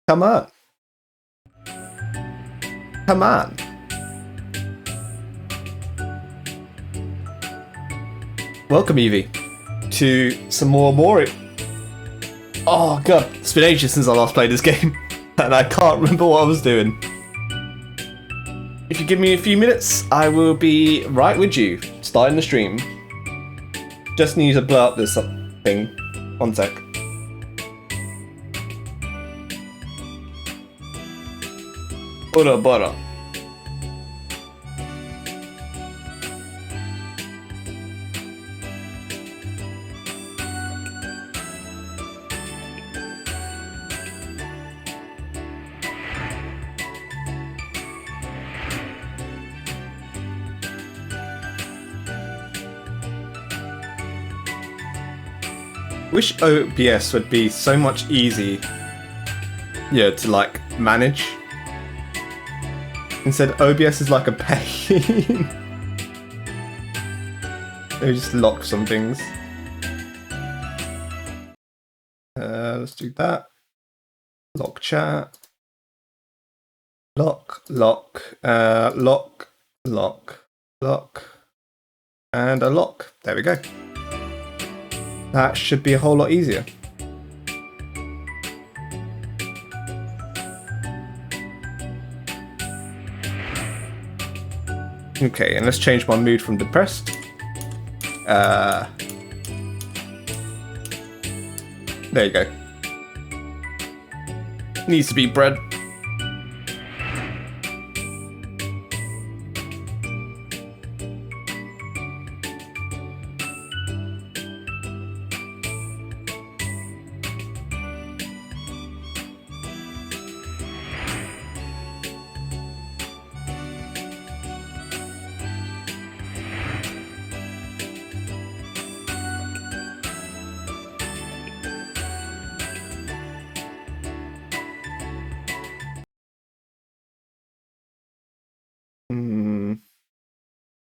Come on. Come on. Welcome, Evie, to some more Omori. Oh god, it's been ages since I last played this game, and I can't remember what I was doing. If you give me a few minutes, I will be right with you, starting the stream. Just need to blow up this thing. One sec. Butter. Wish OBS would be so much easy, to like manage. Instead, OBS is like a pain. They just lock some things. Let's do that. Lock chat. Lock. And a lock. There we go. That should be a whole lot easier. Okay, and let's change my mood from depressed. There you go. Needs to be bread.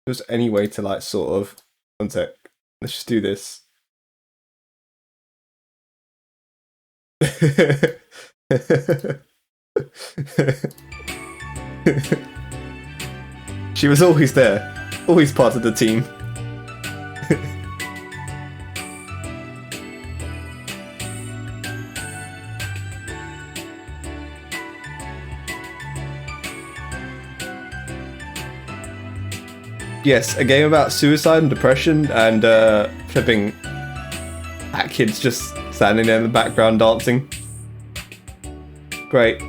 Just any way to like sort of, one sec, let's just do this. She was always there, always part of the team. Yes, a game about suicide and depression and flipping fat kids just standing there in the background dancing. Great.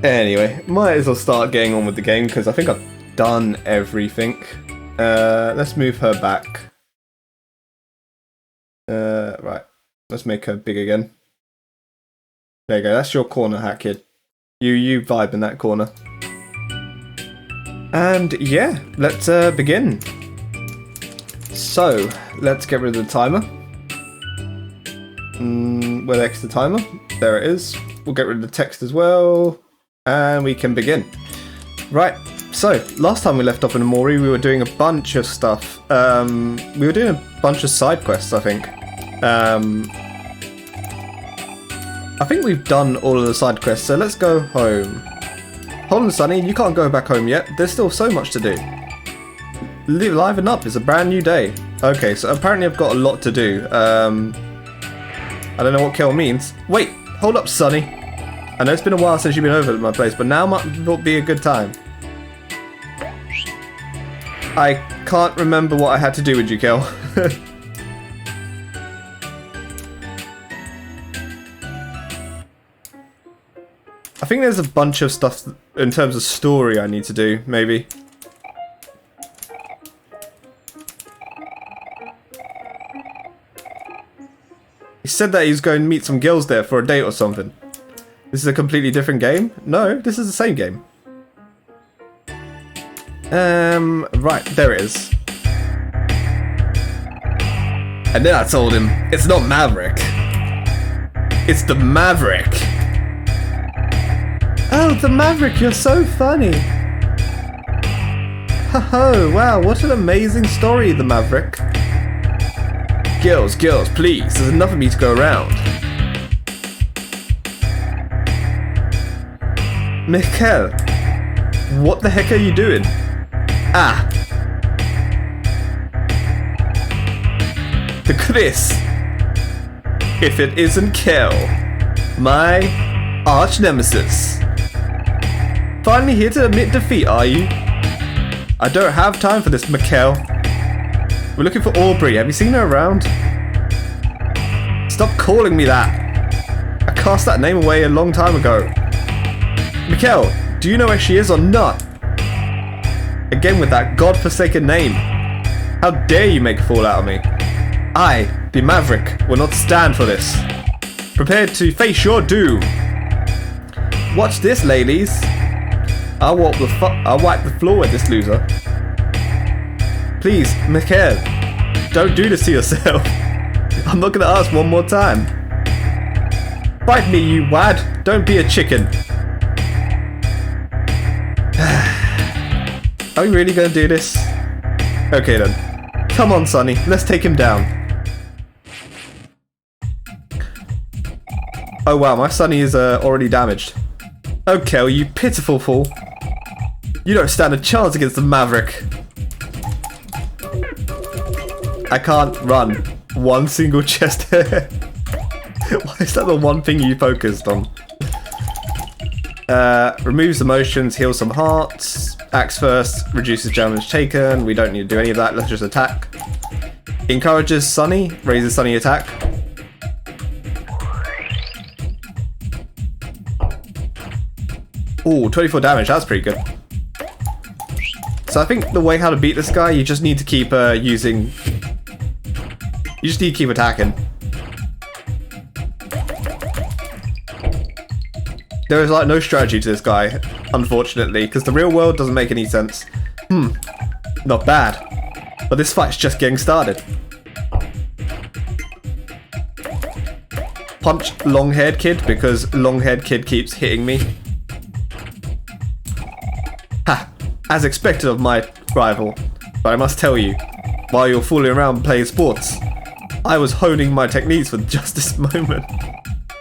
Anyway, might as well start getting on with the game because I think I've done everything. Let's move her back. Right. Let's make her big again. There you go, that's your corner, Hat Kid. You vibe in that corner. And yeah, let's begin. So, let's get rid of the timer. Where the extra timer? There it is. We'll get rid of the text as well. And we can begin. Right, so, last time we left off in Omori, we were doing a bunch of stuff. We were doing a bunch of side quests, I think. I think we've done all of the side quests, so let's go home. Hold on, Sunny, you can't go back home yet. There's still so much to do. Liven up, it's a brand new day. Okay, so apparently I've got a lot to do. I don't know what kill means. Wait, hold up, Sunny. I know it's been a while since you've been over at my place, but now might be a good time. I can't remember what I had to do with you, Kel. I think there's a bunch of stuff in terms of story I need to do, maybe. He said that he's going to meet some girls there for a date or something. This is a completely different game? No, this is the same game. Right, there it is. And then I told him, it's not Maverick. It's the Maverick. Oh, the Maverick, you're so funny. Oh, wow, what an amazing story, the Maverick. Girls, girls, please, there's enough of me to go around. Mikhail, what the heck are you doing? Ah. Look at this. If it isn't Kel, my arch nemesis. Finally here to admit defeat, are you? I don't have time for this, Mikhail. We're looking for Aubrey. Have you seen her around? Stop calling me that. I cast that name away a long time ago. Mikhail, do you know where she is or not? Again with that godforsaken name. How dare you make a fool out of me? I, the Maverick, will not stand for this. Prepare to face your doom. Watch this, ladies. I'll wipe the floor with this loser. Please, Mikhail, don't do this to yourself. I'm not gonna ask one more time. Fight me, you wad. Don't be a chicken. Are we really gonna do this? Okay then. Come on, Sonny. Let's take him down. Oh wow, my Sonny is already damaged. Okay, well, you pitiful fool. You don't stand a chance against the Maverick. I can't run one single chest hair. Why is that the one thing you focused on? Removes emotions, heals some hearts. Axe first, reduces damage taken. We don't need to do any of that, let's just attack. Encourages Sunny, raises Sunny attack. Ooh, 24 damage, that's pretty good. So I think the way how to beat this guy, you just need to keep using... You just need to keep attacking. There is like no strategy to this guy, unfortunately, because the real world doesn't make any sense. Not bad. But this fight's just getting started. Punch long-haired kid, because long-haired kid keeps hitting me. Ha! As expected of my rival. But I must tell you, while you're fooling around playing sports, I was honing my techniques for just this moment.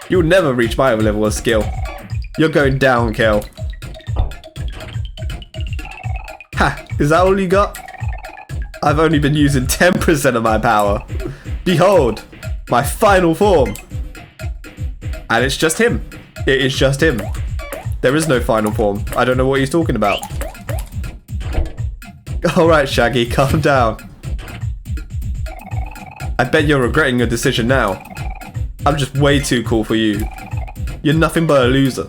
You'll never reach my level of skill. You're going down, Kel. Ha! Is that all you got? I've only been using 10% of my power. Behold, my final form. And it's just him. It is just him. There is no final form. I don't know what he's talking about. Alright, Shaggy, calm down. I bet you're regretting your decision now. I'm just way too cool for you. You're nothing but a loser.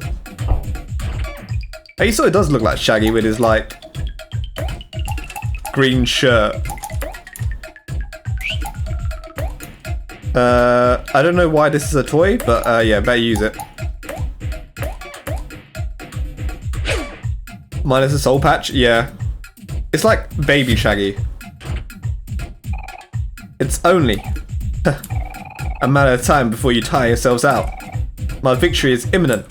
He sort of does look like Shaggy with his, like, green shirt. I don't know why this is a toy, but yeah, better use it. Minus a soul patch? Yeah. It's like baby Shaggy. It's only a matter of time before you tire yourselves out. My victory is imminent.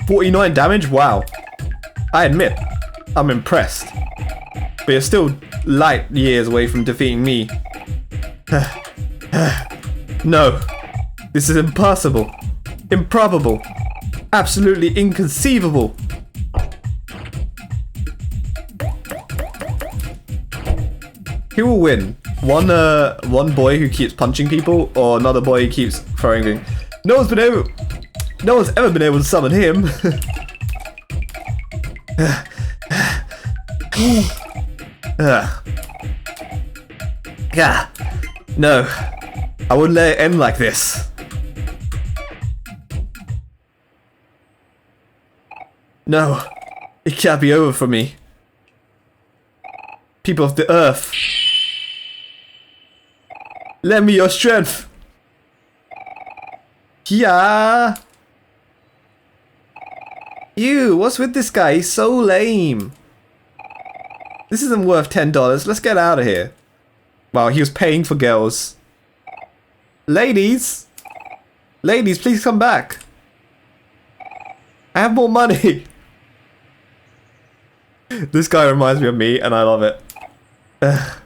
$49 damage? Wow. I admit, I'm impressed. But you're still light years away from defeating me. No. This is impossible. Improbable. Absolutely inconceivable. Who will win? One boy who keeps punching people, or another boy who keeps throwing things? No one's ever been able to summon him. Yeah. No. I wouldn't let it end like this. No. It can't be over for me. People of the earth. Lend me your strength. Yeah. Ew, what's with this guy? He's so lame. This isn't worth $10. Let's get out of here. Wow, he was paying for girls. Ladies. Ladies, please come back. I have more money. This guy reminds me of me, and I love it. Ugh.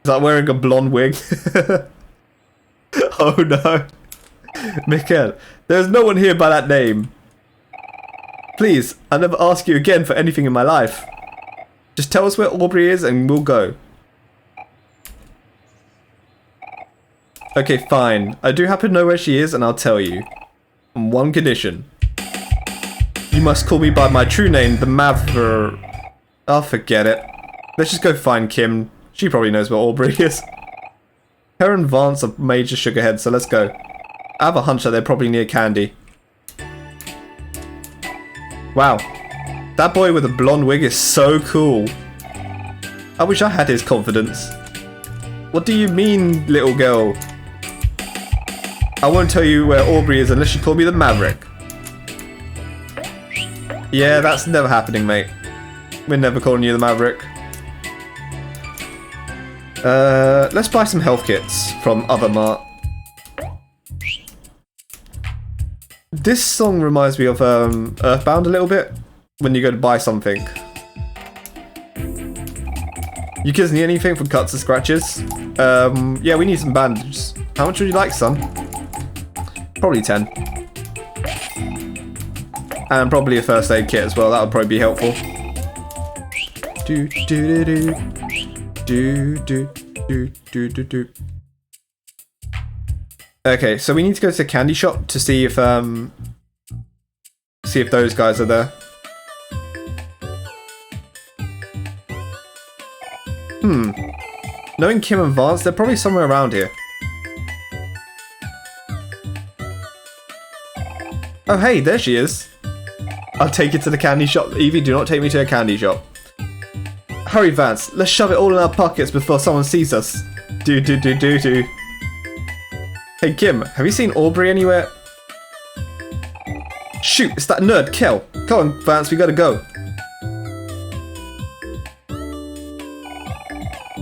Is that wearing a blonde wig? Oh no. Mikkel, there's no one here by that name. Please, I'll never ask you again for anything in my life. Just tell us where Aubrey is and we'll go. Okay, fine. I do happen to know where she is and I'll tell you. On one condition. You must call me by my true name, the Mavr... I'll forget it. Let's just go find Kim. She probably knows where Aubrey is. Her and Vance are major sugarheads, so let's go. I have a hunch that they're probably near Candy. Wow. That boy with a blonde wig is so cool. I wish I had his confidence. What do you mean, little girl? I won't tell you where Aubrey is unless you call me the Maverick. Yeah, that's never happening, mate. We're never calling you the Maverick. Let's buy some health kits from Other Mart. This song reminds me of Earthbound a little bit. When you go to buy something. You kids need anything for cuts or scratches? Yeah, we need some bandages. How much would you like, son? Probably 10. And probably a first aid kit as well. That would probably be helpful. Do do do do do do do do do. Okay, so we need to go to the candy shop to see if those guys are there. Knowing Kim and Vance, they're probably somewhere around here. Oh hey, there she is. I'll take you to the candy shop. Evie, do not take me to a candy shop. Hurry, Vance. Let's shove it all in our pockets before someone sees us. Do. Hey Kim, have you seen Aubrey anywhere? Shoot, it's that nerd, Kel. Come on, Vance, we gotta go.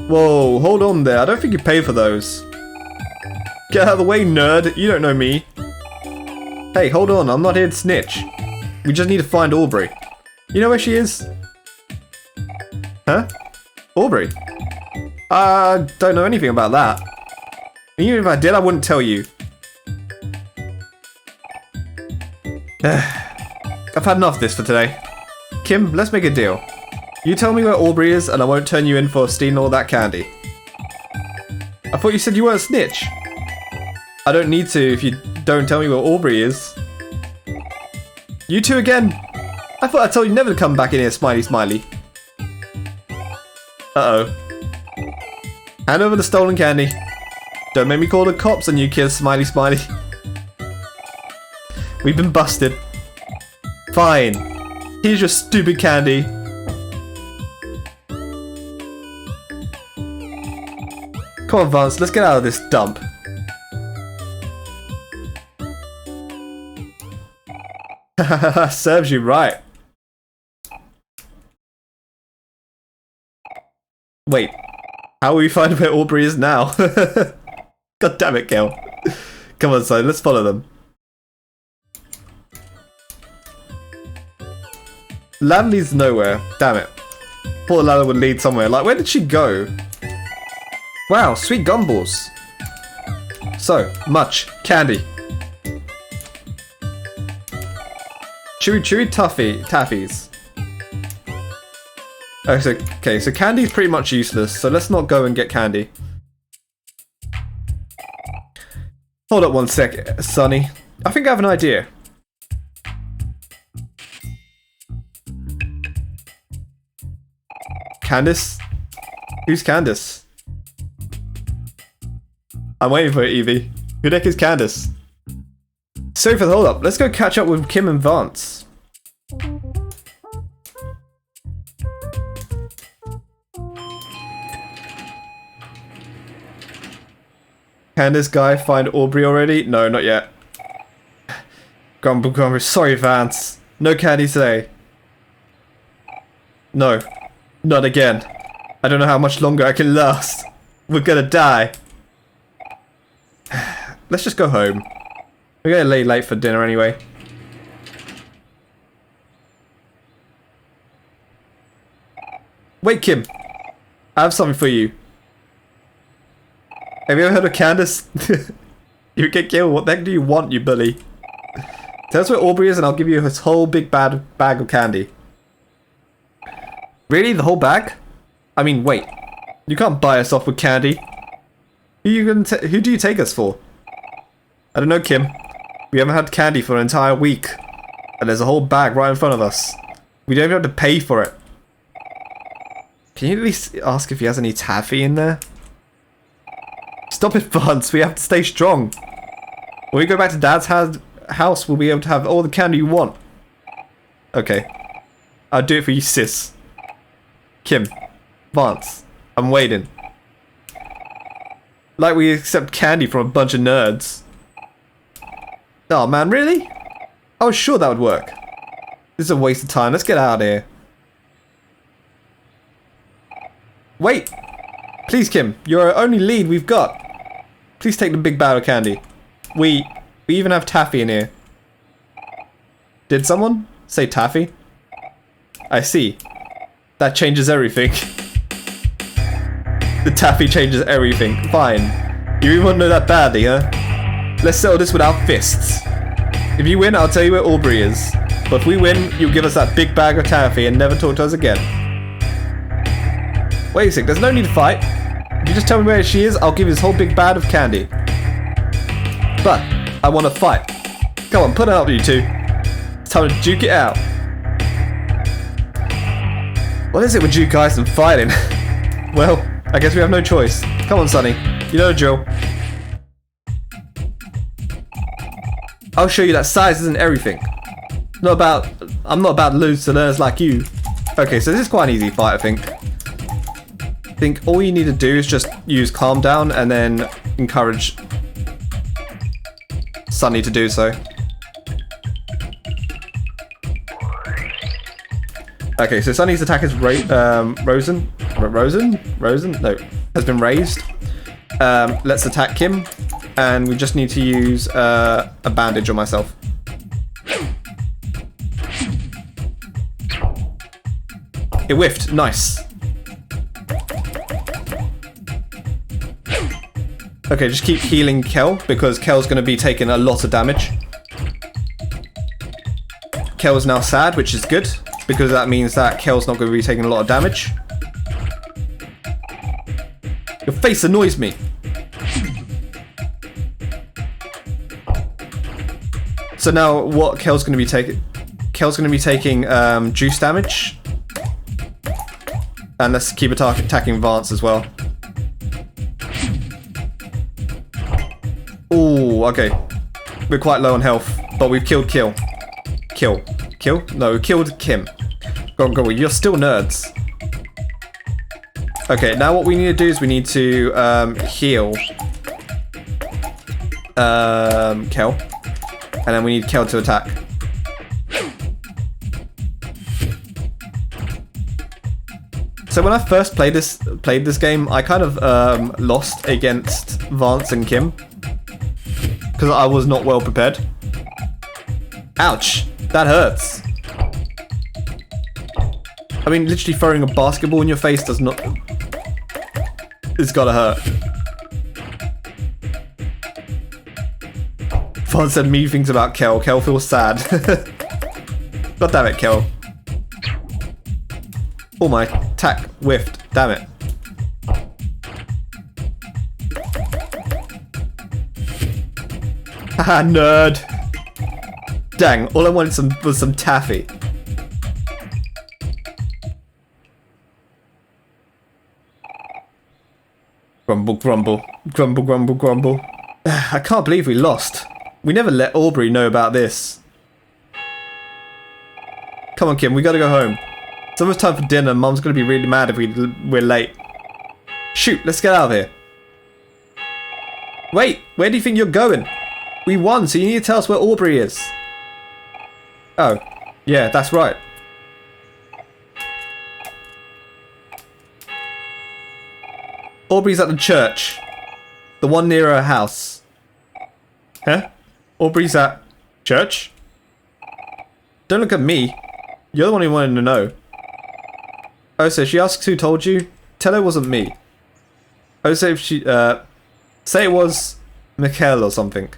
Whoa, hold on there. I don't think you paid for those. Get out of the way, nerd. You don't know me. Hey, hold on. I'm not here to snitch. We just need to find Aubrey. You know where she is? Huh? Aubrey? I don't know anything about that. Even if I did, I wouldn't tell you. I've had enough of this for today. Kim, let's make a deal. You tell me where Aubrey is and I won't turn you in for stealing all that candy. I thought you said you weren't a snitch. I don't need to if you don't tell me where Aubrey is. You two again? I thought I told you never to come back in here, smiley smiley. Uh-oh. Hand over the stolen candy. Don't make me call the cops on you kids, smiley smiley. We've been busted. Fine. Here's your stupid candy. Come on, Vance, let's get out of this dump. Serves you right. Wait, how will we find where Aubrey is now? God damn it, Kel. Come on, son, let's follow them. Ladder leads nowhere. Damn it. Thought the ladder would lead somewhere. Like, where did she go? Wow, sweet gumballs. So, much. Candy. Chewy chewy taffies. Okay, so candy's pretty much useless, so let's not go and get candy. Hold up one sec, Sonny. I think I have an idea. Candace? Who's Candace? I'm waiting for it, Evie. Who the heck is Candace? Sorry for the hold up. Let's go catch up with Kim and Vance. Can this guy find Aubrey already? No, not yet. Grumble. Sorry, Vance. No candy today. No. Not again. I don't know how much longer I can last. We're gonna die. Let's just go home. We're getting late for dinner anyway. Wait, Kim. I have something for you. Have you ever heard of Candace? You get killed. What the heck do you want, you bully? Tell us where Aubrey is and I'll give you his whole big bag of candy. Really? The whole bag? I mean, wait. You can't buy us off with candy. Who do you take us for? I don't know, Kim. We haven't had candy for an entire week. And there's a whole bag right in front of us. We don't even have to pay for it. Can you at least ask if he has any taffy in there? Stop it, Vance. We have to stay strong. When we go back to Dad's house, we'll be able to have all the candy you want. Okay. I'll do it for you, sis. Kim. Vance. I'm waiting. Like we accept candy from a bunch of nerds. Oh man, really? I was sure that would work. This is a waste of time. Let's get out of here. Wait! Please, Kim. You're our only lead we've got. Please take the big bag of candy. We even have taffy in here. Did someone say taffy? I see. That changes everything. The taffy changes everything. Fine. You even want to know that badly, huh? Let's settle this without fists. If you win, I'll tell you where Aubrey is. But if we win, you'll give us that big bag of taffy and never talk to us again. Wait a sec, there's no need to fight. If you just tell me where she is, I'll give you this whole big bag of candy. But, I want to fight. Come on, put it up, you two. It's time to duke it out. What is it with you guys and fighting? Well, I guess we have no choice. Come on, Sonny. You know the drill. I'll show you that size isn't everything. I'm not about lose to learners like you. Okay, so this is quite an easy fight, I think. I think all you need to do is just use calm down and then encourage Sunny to do so. Okay, so Sunny's attack is Rosen? No, has been raised. Let's attack Kim, and we just need to use a bandage on myself. It whiffed, nice. Okay, just keep healing Kel, because Kel's going to be taking a lot of damage. Kel's now sad, which is good, because that means that Kel's not going to be taking a lot of damage. Your face annoys me. So now what Kel's going to be taking... Kel's going to be taking juice damage. And let's keep attacking Vance as well. Ooh, okay. We're quite low on health, but we've killed Kill. Kill? No, we killed Kim. Go on, you're still nerds. Okay, now what we need to do is we need to heal Kel. And then we need Kel to attack. So when I first played this game, I kind of lost against Vance and Kim. Because I was not well prepared. Ouch! That hurts. I mean, literally throwing a basketball in your face does not... It's gotta hurt. Vance said mean things about Kel. Kel feels sad. God damn it, Kel. Oh, my attack whiffed. Damn it. Haha, nerd. Dang, all I wanted was some taffy. Grumble, grumble. Grumble, grumble, grumble. I can't believe we lost. We never let Aubrey know about this. Come on, Kim, we gotta go home. It's almost time for dinner. Mum's gonna be really mad if we're late. Shoot, let's get out of here. Wait, where do you think you're going? We won, so you need to tell us where Aubrey is. Oh, yeah, that's right. Aubrey's at the church. The one near her house. Huh? Aubrey's at church? Don't look at me. You're the one who wanted to know. Oh, so she asks who told you? Tell her it wasn't me. Oh, so if she, say it was Mikhail or something.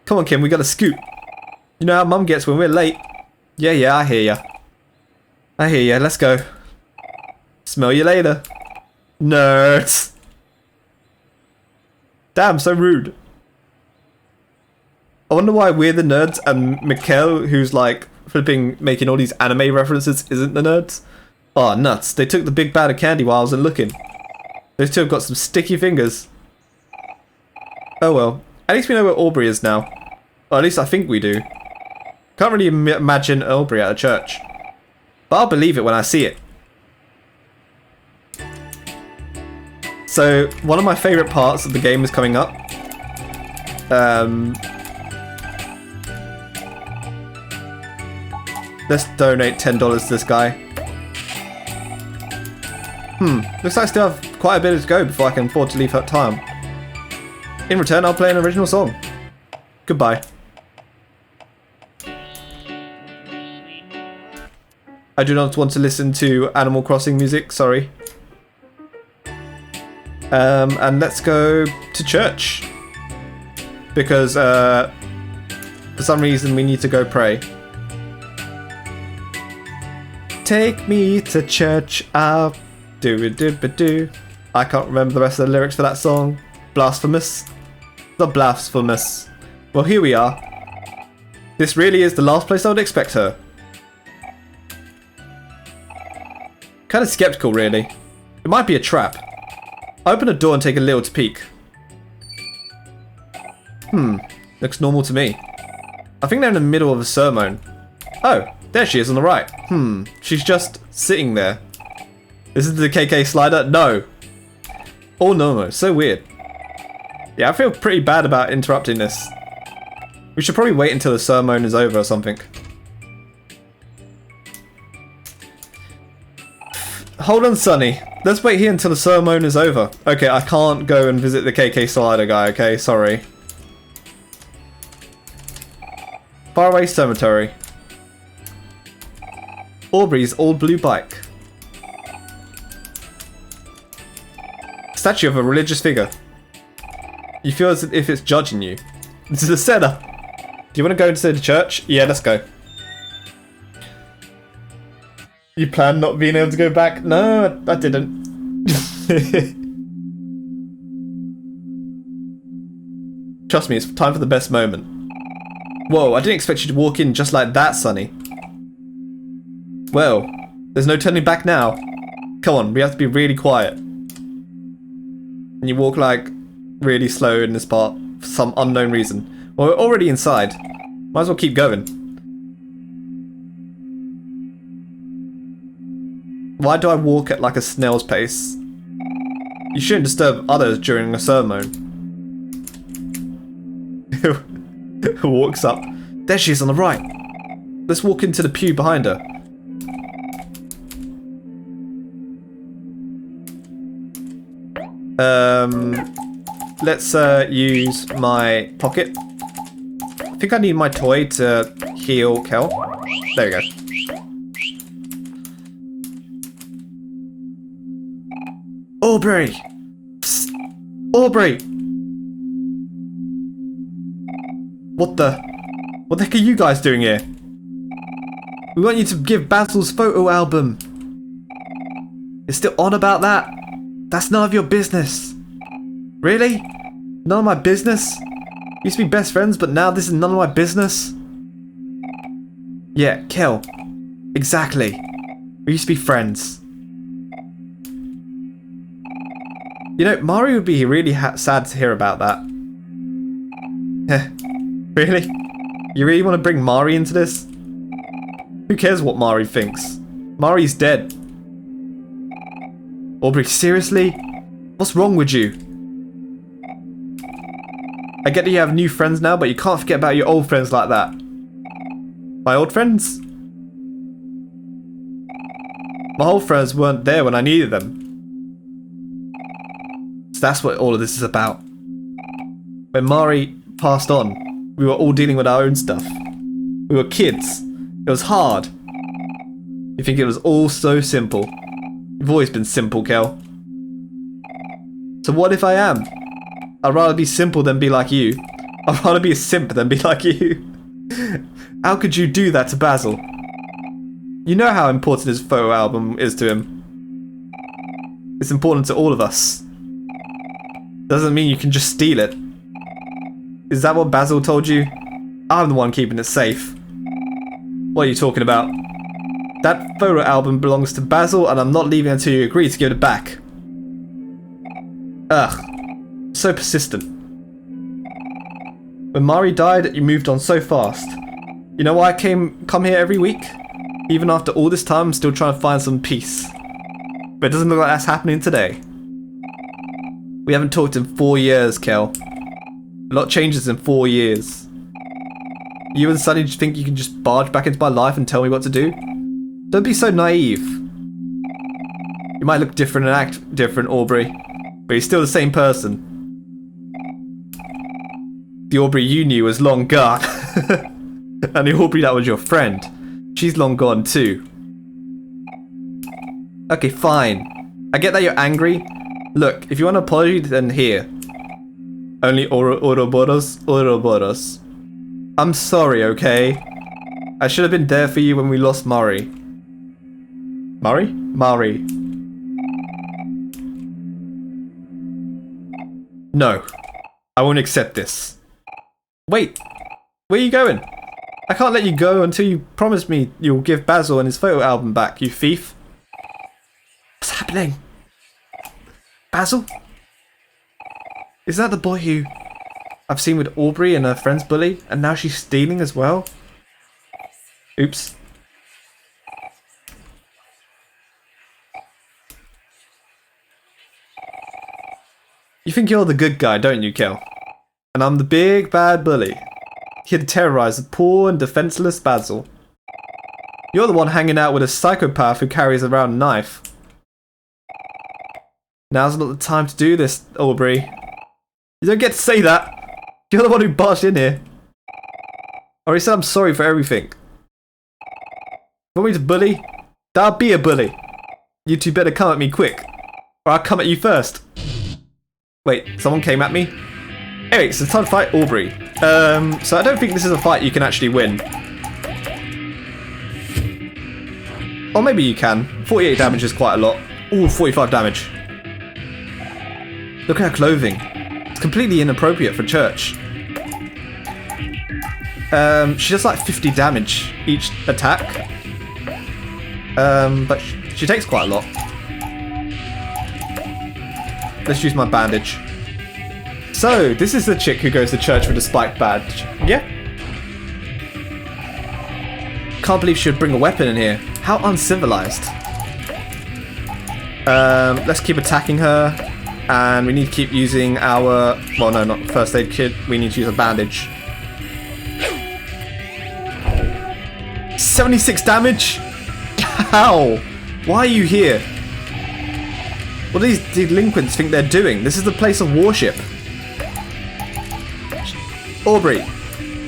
Come on, Kim, we gotta scoot. You know how Mum gets when we're late. Yeah, I hear ya. I hear ya, let's go. Smell you later. Nerds. Damn, so rude. I wonder why we're the nerds and Mikhail, who's like flipping making all these anime references, isn't the nerds. Oh, nuts. They took the big bag of candy while I wasn't looking. Those two have got some sticky fingers. Oh well. At least we know where Aubrey is now. Or at least I think we do. Can't really imagine Aubrey at a church. But I'll believe it when I see it. So, one of my favourite parts of the game is coming up. Let's donate $10 to this guy. Looks like I still have quite a bit to go before I can afford to leave her town. In return, I'll play an original song. Goodbye. I do not want to listen to Animal Crossing music, sorry. And let's go to church. Because, for some reason we need to go pray. Take me to church, I'll do-a-do-ba-do. I can't remember the rest of the lyrics for that song. Blasphemous. The blasphemous. Well, here we are. This really is the last place I would expect her. Kind of skeptical, really. It might be a trap. I open a door and take a little peek. Looks normal to me. I think they're in the middle of a sermon. Oh, there she is on the right. She's just sitting there. This is the KK slider? No. Oh no, so weird. Yeah, I feel pretty bad about interrupting this. We should probably wait until the sermon is over or something. Hold on, Sonny. Let's wait here until the sermon is over. Okay, I can't go and visit the KK slider guy, okay? Sorry. Faraway Cemetery. Aubrey's old blue bike. Statue of a religious figure. You feel as if it's judging you. This is a setup. Do you want to go into the church? Yeah, let's go. You plan not being able to go back? No, I didn't. Trust me, it's time for the best moment. Whoa, I didn't expect you to walk in just like that, Sonny. Well, there's no turning back now. Come on, we have to be really quiet. And you walk like really slow in this part for some unknown reason. Well, we're already inside. Might as well keep going. Why do I walk at like a snail's pace? You shouldn't disturb others during a sermon. Who walks up? There she is on the right. Let's walk into the pew behind her. Let's use my pocket. I think I need my toy to heal Kel. There we go. Aubrey! Psst. Aubrey! What the heck are you guys doing here? We want you to give Basil's photo album. You're still on about that? That's none of your business. Really? None of my business? We used to be best friends, but now this is none of my business? Yeah, Kel. Exactly. We used to be friends. You know, Mari would be really sad to hear about that. Really? You really want to bring Mari into this? Who cares what Mari thinks? Mari's dead. Aubrey, seriously? What's wrong with you? I get that you have new friends now, but you can't forget about your old friends like that. My old friends? My old friends weren't there when I needed them. So that's what all of this is about. When Mari passed on, we were all dealing with our own stuff. We were kids. It was hard. You think it was all so simple. You've always been simple, Kel. So what if I am? I'd rather be simple than be like you. I'd rather be a simp than be like you. How could you do that to Basil? You know how important his photo album is to him. It's important to all of us. Doesn't mean you can just steal it. Is that what Basil told you? I'm the one keeping it safe. What are you talking about? That photo album belongs to Basil and I'm not leaving until you agree to give it back. Ugh. So persistent. When Mari died, you moved on so fast. You know why I come here every week? Even after all this time, I'm still trying to find some peace. But it doesn't look like that's happening today. We haven't talked in 4 years, Kel. A lot changes in 4 years. You and Sunny think you can just barge back into my life and tell me what to do? Don't be so naive. You might look different and act different, Aubrey, but you're still the same person. The Aubrey you knew was long gone. And the Aubrey that was your friend, she's long gone too. Okay, fine. I get that you're angry. Look, if you want an apology, then here. Only Ouroboros. I'm sorry, okay? I should have been there for you when we lost Mari. Mari? Mari. No. I won't accept this. Wait. Where are you going? I can't let you go until you promise me you'll give Basil and his photo album back, you thief. What's happening? Basil? Is that the boy who I've seen with Aubrey and her friend's bully, and now she's stealing as well? Oops. You think you're the good guy, don't you, Kel? And I'm the big bad bully, here to terrorize the poor and defenseless Basil. You're the one hanging out with a psychopath who carries around a knife. Now's not the time to do this, Aubrey. You don't get to say that. You're the one who barged in here. I already said I'm sorry for everything. Want me to bully? I'll be a bully. You two better come at me quick, or I'll come at you first. Wait, someone came at me? Anyway, so it's time to fight Aubrey. So I don't think this is a fight you can actually win. Or maybe you can. 48 damage is quite a lot. Ooh, 45 damage. Look at her clothing. It's completely inappropriate for church. She does like 50 damage each attack. But she takes quite a lot. Let's use my bandage. So, this is the chick who goes to church with a spiked badge. Yeah? Can't believe she would bring a weapon in here. How uncivilized. Let's keep attacking her. And we need to keep using our... Well, no, not first aid kit. We need to use a bandage. 76 damage? How? Why are you here? What do these delinquents think they're doing? This is the place of worship. Aubrey,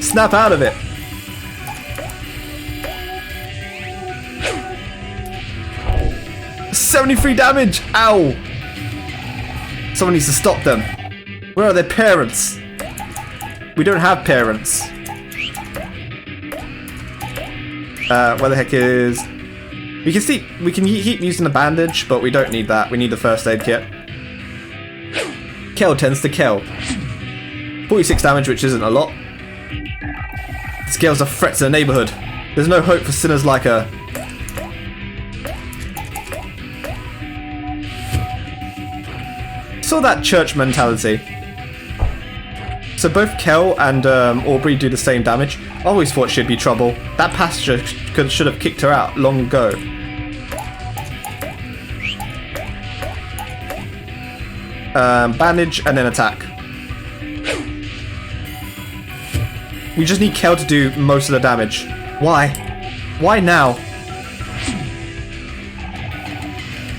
snap out of it. $73 damage! Ow! Someone needs to stop them. Where are their parents? We don't have parents. Where the heck is... We can see, we can keep using the bandage, but we don't need that. We need the first aid kit. Kel tends to Kel. 46 damage, which isn't a lot. This girl's a threat to the neighborhood. There's no hope for sinners like her. Saw that church mentality. So both Kel and Aubrey do the same damage. I always thought she'd be trouble. That pastor should have kicked her out long ago. Bandage and then attack. We just need Kel to do most of the damage. Why? Why now?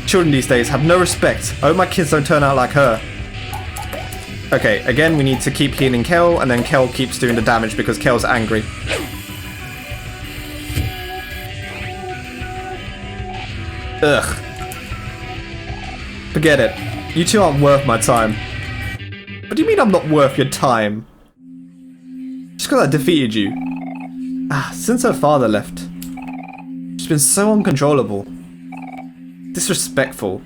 Children these days have no respect. I hope my kids don't turn out like her. Okay, again, we need to keep healing Kel, and then Kel keeps doing the damage because Kel's angry. Ugh. Forget it. You two aren't worth my time. What do you mean I'm not worth your time? Just because I defeated you. Since her father left, she's been so uncontrollable. Disrespectful.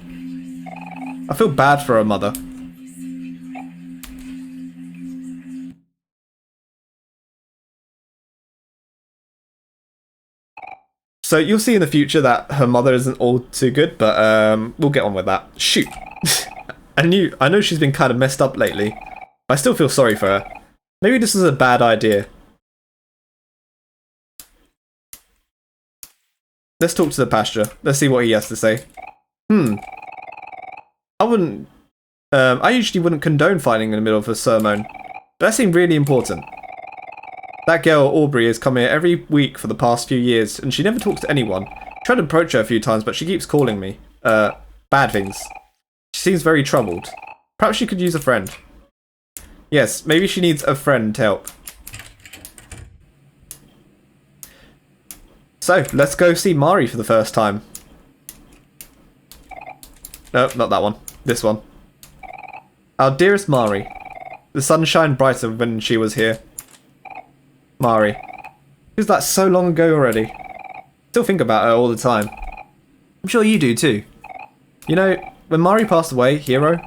I feel bad for her mother. So you'll see in the future that her mother isn't all too good, but we'll get on with that. Shoot. I know she's been kind of messed up lately, but I still feel sorry for her. Maybe this is a bad idea. Let's talk to the pasture. Let's see what he has to say. I usually wouldn't condone fighting in the middle of a sermon, but that seemed really important. That girl, Aubrey, has come here every week for the past few years, and she never talks to anyone. Tried to approach her a few times, but she keeps calling me. Bad things. She seems very troubled. Perhaps she could use a friend. Yes, maybe she needs a friend to help. So, let's go see Mari for the first time. No, not that one. This one. Our dearest Mari. The sun shined brighter when she was here. Mari. Was that so long ago already? Still think about her all the time. I'm sure you do too. You know, when Mari passed away, Hero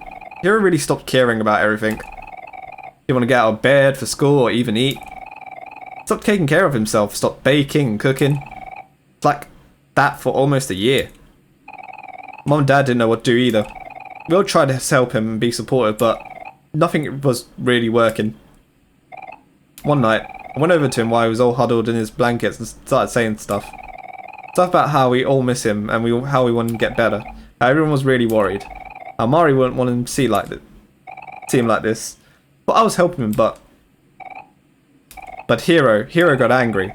really stopped caring about everything. He didn't want to get out of bed for school or even eat. Stopped taking care of himself, stopped baking and cooking. It's like that for almost a year. Mom and Dad didn't know what to do either. We all tried to help him and be supportive, but nothing was really working. One night, I went over to him while he was all huddled in his blankets and started saying stuff. Stuff about how we all miss him and how we want him to get better. How everyone was really worried. How Mari wouldn't want him to see him like this. But I was helping him, but Hero got angry.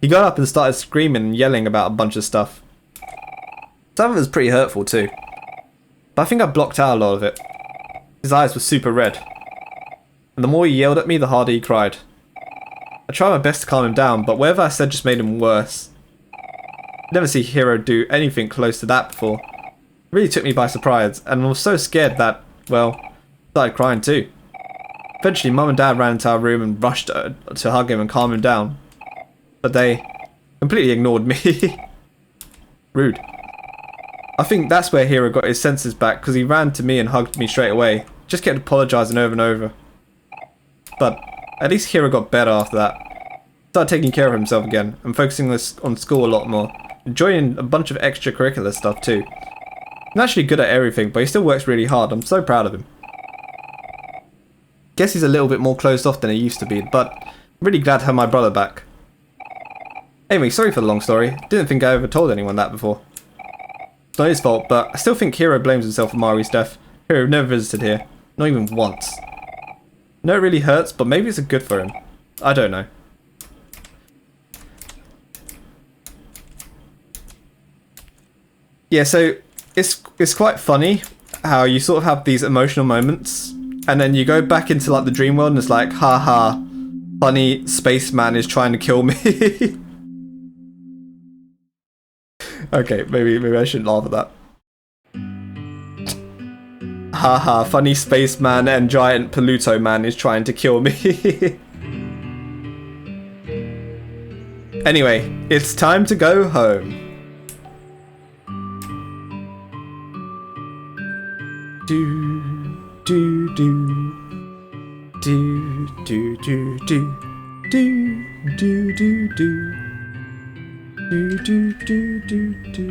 He got up and started screaming and yelling about a bunch of stuff. Some of it was pretty hurtful too. But I think I blocked out a lot of it. His eyes were super red. And the more he yelled at me, the harder he cried. I tried my best to calm him down, but whatever I said just made him worse. I'd never see Hero do anything close to that before. It really took me by surprise, and I was so scared that, well, I started crying too. Eventually, Mum and Dad ran into our room and rushed to hug him and calm him down. But they completely ignored me. Rude. I think that's where Hero got his senses back, because he ran to me and hugged me straight away. Just kept apologising over and over. But at least Hero got better after that. Started taking care of himself again, and focusing on school a lot more. Enjoying a bunch of extracurricular stuff too. He's actually good at everything, but he still works really hard. I'm so proud of him. Guess he's a little bit more closed off than he used to be, but I'm really glad to have my brother back. Anyway, sorry for the long story. Didn't think I ever told anyone that before. It's not his fault, but I still think Hero blames himself for Mari's death. Hero never visited here. Not even once. I know it really hurts, but maybe it's good for him. I don't know. Yeah, so it's quite funny how you sort of have these emotional moments, and then you go back into like the dream world and it's like, haha, funny spaceman is trying to kill me. Okay, maybe I shouldn't laugh at that. Haha, funny spaceman and giant Pluto man is trying to kill me. Anyway, it's time to go home. Do do do do do do do do do do do. Do do do do do.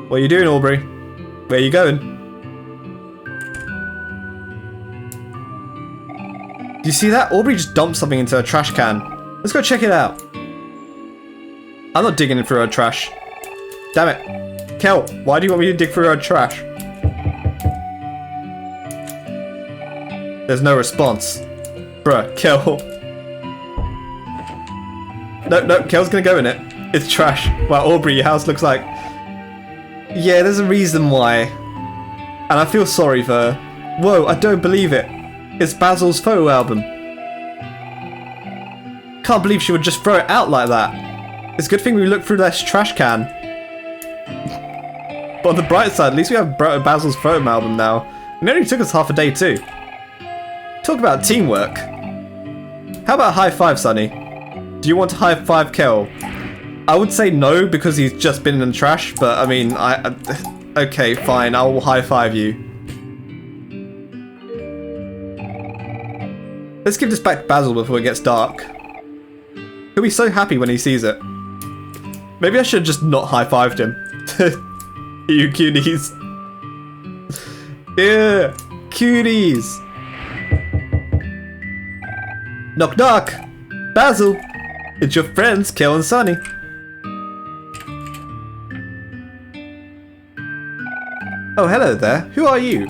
What are you doing, Aubrey? Where are you going? Do you see that? Aubrey just dumped something into a trash can. Let's go check it out. I'm not digging through her trash. Damn it. Kel, why do you want me to dig through her trash? There's no response. Bruh, Kel. no, Kel's gonna go in it. It's trash. Wow, Aubrey, your house looks like... Yeah, there's a reason why. And I feel sorry for her. Whoa, I don't believe it. It's Basil's photo album. Can't believe she would just throw it out like that. It's a good thing we looked through this trash can. But on the bright side, at least we have Basil's photo album now. It only took us half a day too. Talk about teamwork. How about a high five, Sunny? Do you want to high five Kel? I would say no because he's just been in the trash, but I mean, okay, fine, I'll high five you. Let's give this back to Basil before it gets dark. He'll be so happy when he sees it. Maybe I should have just not high fived him. You cuties. Yeah, cuties. Knock knock. Basil, it's your friends Kel and Sunny. Oh, hello there. Who are you?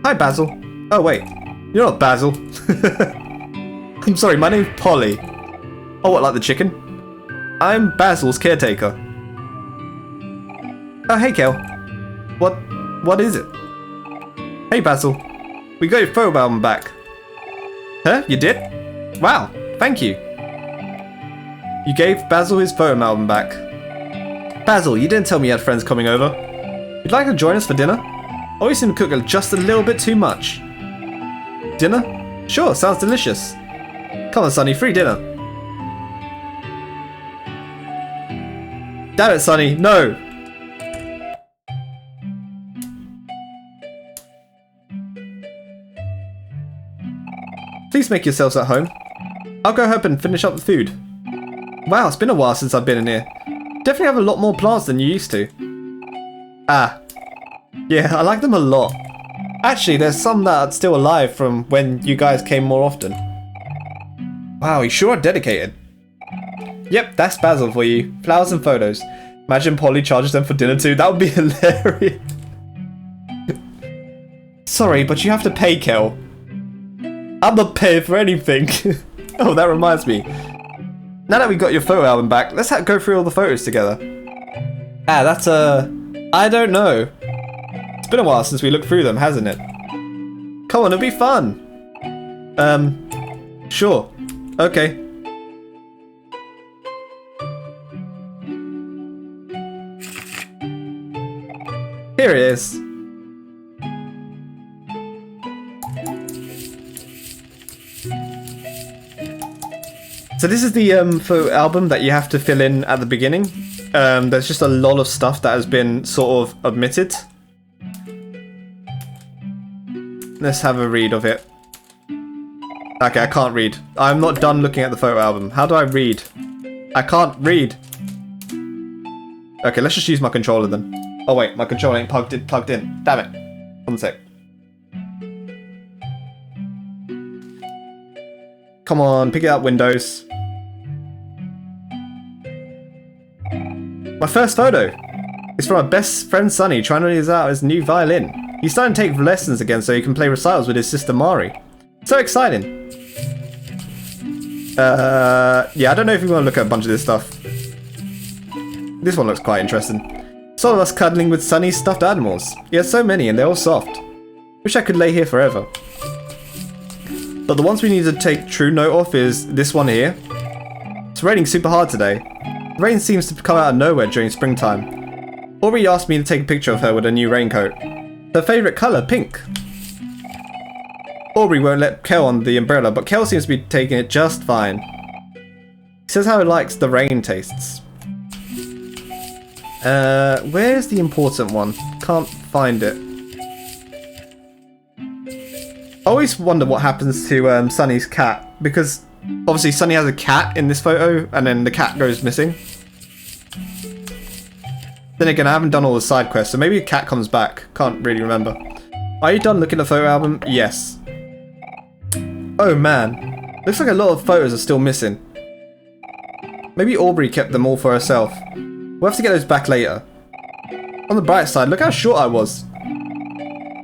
Hi, Basil. Oh, wait. You're not Basil. I'm sorry, my name's Polly. Oh, what, like the chicken? I'm Basil's caretaker. Oh, hey, Kel. What is it? Hey, Basil. We got your photo album back. Huh? You did? Wow, thank you. You gave Basil his photo album back. Basil, you didn't tell me you had friends coming over. You'd like to join us for dinner? Always seem to cook just a little bit too much. Dinner? Sure, sounds delicious. Come on, Sunny, free dinner. Damn it, Sunny, no! Please make yourselves at home. I'll go help and finish up the food. Wow, it's been a while since I've been in here. Definitely have a lot more plants than you used to. Ah. Yeah, I like them a lot. Actually, there's some that are still alive from when you guys came more often. Wow, you sure are dedicated. Yep, that's Basil for you. Flowers and photos. Imagine Polly charges them for dinner too. That would be hilarious. Sorry, but you have to pay, Kel. I'm not paying for anything. Oh, that reminds me. Now that we got your photo album back, let's go through all the photos together. Ah, that's I don't know. It's been a while since we looked through them, hasn't it? Come on, it'll be fun. Sure. Okay. Here it is. So this is the photo album that you have to fill in at the beginning. There's just a lot of stuff that has been sort of omitted. Let's have a read of it. Okay, I can't read. I'm not done looking at the photo album. How do I read? I can't read. Okay, let's just use my controller then. Oh wait, my controller ain't plugged in. Damn it. One sec. Come on, pick it up, Windows. My first photo is from my best friend Sunny trying to use out his new violin. He's starting to take lessons again so he can play recitals with his sister Mari. So exciting. Yeah, I don't know if you want to look at a bunch of this stuff. This one looks quite interesting. It's all of us cuddling with Sunny's stuffed animals. He has so many and they're all soft. Wish I could lay here forever. But the ones we need to take true note of is this one here. It's raining super hard today. The rain seems to come out of nowhere during springtime. Aubrey asked me to take a picture of her with a new raincoat. Her favourite colour, pink. Aubrey won't let Kel on the umbrella, but Kel seems to be taking it just fine. He says how he likes the rain tastes. Where's the important one? Can't find it. I always wonder what happens to Sunny's cat, because obviously Sunny has a cat in this photo, and then the cat goes missing. Then again, I haven't done all the side quests, so maybe a cat comes back. Can't really remember. Are you done looking at the photo album? Yes. Oh man, looks like a lot of photos are still missing. Maybe Aubrey kept them all for herself. We'll have to get those back later. On the bright side, look how short I was.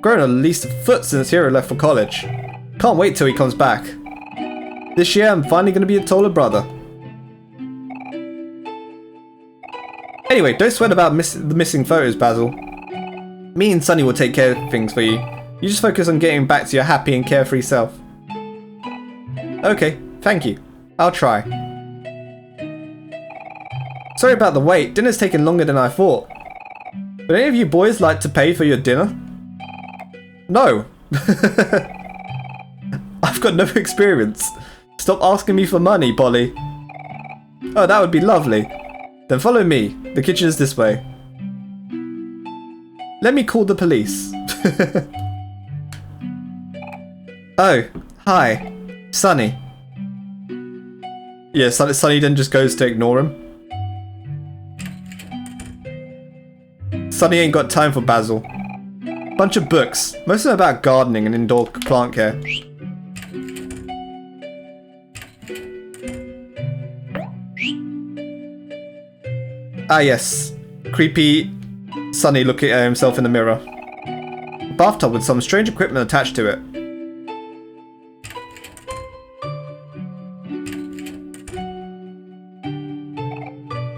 Grown at least a foot since Hero left for college. Can't wait till he comes back. This year I'm finally going to be a taller brother. Anyway, don't sweat about the missing photos, Basil. Me and Sunny will take care of things for you. You just focus on getting back to your happy and carefree self. Okay, thank you. I'll try. Sorry about the wait. Dinner's taken longer than I thought. Would any of you boys like to pay for your dinner? No. I've got no experience. Stop asking me for money, Polly. Oh, that would be lovely. Then follow me. The kitchen is this way. Let me call the police. Oh, hi. Sunny. Yeah, Sunny then just goes to ignore him. Sunny ain't got time for Basil. Bunch of books. Most of them about gardening and indoor plant care. Ah yes. Creepy Sunny looking at himself in the mirror. A bathtub with some strange equipment attached to it.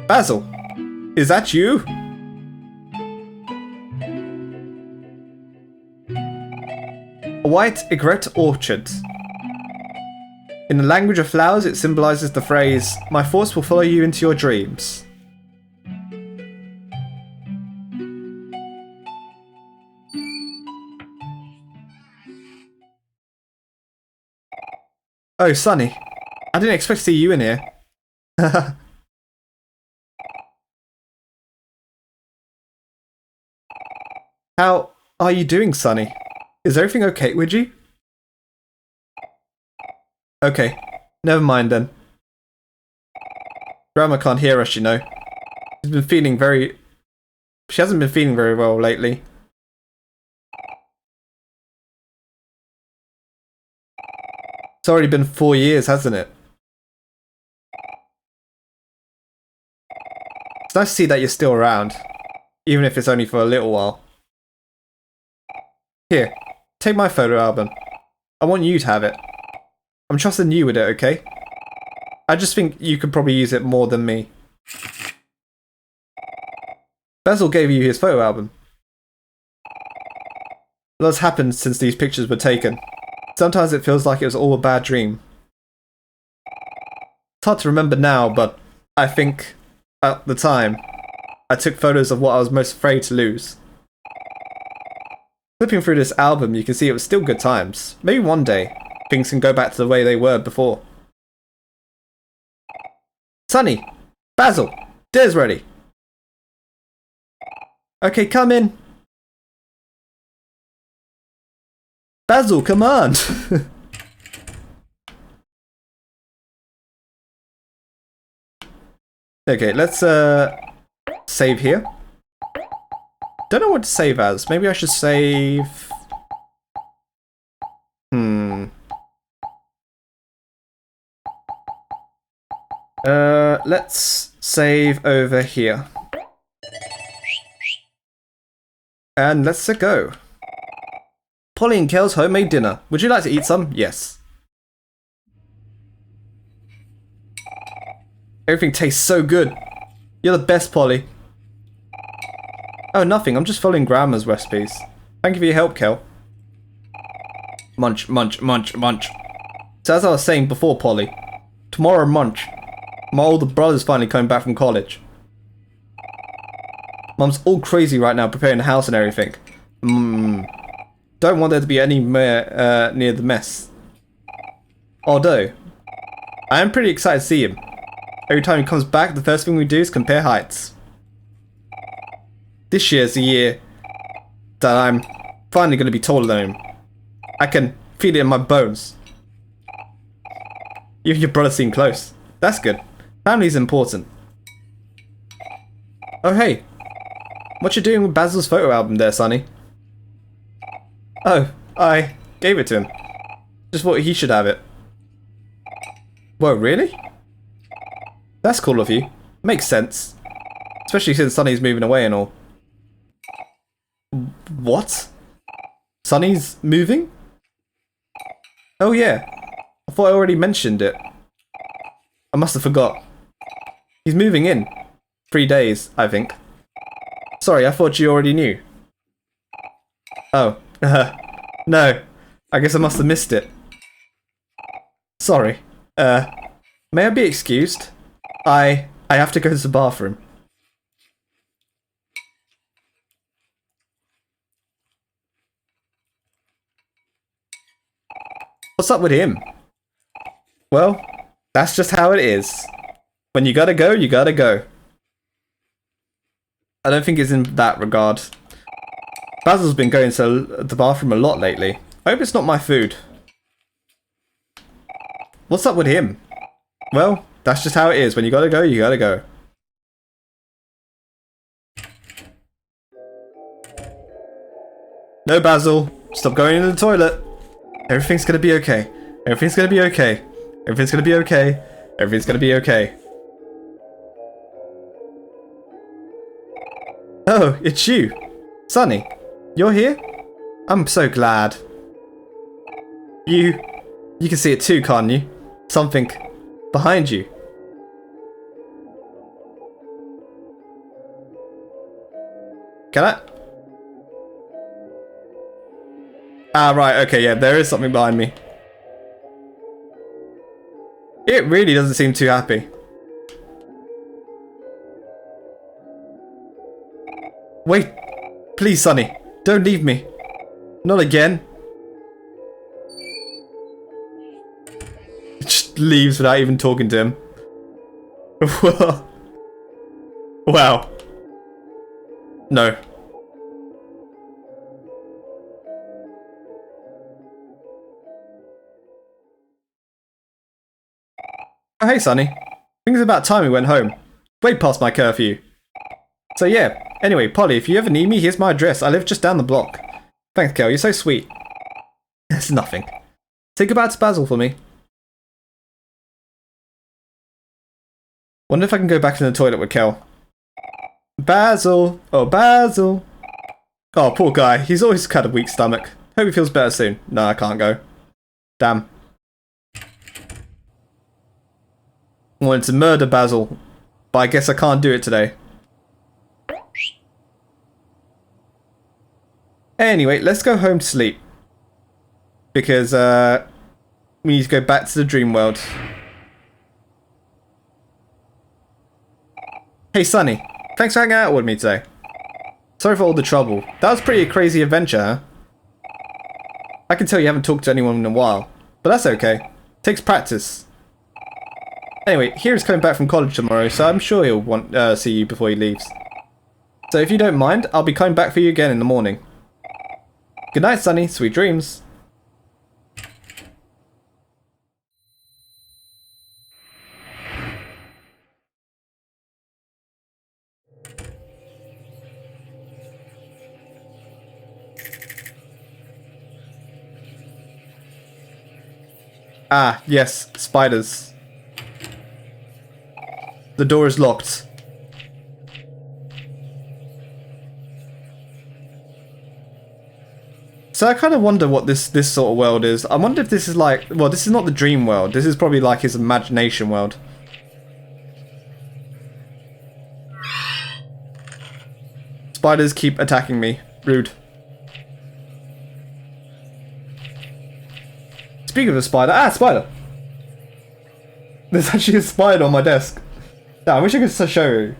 Basil, is that you? A white egret orchid. In the language of flowers, it symbolizes the phrase, "My force will follow you into your dreams." Oh, Sunny. I didn't expect to see you in here. How are you doing, Sunny? Is everything okay with you? Okay, never mind then. Grandma can't hear us, you know. She hasn't been feeling very well lately. It's already been 4 years, hasn't it? It's nice to see that you're still around, even if it's only for a little while. Here, take my photo album. I want you to have it. I'm trusting you with it, okay? I just think you could probably use it more than me. Basil gave you his photo album. A lot's happened since these pictures were taken. Sometimes it feels like it was all a bad dream. It's hard to remember now, but I think, at the time, I took photos of what I was most afraid to lose. Flipping through this album, you can see it was still good times. Maybe one day, things can go back to the way they were before. Sunny! Basil! Dinner's ready! Okay, come in! Basil, come on! Okay, let's save here. Don't know what to save as. Maybe I should save... Let's save over here. And let's go. Polly and Kale's homemade dinner. Would you like to eat some? Yes. Everything tastes so good. You're the best, Polly. Oh, nothing. I'm just following Grandma's recipes. Thank you for your help, Kel. Munch, munch, munch, munch. So as I was saying before, Polly, tomorrow munch. My older brother's finally coming back from college. Mum's all crazy right now preparing the house and everything. Don't want there to be any near the mess. Although, I am pretty excited to see him. Every time he comes back, the first thing we do is compare heights. This year's the year that I'm finally going to be taller than him. I can feel it in my bones. Even your brother seemed close. That's good. Family's important. Oh hey, what you doing with Basil's photo album there, Sunny? Oh, I gave it to him. Just thought he should have it. Whoa, really? That's cool of you. Makes sense. Especially since Sunny's moving away and all. What? Sunny's moving? Oh yeah. I thought I already mentioned it. I must have forgot. He's moving in. 3 days, I think. Sorry, I thought you already knew. Oh, no. I guess I must have missed it. Sorry. May I be excused? I have to go to the bathroom. What's up with him? Well, that's just how it is. When you gotta go, you gotta go. I don't think it's in that regard. Basil's been going to the bathroom a lot lately. I hope it's not my food. What's up with him? Well, that's just how it is. When you gotta go, you gotta go. No, Basil. Stop going into the toilet. Everything's gonna be okay. Everything's gonna be okay. Everything's gonna be okay. Everything's gonna be okay. Oh, it's you. Sunny. You're here? I'm so glad. You can see it too, can't you? Something behind you. Can I? Ah, right, okay, yeah, there is something behind me. It really doesn't seem too happy. Wait, please, Sunny, don't leave me. Not again. Just leaves without even talking to him. Wow. No. Oh, hey, Sunny. I think it's about time we went home. Way past my curfew. So yeah, anyway, Polly, if you ever need me, here's my address. I live just down the block. Thanks, Kel, you're so sweet. It's nothing. Say goodbye to Basil for me. Wonder if I can go back to the toilet with Kel. Basil! Oh, Basil! Oh, poor guy. He's always had a weak stomach. Hope he feels better soon. No, I can't go. Damn. I wanted to murder Basil, but I guess I can't do it today. Anyway, let's go home to sleep. Because, we need to go back to the dream world. Hey, Sunny. Thanks for hanging out with me today. Sorry for all the trouble. That was pretty a crazy adventure, huh? I can tell you haven't talked to anyone in a while. But that's okay. Takes practice. Anyway, Hira's coming back from college tomorrow, so I'm sure he'll want see you before he leaves. So if you don't mind, I'll be coming back for you again in the morning. Good night, Sunny. Sweet dreams. Ah, yes, spiders. The door is locked. So I kind of wonder what this sort of world is. I wonder if this is like... Well, this is not the dream world. This is probably like his imagination world. Spiders keep attacking me. Rude. Speaking of a spider... Ah, spider! There's actually a spider on my desk. Yeah, I wish I could show you.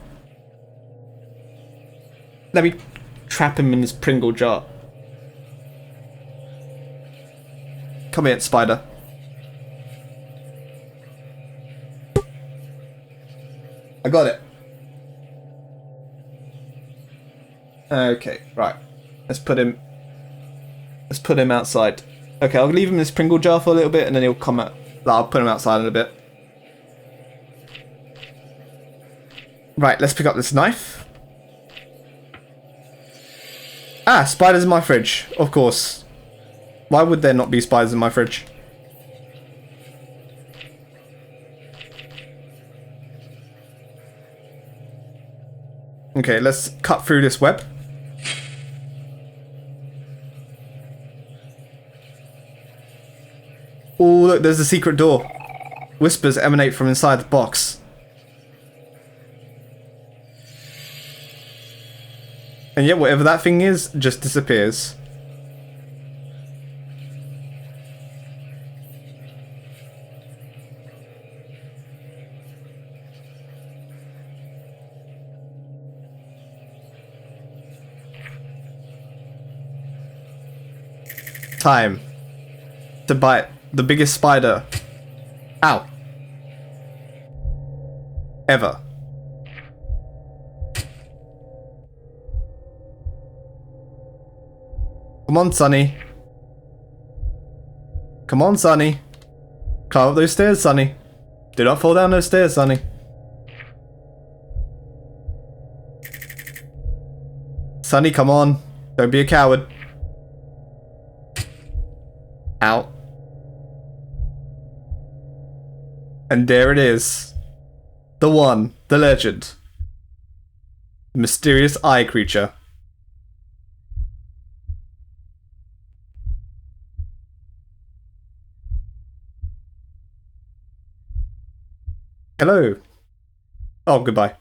Let me trap him in this Pringle jar. Come here, spider. I got it. Okay, right. Let's put him outside. Okay, I'll leave him in this Pringle jar for a little bit and then he'll come out. I'll put him outside in a bit. Right, let's pick up this knife. Ah, spiders in my fridge, of course. Why would there not be spiders in my fridge? Okay, let's cut through this web. Oh, look, there's a secret door. Whispers emanate from inside the box. And yet whatever that thing is, just disappears. Time to bite the biggest spider. Ow. Ever. Come on, Sonny. Come on, Sonny. Climb up those stairs, Sonny. Do not fall down those stairs, Sonny. Sonny, come on. Don't be a coward. Out. And there it is. The one, the legend. The mysterious eye creature. Hello. Oh, goodbye.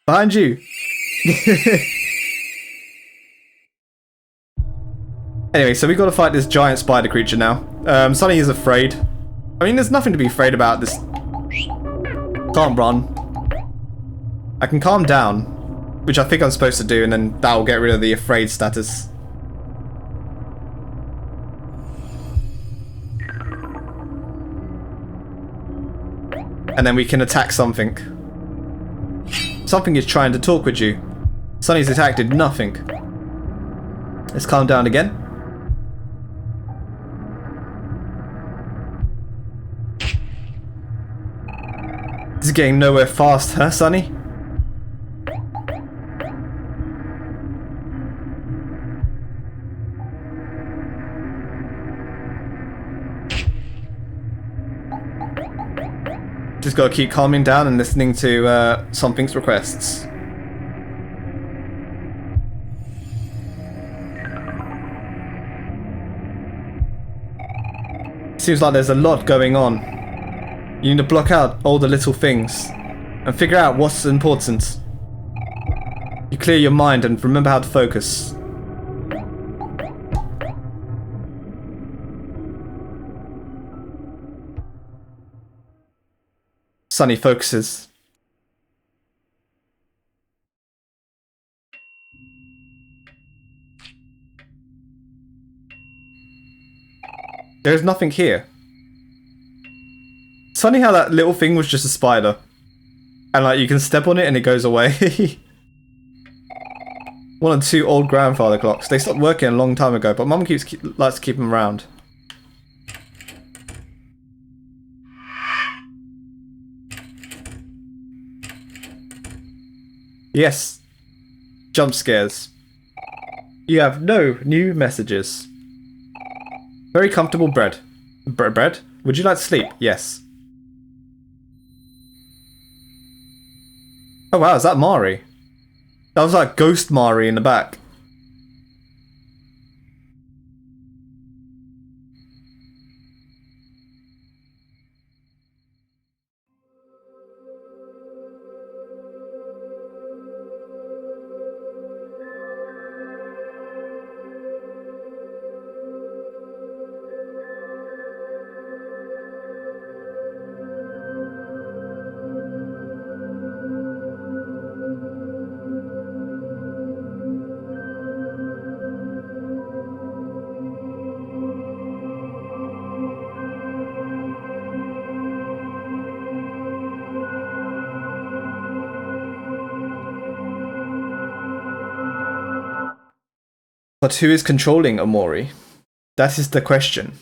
Behind you. Anyway, so we got to fight this giant spider creature now. Sonny is afraid. I mean, there's nothing to be afraid about. This can't run. I can calm down, which I think I'm supposed to do, and then that will get rid of the afraid status. And then we can attack something. Something is trying to talk with you. Sonny's attack did nothing. Let's calm down again. This is getting nowhere fast, huh, Sonny? Just gotta keep calming down and listening to something's requests. Seems like there's a lot going on. You need to block out all the little things and figure out what's important. You clear your mind and remember how to focus. Sonny focuses. There's nothing here. It's funny how that little thing was just a spider. And like you can step on it and it goes away. One of two old grandfather clocks. They stopped working a long time ago, but Mum likes to keep them around. Yes. Jump scares. You have no new messages. Very comfortable bread. Bread? Would you like to sleep? Yes. Oh wow, is that Mari? That was like Ghost Mari in the back. But who is controlling Omori? That is the question.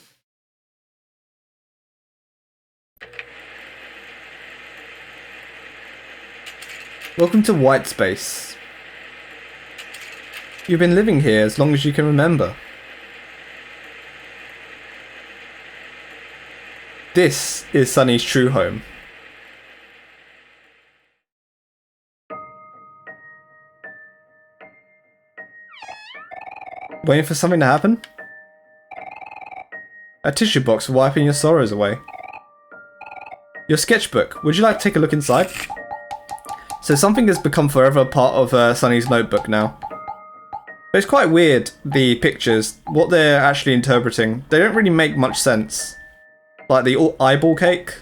Welcome to White Space. You've been living here as long as you can remember. This is Sonny's true home. Waiting for something to happen? A tissue box for wiping your sorrows away. Your sketchbook. Would you like to take a look inside? So something has become forever a part of Sunny's notebook now. But it's quite weird, the pictures, what they're actually interpreting. They don't really make much sense. Like the eyeball cake.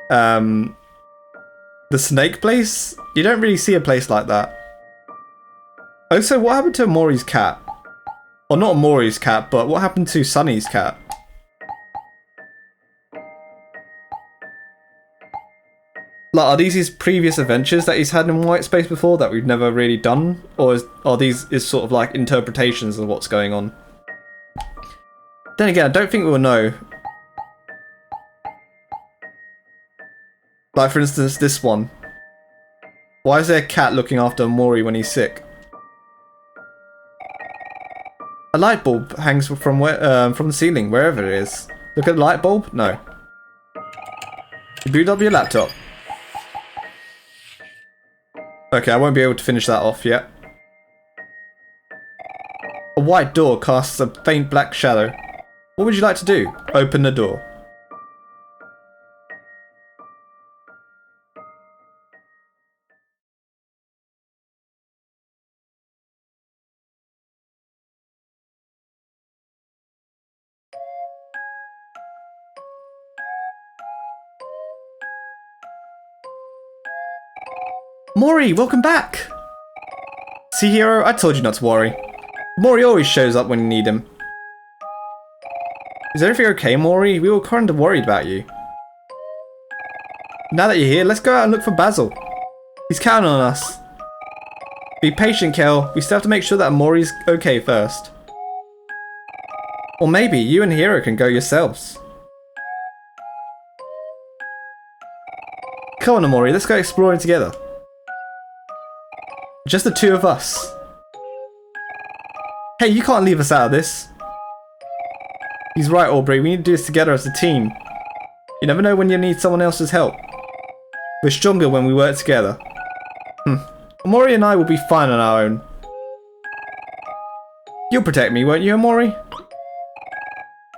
The snake place? You don't really see a place like that. Also, what happened to Omori's cat? Or not Omori's cat, but what happened to Sunny's cat? Like, are these his previous adventures that he's had in White Space before that we've never really done? Or are these sort of like interpretations of what's going on? Then again, I don't think we'll know. Like, for instance, this one. Why is there a cat looking after Omori when he's sick? A light bulb hangs from the ceiling, wherever it is. Look at the light bulb? No. You boot up your laptop. Okay, I won't be able to finish that off yet. A white door casts a faint black shadow. What would you like to do? Open the door. Omori, welcome back! See, Hero, I told you not to worry. Omori always shows up when you need him. Is everything okay, Omori? We were kind of worried about you. Now that you're here, let's go out and look for Basil. He's counting on us. Be patient, Kel. We still have to make sure that Omori's okay first. Or maybe you and Hero can go yourselves. Come on, Omori, let's go exploring together. Just the two of us. Hey, you can't leave us out of this. He's right, Aubrey. We need to do this together as a team. You never know when you need someone else's help. We're stronger when we work together. Omori and I will be fine on our own. You'll protect me, won't you, Omori?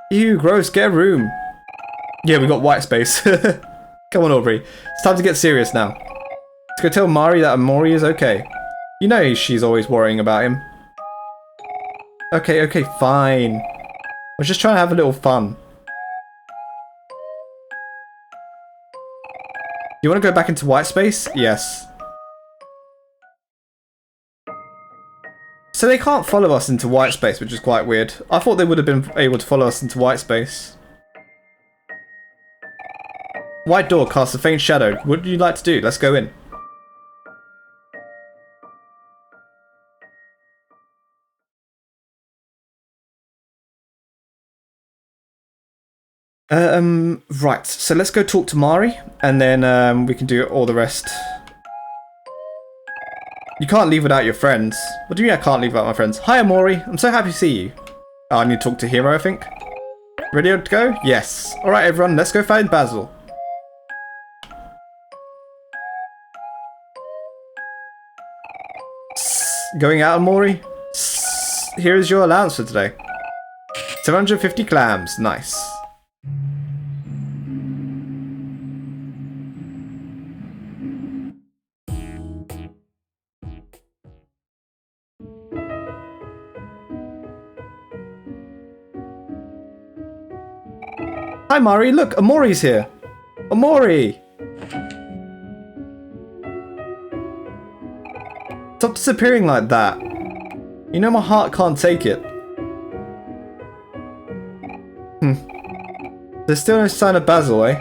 Ew, gross. Get a room. Yeah, we got white space. Come on, Aubrey. It's time to get serious now. Let's go tell Mari that Omori is okay. You know she's always worrying about him. Okay, fine. I was just trying to have a little fun. You want to go back into white space? Yes. So they can't follow us into white space, which is quite weird. I thought they would have been able to follow us into white space. White door casts a faint shadow. What would you like to do? Let's go in. Right, so let's go talk to Mari, and then we can do all the rest. You can't leave without your friends. What do you mean I can't leave without my friends? Hi, Omori. I'm so happy to see you. Oh, I need to talk to Hero, I think. Ready to go? Yes. Alright, everyone, let's go find Basil. Going out, Omori? Here is your allowance for today. 750 clams. Nice. Hi, Mari. Look, Omori's here. Omori! Stop disappearing like that. You know my heart can't take it. There's still no sign of Basil, eh?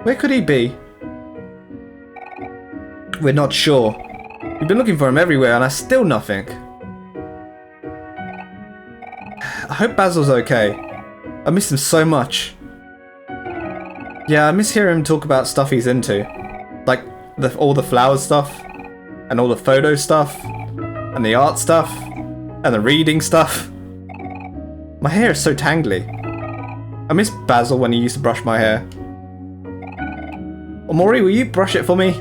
Where could he be? We're not sure. We've been looking for him everywhere and still nothing. I hope Basil's okay. I miss him so much. Yeah, I miss hearing him talk about stuff he's into. Like, all the flower stuff, and all the photo stuff, and the art stuff, and the reading stuff. My hair is so tangly. I miss Basil when he used to brush my hair. Omori, will you brush it for me?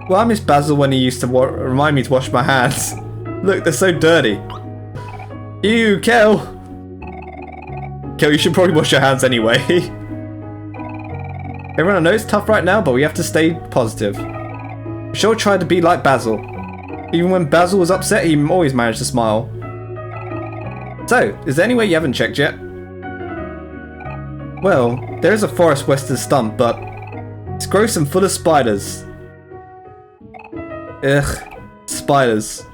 Well, I miss Basil when he used to remind me to wash my hands. Look, they're so dirty. Ew, Kel! Kel, you should probably wash your hands anyway. Everyone, I know it's tough right now, but we have to stay positive. Michelle tried to be like Basil. Even when Basil was upset, he always managed to smile. So, is there any way you haven't checked yet? Well, there is a forest west of the stump, but it's gross and full of spiders. Ugh, spiders.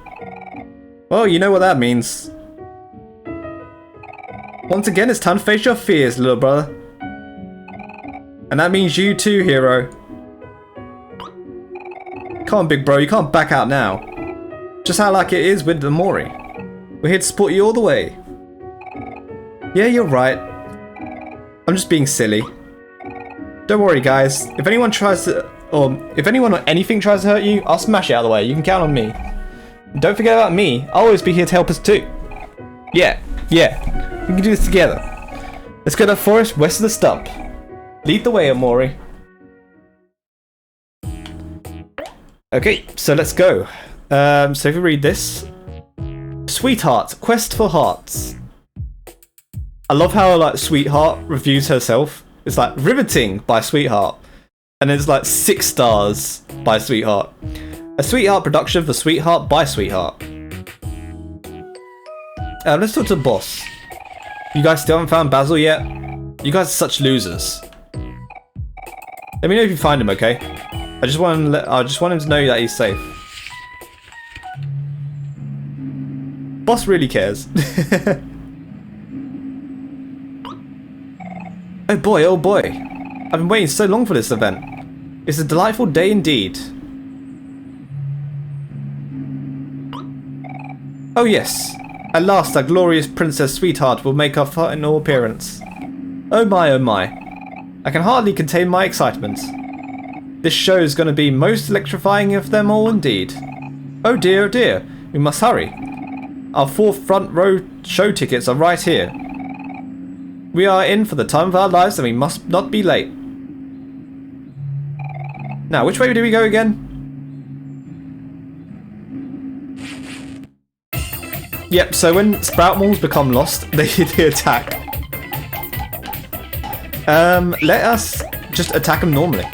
Well, you know what that means. Once again, it's time to face your fears, little brother. And that means you too, hero. Come on, big bro, you can't back out now. Just how like it is with the Omori. We're here to support you all the way. Yeah, you're right. I'm just being silly. Don't worry, guys. If anyone tries to, or if anyone or anything tries to hurt you, I'll smash it out of the way. You can count on me. And don't forget about me. I'll always be here to help us too. Yeah. We can do this together. Let's go to the forest west of the stump. Lead the way, Omori. Okay, so let's go. So if we read this. Sweetheart, quest for hearts. I love how like Sweetheart reviews herself. It's like riveting by Sweetheart. And it's like 6 stars by Sweetheart. A Sweetheart production for Sweetheart by Sweetheart. Let's talk to the boss. You guys still haven't found Basil yet? You guys are such losers. Let me know if you find him, okay? I just want him to know that he's safe. Boss really cares. Oh boy. I've been waiting so long for this event. It's a delightful day indeed. Oh yes. At last, our glorious Princess Sweetheart will make her final appearance. Oh my. I can hardly contain my excitement. This show is going to be most electrifying of them all indeed. Oh dear. We must hurry. Our 4 front row show tickets are right here. We are in for the time of our lives and we must not be late. Now, which way do we go again? Yep, so when sprout malls become lost, they attack. Let us just attack them normally.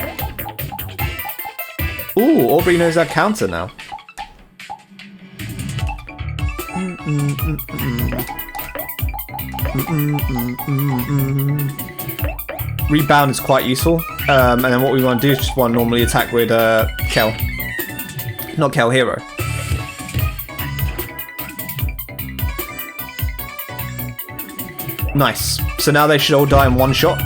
Ooh, Aubrey knows our counter now. Rebound is quite useful. And then what we want to do is just want to normally attack with Kel. Not Kel, Hero. Nice. So now they should all die in one shot.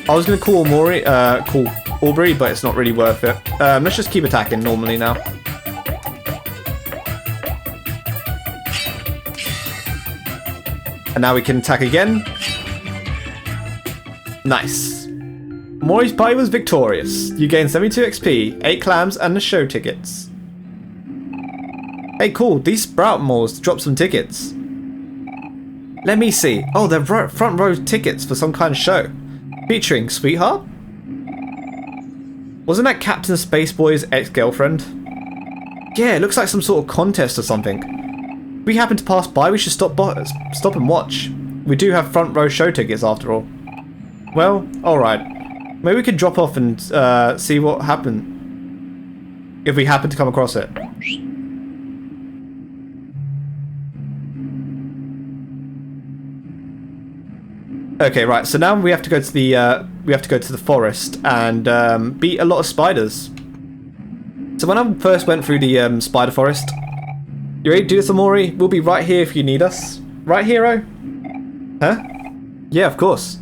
I was going to call Omori, call Aubrey, but it's not really worth it. Let's just keep attacking normally now. And now we can attack again. Nice. Omori's party was victorious. You gained 72 XP, 8 clams, and the show tickets. Hey, cool. These sprout malls dropped some tickets. Let me see. Oh, they're front row tickets for some kind of show. Featuring Sweetheart? Wasn't that Captain Spaceboy's ex-girlfriend? Yeah, it looks like some sort of contest or something. If we happen to pass by, we should stop and watch. We do have front row show tickets after all. Well, alright. Maybe we could drop off and see what happened. If we happen to come across it. Okay, right. So now we have to go to the forest and beat a lot of spiders. So when I first went through the spider forest, you ready to do this, Omori? We'll be right here if you need us. Right, hero? Huh? Yeah, of course.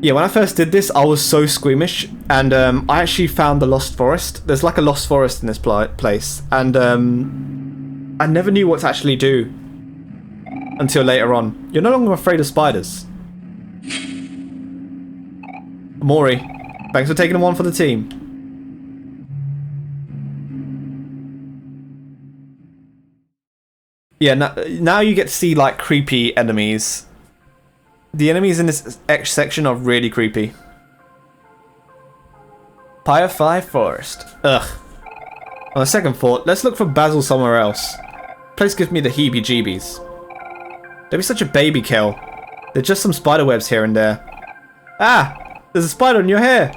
Yeah, when I first did this, I was so squeamish, and I actually found the lost forest. There's like a lost forest in this place, and I never knew what to actually do. Until later on. You're no longer afraid of spiders. Omori, thanks for taking them on for the team. Yeah, now you get to see like creepy enemies. The enemies in this X section are really creepy. Firefly Forest. Ugh. On a second thought, let's look for Basil somewhere else. Place gives me the heebie-jeebies. Don't be such a baby, Kel. There's just some spider webs here and there. Ah! There's a spider in your hair!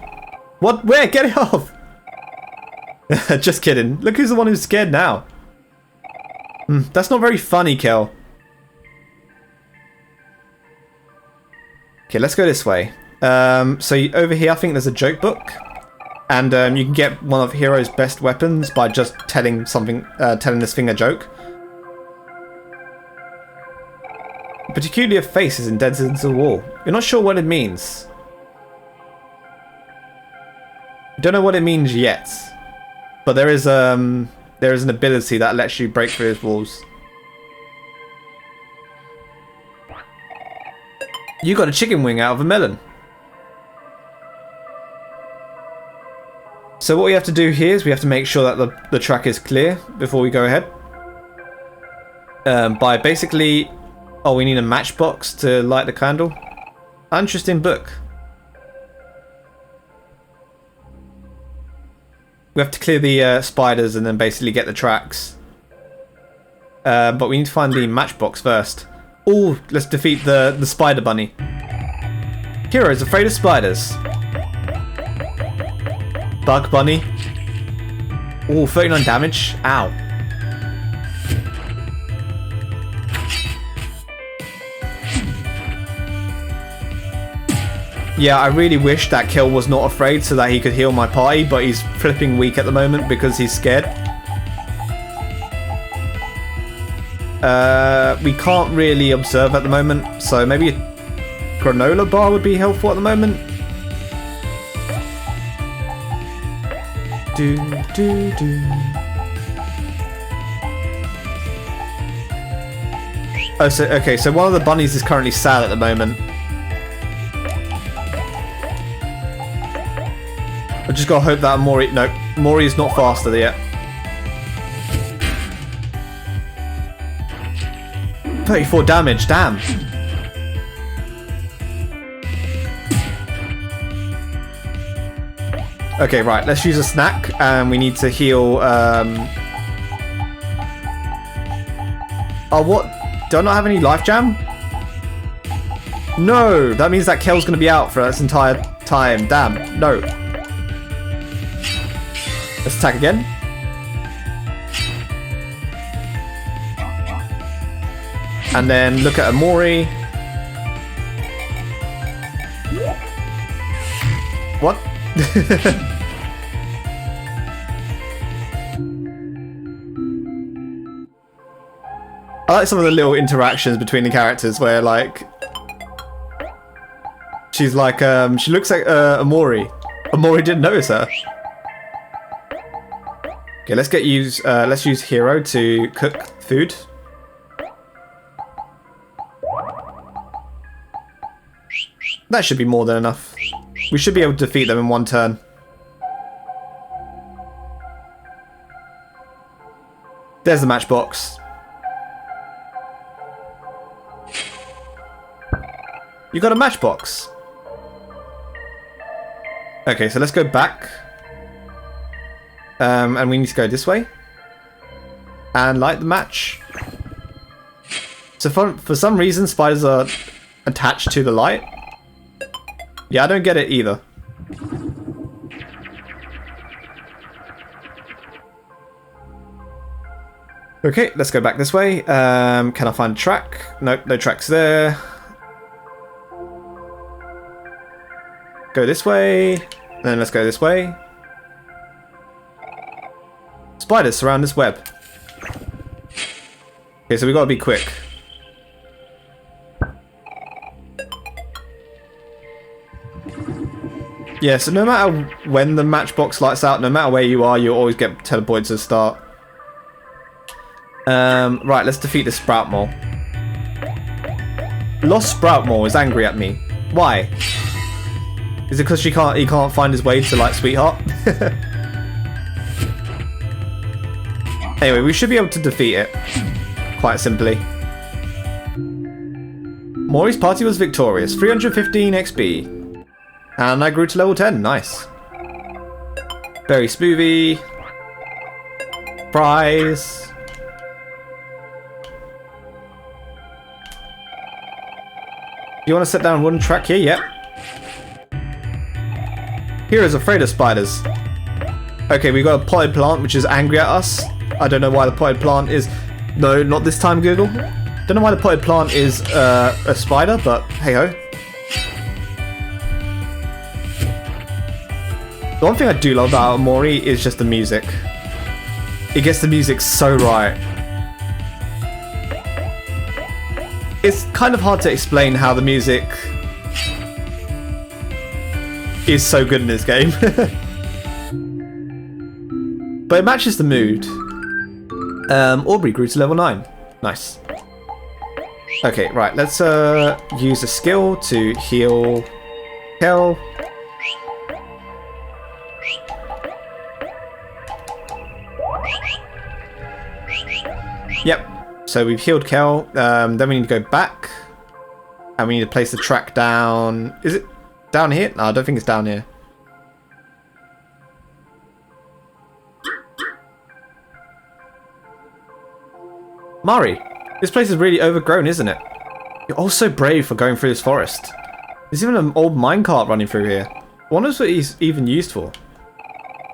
What? Where? Get it off! Just kidding. Look who's the one who's scared now. That's not very funny, Kel. Okay, let's go this way. Over here, I think there's a joke book. And you can get one of Hero's best weapons by just telling this thing a joke. A peculiar face is indented into the wall. You're not sure what it means. You don't know what it means yet. But there is an ability that lets you break through his walls. You got a chicken wing out of a melon. So what we have to do here is we have to make sure that the track is clear before we go ahead. By basically... Oh, we need a matchbox to light the candle. Interesting book. We have to clear the spiders and then basically get the tracks. But we need to find the matchbox first. Oh, let's defeat the spider bunny. Hero's afraid of spiders. Bug bunny. Oh, 39 damage. Ow. Yeah, I really wish that Kill was not afraid so that he could heal my party, but he's flipping weak at the moment because he's scared. We can't really observe at the moment, so maybe a granola bar would be helpful at the moment. Oh, so okay, so one of the bunnies is currently sad at the moment. I just gotta hope that Omori... No, Omori is not faster yet. 34 damage, damn. Okay, right, let's use a snack, and we need to heal... Oh, what? Do I not have any life jam? No, that means that Kel's gonna be out for this entire time. Damn, no. Let's attack again. And then look at Omori. What? I like some of the little interactions between the characters where, like, she's like, she looks like Omori. Omori didn't notice her. Okay, let's use Hero to cook food. That should be more than enough. We should be able to defeat them in one turn. There's the matchbox. You got a matchbox. Okay, so let's go back. And we need to go this way. And light the match. So for some reason, spiders are attached to the light. Yeah, I don't get it either. Okay, let's go back this way. Can I find a track? Nope, no tracks there. Go this way. Then let's go this way. Spiders surround this web. Okay, so we gotta be quick. Yeah, so no matter when the matchbox lights out, no matter where you are, you'll always get teleported to the start. Right, let's defeat this Sprout Mole. Lost Sprout Mole is angry at me. Why? Is it because he can't find his way to, like, Sweetheart? Anyway, we should be able to defeat it. Quite simply. Mori's party was victorious. 315 XP. And I grew to level 10. Nice. Berry smoothie. Fries. You want to sit down wooden track here? Yep. Hero's afraid of spiders. Okay, we got a potted plant which is angry at us. I don't know why the potted plant is... No, not this time, Google. Don't know why the potted plant is a spider, but hey ho. The one thing I do love about Omori is just the music. It gets the music so right. It's kind of hard to explain how the music is so good in this game. But it matches the mood. Aubrey grew to level 9. Nice. Okay, right, let's use a skill to heal Kel. Yep, so we've healed Kel. Then we need to go back. And we need to place the track down. Is it down here? No, I don't think it's down here. Mari, this place is really overgrown, isn't it? You're all so brave for going through this forest. There's even an old minecart running through here. I wonder what he's even used for. Do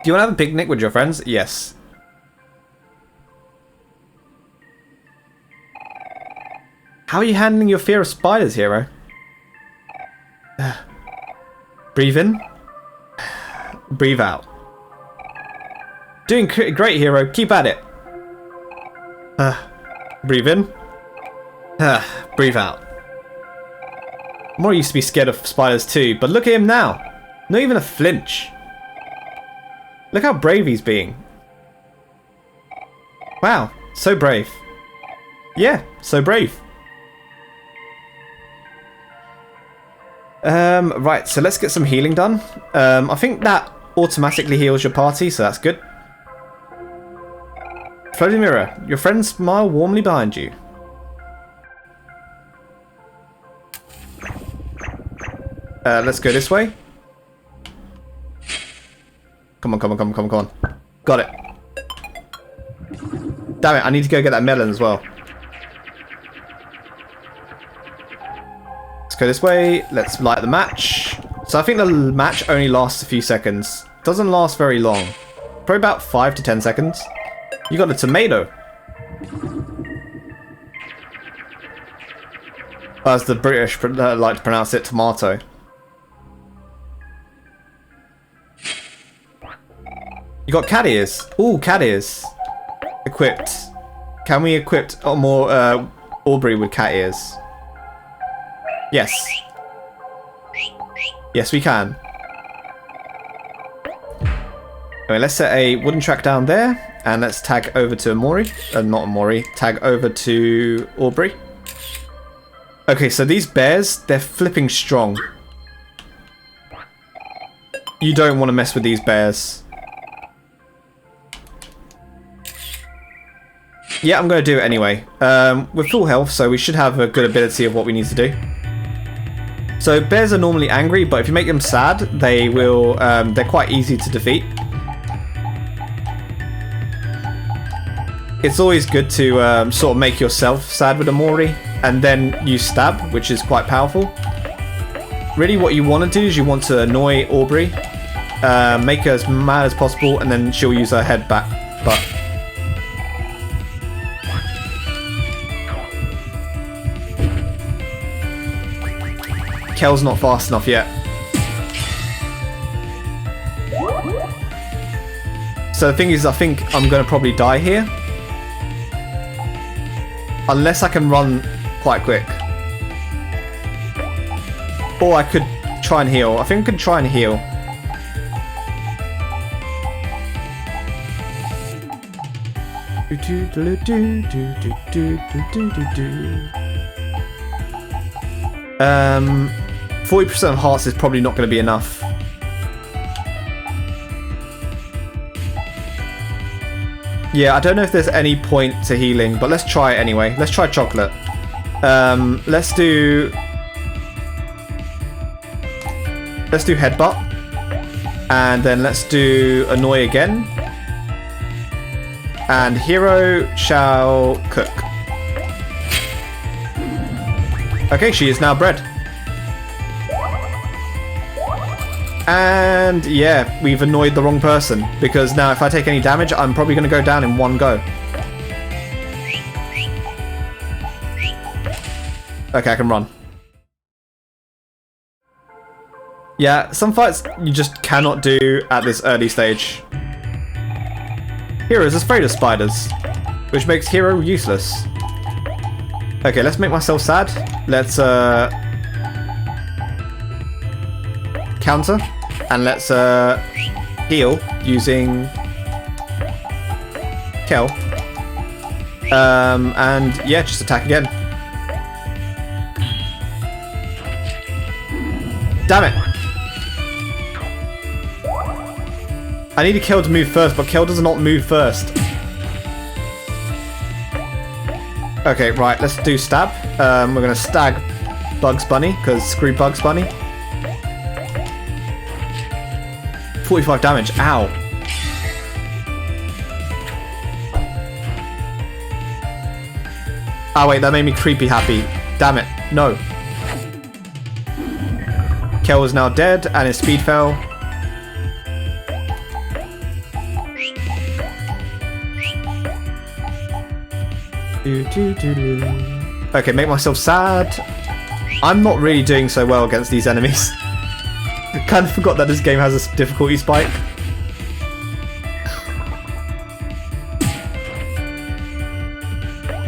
you want to have a picnic with your friends? Yes. How are you handling your fear of spiders, hero? Breathe in. Breathe out. Doing great, hero. Keep at it. Breathe in. Breathe out. Omori used to be scared of spiders too, but look at him now. Not even a flinch. Look how brave he's being. Wow, so brave. Yeah, so brave. Right, so let's get some healing done. I think that automatically heals your party, so that's good. Floating mirror, your friends smile warmly behind you. Let's go this way. Come on, come on, come on, come on, come on. Got it. Damn it, I need to go get that melon as well. Let's go this way. Let's light the match. So I think the match only lasts a few seconds. Doesn't last very long. Probably about 5 to 10 seconds. You got a tomato. As the British like to pronounce it, tomato. You got cat ears. Ooh, cat ears. Equipped. Can we equip more Aubrey with cat ears? Yes. Yes, we can. Anyway, let's set a wooden track down there, and let's tag over to Omori. Not Omori. Tag over to Aubrey. Okay, so these bears, they're flipping strong. You don't want to mess with these bears. Yeah, I'm going to do it anyway. We're full health, so we should have a good ability of what we need to do. So bears are normally angry, but if you make them sad, they will. They're quite easy to defeat. It's always good to sort of make yourself sad with Omori, and then use stab, which is quite powerful. Really, what you want to do is you want to annoy Aubrey, make her as mad as possible, and then she'll use her head back. But Kel's not fast enough yet. So the thing is, I think I'm going to probably die here. Unless I can run quite quick. Or I could try and heal. I think I can try and heal. Um, 40% of hearts is probably not going to be enough. Yeah, I don't know if there's any point to healing, but let's try it anyway. Let's try chocolate. Let's do headbutt. And then let's do annoy again. And hero shall cook. Okay, she is now bread. And yeah, we've annoyed the wrong person. Because now if I take any damage, I'm probably going to go down in one go. Okay, I can run. Yeah, some fights you just cannot do at this early stage. Hero is afraid of spiders, which makes Hero useless. Okay, let's make myself sad. Let's counter, and let's heal using Kel. And yeah, just attack again. Damn it! I needed Kel to move first, but Kel does not move first. Okay, right, let's do stab. We're gonna stag Bugs Bunny, because screw Bugs Bunny. 45 damage, ow. Oh wait, that made me creepy happy. Damn it, no. Kel is now dead, and his speed fell. Okay, make myself sad. I'm not really doing so well against these enemies. Kind of forgot that this game has a difficulty spike.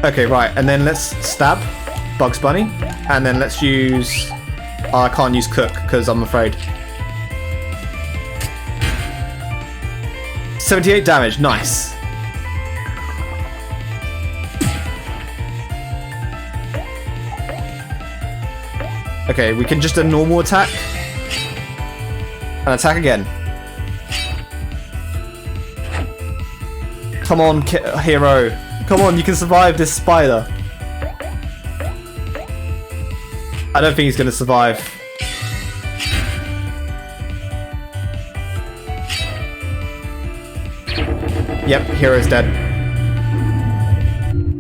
Okay, right, and then let's stab Bugs Bunny, and then let's use... Oh, I can't use cook because I'm afraid. 78 damage, nice. Okay, we can just a normal attack. And attack again. Come on, hero. Come on, you can survive this spider. I don't think he's going to survive. Yep, hero's dead.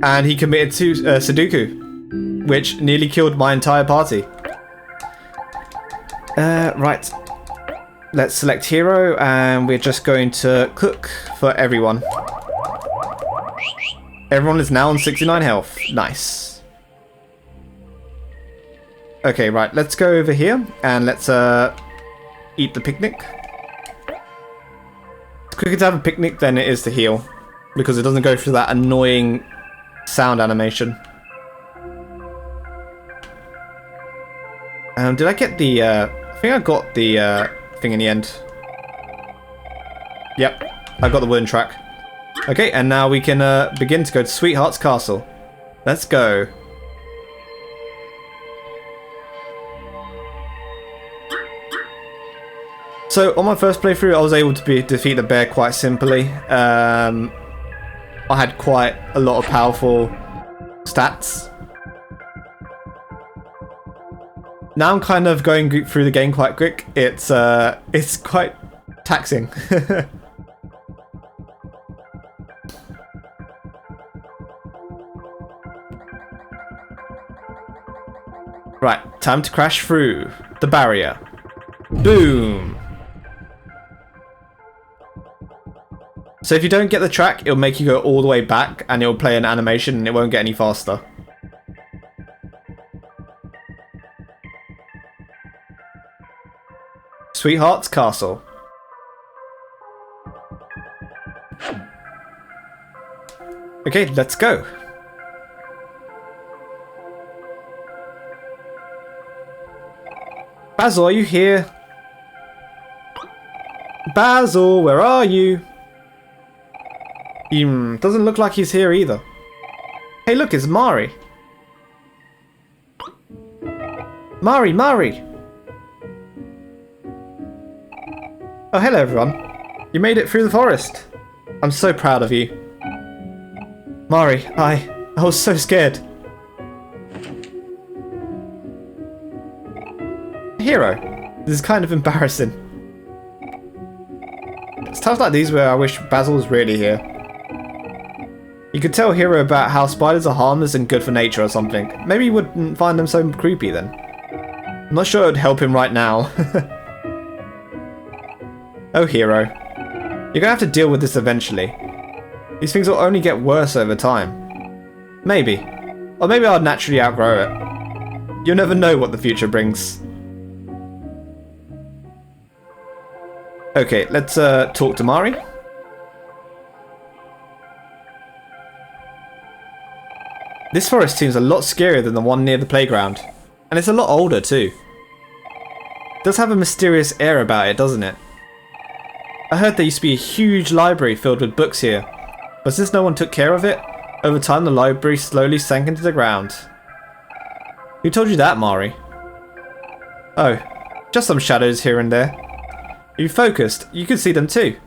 And he committed to Sudoku, which nearly killed my entire party. Right. Let's select hero, and we're just going to cook for everyone. Everyone is now on 69 health. Nice. Okay, right. Let's go over here, and let's eat the picnic. It's quicker to have a picnic than it is to heal, because it doesn't go through that annoying sound animation. Did I get the... I think I got the thing in the end. Yep, I got the wooden track. Okay, and now we can begin to go to Sweetheart's Castle. Let's go. So, on my first playthrough, I was able to defeat the bear quite simply. I had quite a lot of powerful stats. Now I'm kind of going through the game quite quick. It's quite taxing. Right, time to crash through the barrier. Boom. So if you don't get the track, it'll make you go all the way back, and it'll play an animation, and it won't get any faster. Sweetheart's Castle. Okay, let's go. Basil, are you here? Basil, where are you? Doesn't look like he's here either. Hey, look, it's Mari. Mari! Oh, hello everyone. You made it through the forest. I'm so proud of you. Mari, I was so scared. Hero, this is kind of embarrassing. It's times like these where I wish Basil was really here. You could tell Hero about how spiders are harmless and good for nature or something. Maybe he wouldn't find them so creepy then. I'm not sure it would help him right now. Oh, Hero. You're gonna have to deal with this eventually. These things will only get worse over time. Maybe. Or maybe I'll naturally outgrow it. You'll never know what the future brings. Okay, let's talk to Mari. This forest seems a lot scarier than the one near the playground. And it's a lot older too. It does have a mysterious air about it, doesn't it? I heard there used to be a huge library filled with books here. But since no one took care of it, over time the library slowly sank into the ground. Who told you that, Mari? Oh, just some shadows here and there. If you focused, you could see them too.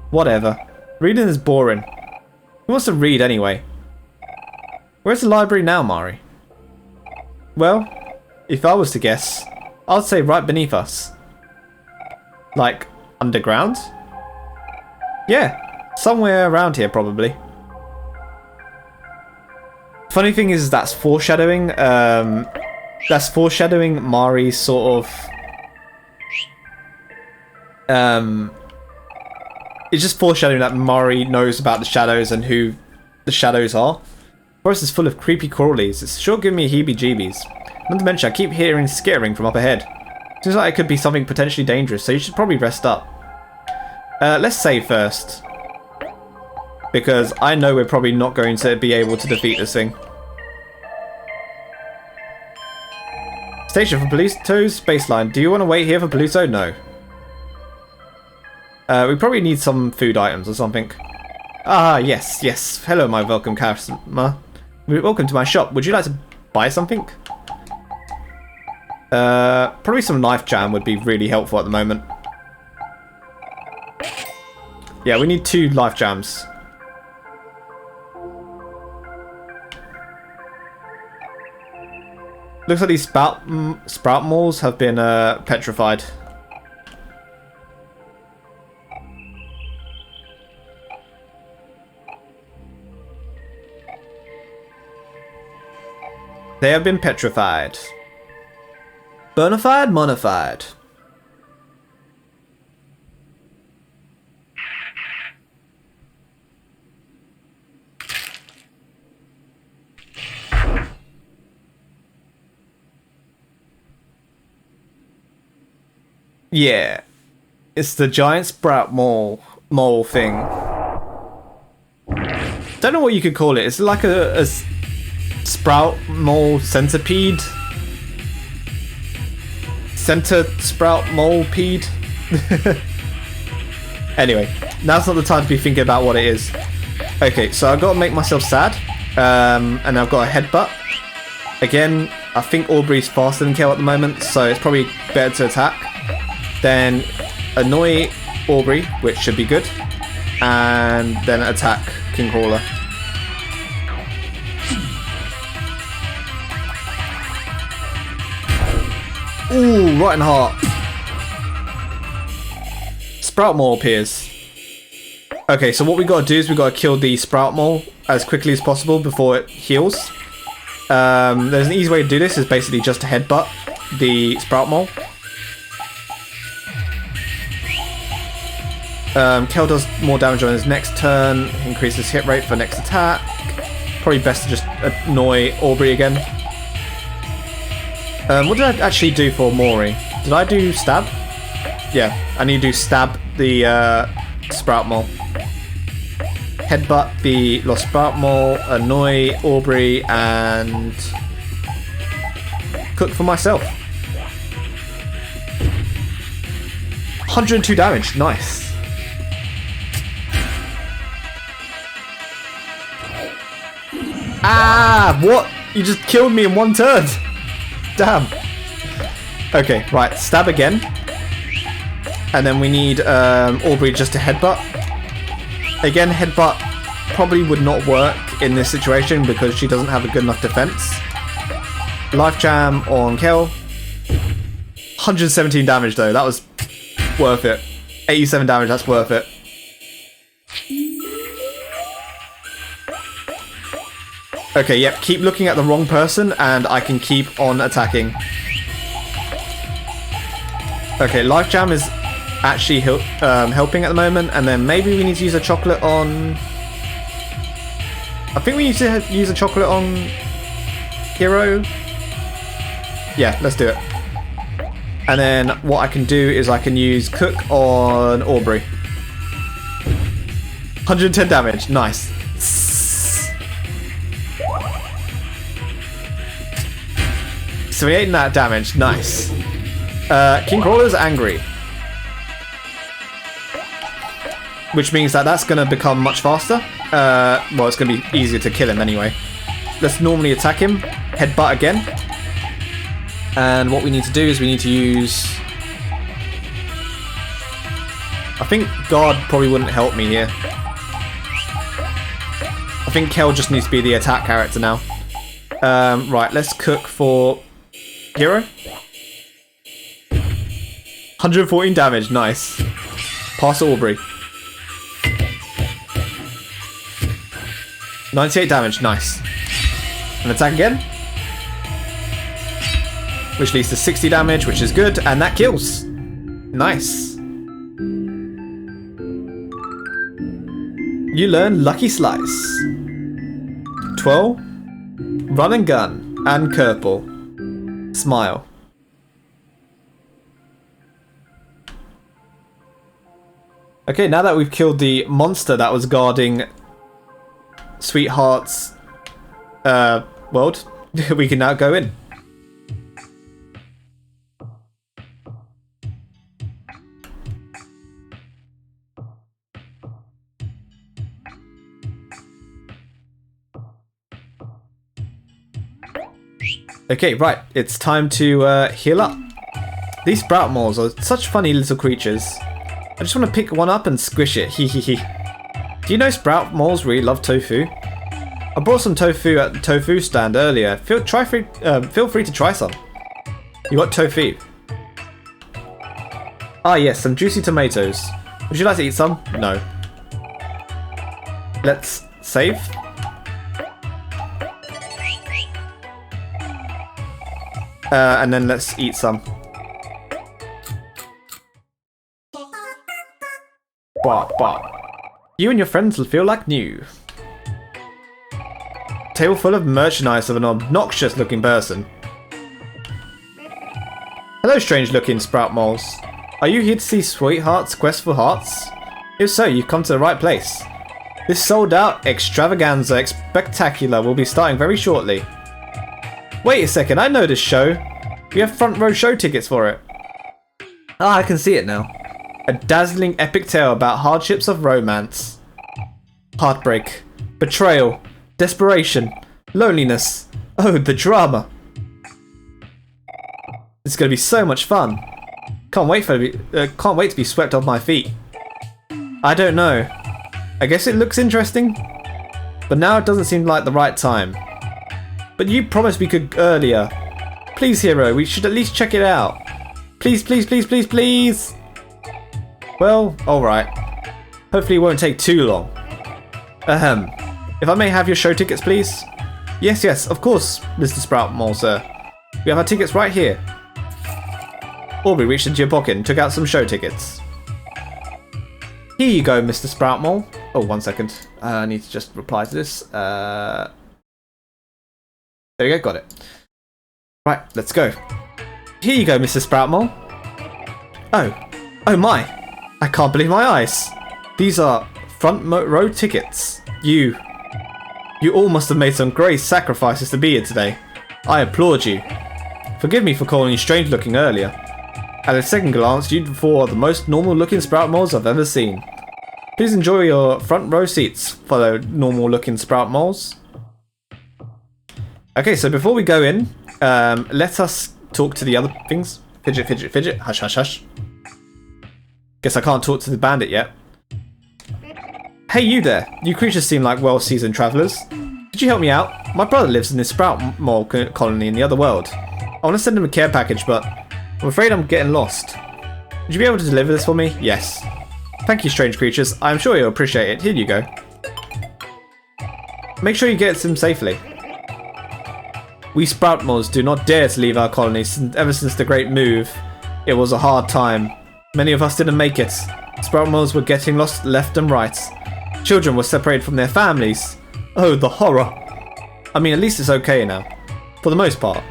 Whatever. Reading is boring. Who wants to read anyway? Where's the library now, Mari? Well, if I was to guess, I'd say right beneath us. Like, underground? Yeah, somewhere around here probably. Funny thing is that's foreshadowing. That's foreshadowing Mari's sort of... it's just foreshadowing that Mari knows about the shadows and who the shadows are. The forest is full of creepy crawlies. It's sure giving me heebie-jeebies. Not to mention, I keep hearing skittering from up ahead. Seems like it could be something potentially dangerous, so you should probably rest up. Let's save first. Because I know we're probably not going to be able to defeat this thing. Station for Palito's baseline. Do you want to wait here for Palito? No. We probably need some food items or something. Ah, yes, yes. Hello, my welcome customer. Welcome to my shop. Would you like to buy something? Probably some knife jam would be really helpful at the moment. Yeah, we need 2 life jams. Looks like these sprout malls have been petrified. They have been petrified. Bonafide, modified. Yeah, it's the giant sprout mole thing. Don't know what you could call it. It's like a sprout mole centipede. Center sprout mole-pede. Anyway, now's not the time to be thinking about what it is. Okay, so I've got to make myself sad. And I've got a headbutt. Again, I think Aubrey's faster than Kale at the moment, so it's probably better to attack. Then annoy Aubrey, which should be good. And then attack King Crawler. Ooh, right in the heart. Sprout Mole appears. Okay, so what we got to do is we got to kill the Sprout Mole as quickly as possible before it heals. There's an easy way to do this, is basically just to headbutt the Sprout Mole. Kel does more damage on his next turn, increases hit rate for next attack. Probably best to just annoy Aubrey again. What did I actually do for Omori? Did I do stab? Yeah, I need to do stab the Sprout Mole. Headbutt the Lost Sprout Mole, annoy Aubrey, and cook for myself. 102 damage, nice. Ah, what? You just killed me in one turn. Damn. Okay, right, stab again. And then we need Aubrey just to headbutt. Again, headbutt probably would not work in this situation because she doesn't have a good enough defense. Life jam on Kel. 117 damage though, that was worth it. 87 damage, that's worth it. Okay, yep, keep looking at the wrong person and I can keep on attacking. Okay, Life Jam is actually helping at the moment, and then maybe we need to use a chocolate on... I think we need to use a chocolate on Hero. Yeah, let's do it. And then what I can do is I can use Cook on Aubrey. 110 damage, nice. 78 net damage, nice. King Crawler's angry. Which means that that's going to become much faster. Well, it's going to be easier to kill him anyway. Let's normally attack him. Headbutt again. And what we need to do is we need to use... I think Guard probably wouldn't help me here. I think Kel just needs to be the attack character now. Right, let's Cook for Hero. 114 damage, nice. Pass Aubrey. 98 damage, nice. And attack again. Which leads to 60 damage, which is good, and that kills. Nice. You learn Lucky Slice. 12. Run and Gun, and Kerple. Smile. Okay, now that we've killed the monster that was guarding Sweetheart's world, we can now go in. Okay, right, it's time to heal up. These sprout moles are such funny little creatures. I just want to pick one up and squish it, hee hee hee. Do you know sprout moles really love tofu? I brought some tofu at the tofu stand earlier. Feel free to try some. You got tofu? Ah yes, some juicy tomatoes. Would you like to eat some? No. Let's save. And then let's eat some. Bark, bark. You and your friends will feel like new. Table full of merchandise of an obnoxious looking person. Hello, strange looking sprout moles. Are you here to see Sweetheart's Quest for Hearts? If so, you've come to the right place. This sold out extravaganza spectacular will be starting very shortly. Wait a second, I know this show. We have front row show tickets for it. Ah, I can see it now. A dazzling epic tale about hardships of romance. Heartbreak. Betrayal. Desperation. Loneliness. Oh, the drama. It's going to be so much fun. Can't wait to be swept off my feet. I don't know. I guess it looks interesting. But now it doesn't seem like the right time. But you promised we could earlier. Please, Hero, we should at least check it out. Please, please, please, please, please. Well, alright. Hopefully it won't take too long. Ahem. If I may have your show tickets, please? Yes, yes, of course, Mr. Sprout Mole, sir. We have our tickets right here. Aubrey reached into your pocket and took out some show tickets. Here you go, Mr. Sprout Mole. Oh, 1 second. I need to just reply to this. There we go, got it. Right, let's go. Here you go, Mr. Sprout Mole. Oh my. I can't believe my eyes. These are front row tickets. You all must have made some great sacrifices to be here today. I applaud you. Forgive me for calling you strange looking earlier. At a second glance, you four are the most normal looking sprout moles I've ever seen. Please enjoy your front row seats, fellow normal looking sprout moles. Okay, so before we go in, let us talk to the other things. Fidget, fidget, fidget. Hush, hush, hush. Guess I can't talk to the bandit yet. Hey, you there. You creatures seem like well-seasoned travellers. Could you help me out? My brother lives in this sprout mole colony in the other world. I want to send him a care package, but I'm afraid I'm getting lost. Would you be able to deliver this for me? Yes. Thank you, strange creatures. I'm sure you'll appreciate it. Here you go. Make sure you get him safely. We Sproutmores do not dare to leave our colony ever since the Great Move. It was a hard time. Many of us didn't make it. Sproutmores were getting lost left and right. Children were separated from their families. Oh, the horror. I mean, at least it's okay now. For the most part.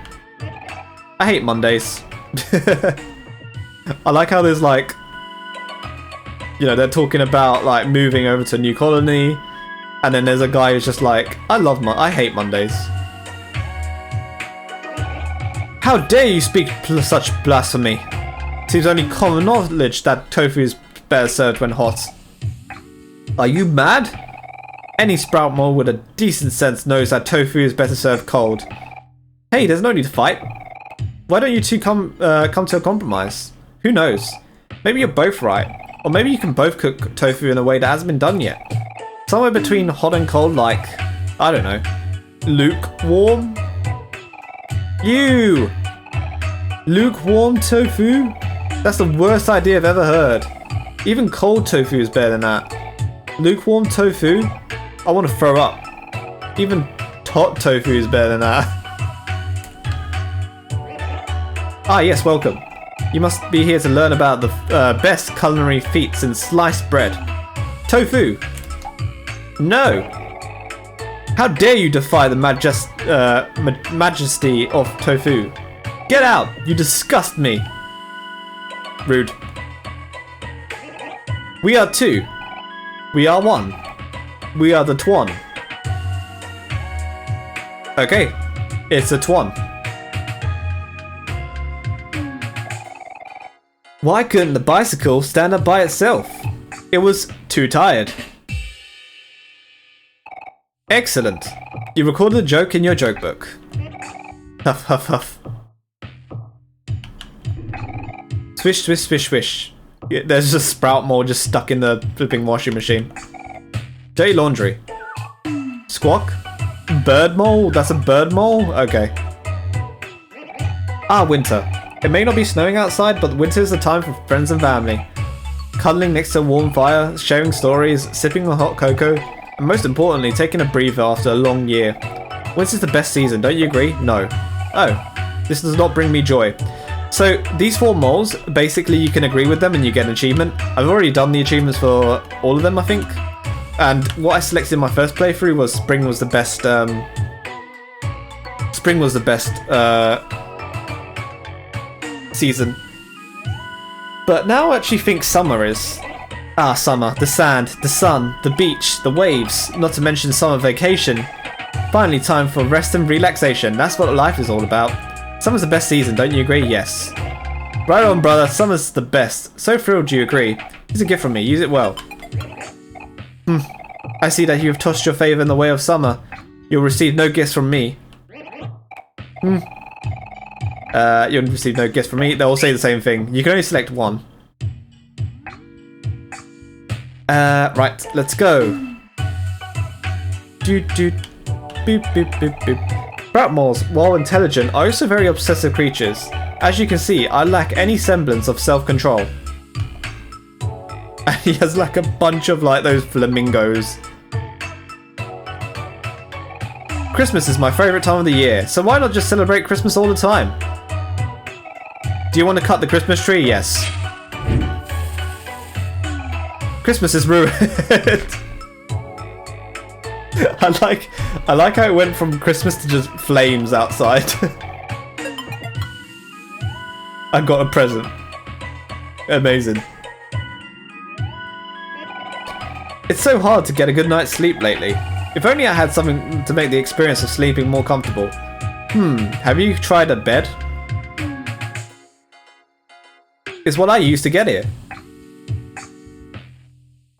I hate Mondays. I like how there's like... You know, they're talking about like moving over to a new colony. And then there's a guy who's just like, I hate Mondays. How dare you speak such blasphemy? Seems only common knowledge that tofu is better served when hot. Are you mad? Any Sproutmore with a decent sense knows that tofu is better served cold. Hey, there's no need to fight. Why don't you two come to a compromise? Who knows? Maybe you're both right. Or maybe you can both cook tofu in a way that hasn't been done yet. Somewhere between hot and cold, like, I don't know, lukewarm? Ew! Lukewarm tofu? That's the worst idea I've ever heard. Even cold tofu is better than that. Lukewarm tofu? I want to throw up. Even hot tofu is better than that. Ah yes, welcome. You must be here to learn about the best culinary feats in sliced bread. Tofu! No! How dare you defy the majesty of tofu? Get out! You disgust me! Rude. We are two. We are one. We are the Twan. Okay, it's a Twan. Why couldn't the bicycle stand up by itself? It was too tired. Excellent. You recorded a joke in your joke book. Huff, huff, huff. Swish, swish, swish, swish. Yeah, there's just Sproutmore just stuck in the flipping washing machine. Dirty laundry. Squawk? Bird mole? That's a bird mole? Okay. Ah, winter. It may not be snowing outside, but winter is the time for friends and family. Cuddling next to a warm fire, sharing stories, sipping on hot cocoa, and most importantly, taking a breather after a long year. Winter's the best season, don't you agree? No. Oh, this does not bring me joy. So, these 4 moles, basically you can agree with them and you get an achievement. I've already done the achievements for all of them, I think. And what I selected in my first playthrough was spring was the best, season. But now I actually think summer is. Ah, summer. The sand, the sun, the beach, the waves, not to mention summer vacation. Finally time for rest and relaxation. That's what life is all about. Summer's the best season, don't you agree? Yes. Right on, brother. Summer's the best. So thrilled you agree. Here's a gift from me. Use it well. I see that you have tossed your favour in the way of summer. You'll receive no gifts from me. You'll receive no gifts from me. They'll all say the same thing. You can only select one. Right, let's go. Doot doot. Boop boop boop boop. Sproutmores, while intelligent, are also very obsessive creatures. As you can see, I lack any semblance of self-control. And he has like a bunch of like those flamingos. Christmas is my favourite time of the year, so why not just celebrate Christmas all the time? Do you want to cut the Christmas tree? Yes. Christmas is ruined. I like how it went from Christmas to just flames outside. I got a present. Amazing. It's so hard to get a good night's sleep lately. If only I had something to make the experience of sleeping more comfortable. Have you tried a bed? It's what I used to get here.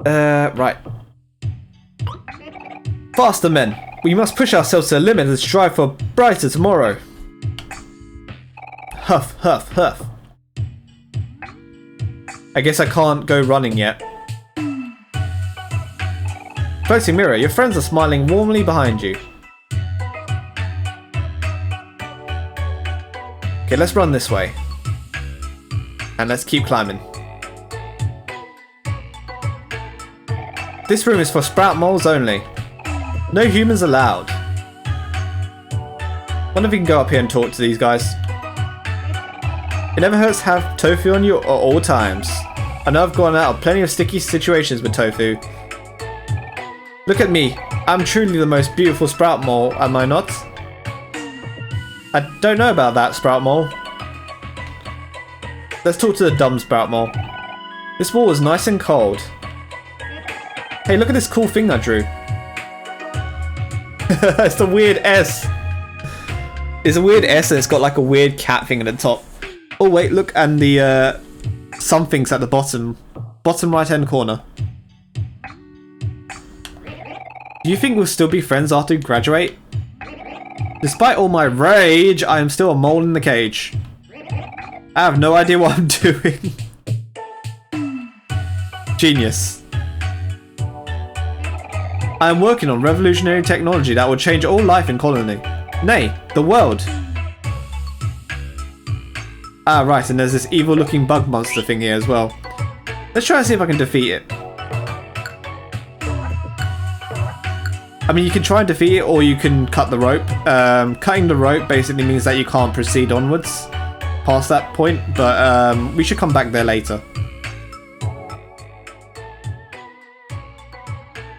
Right. Faster, men. We must push ourselves to the limit and strive for a brighter tomorrow. Huff, huff, huff. I guess I can't go running yet. Floating mirror, your friends are smiling warmly behind you. Okay, let's run this way. And let's keep climbing. This room is for sprout moles only. No humans allowed. Wonder if we can go up here and talk to these guys. It never hurts to have tofu on you at all times. I know I've gone out of plenty of sticky situations with tofu. Look at me. I'm truly the most beautiful sprout mole, am I not? I don't know about that, sprout mole. Let's talk to the dumb sprout mole. This wall is nice and cold. Hey, look at this cool thing I drew. It's a weird S. It's a weird S and it's got like a weird cat thing at the top. Oh wait, look, and the something's at the bottom right hand corner. Do you think we'll still be friends after we graduate? Despite all my rage, I am still a mole in the cage. I have no idea what I'm doing. Genius. I am working on revolutionary technology that will change all life in Colony. Nay, the world. Ah, right, and there's this evil looking bug monster thing here as well. Let's try and see if I can defeat it. I mean, you can try and defeat it or you can cut the rope. Cutting the rope basically means that you can't proceed onwards past that point, but we should come back there later.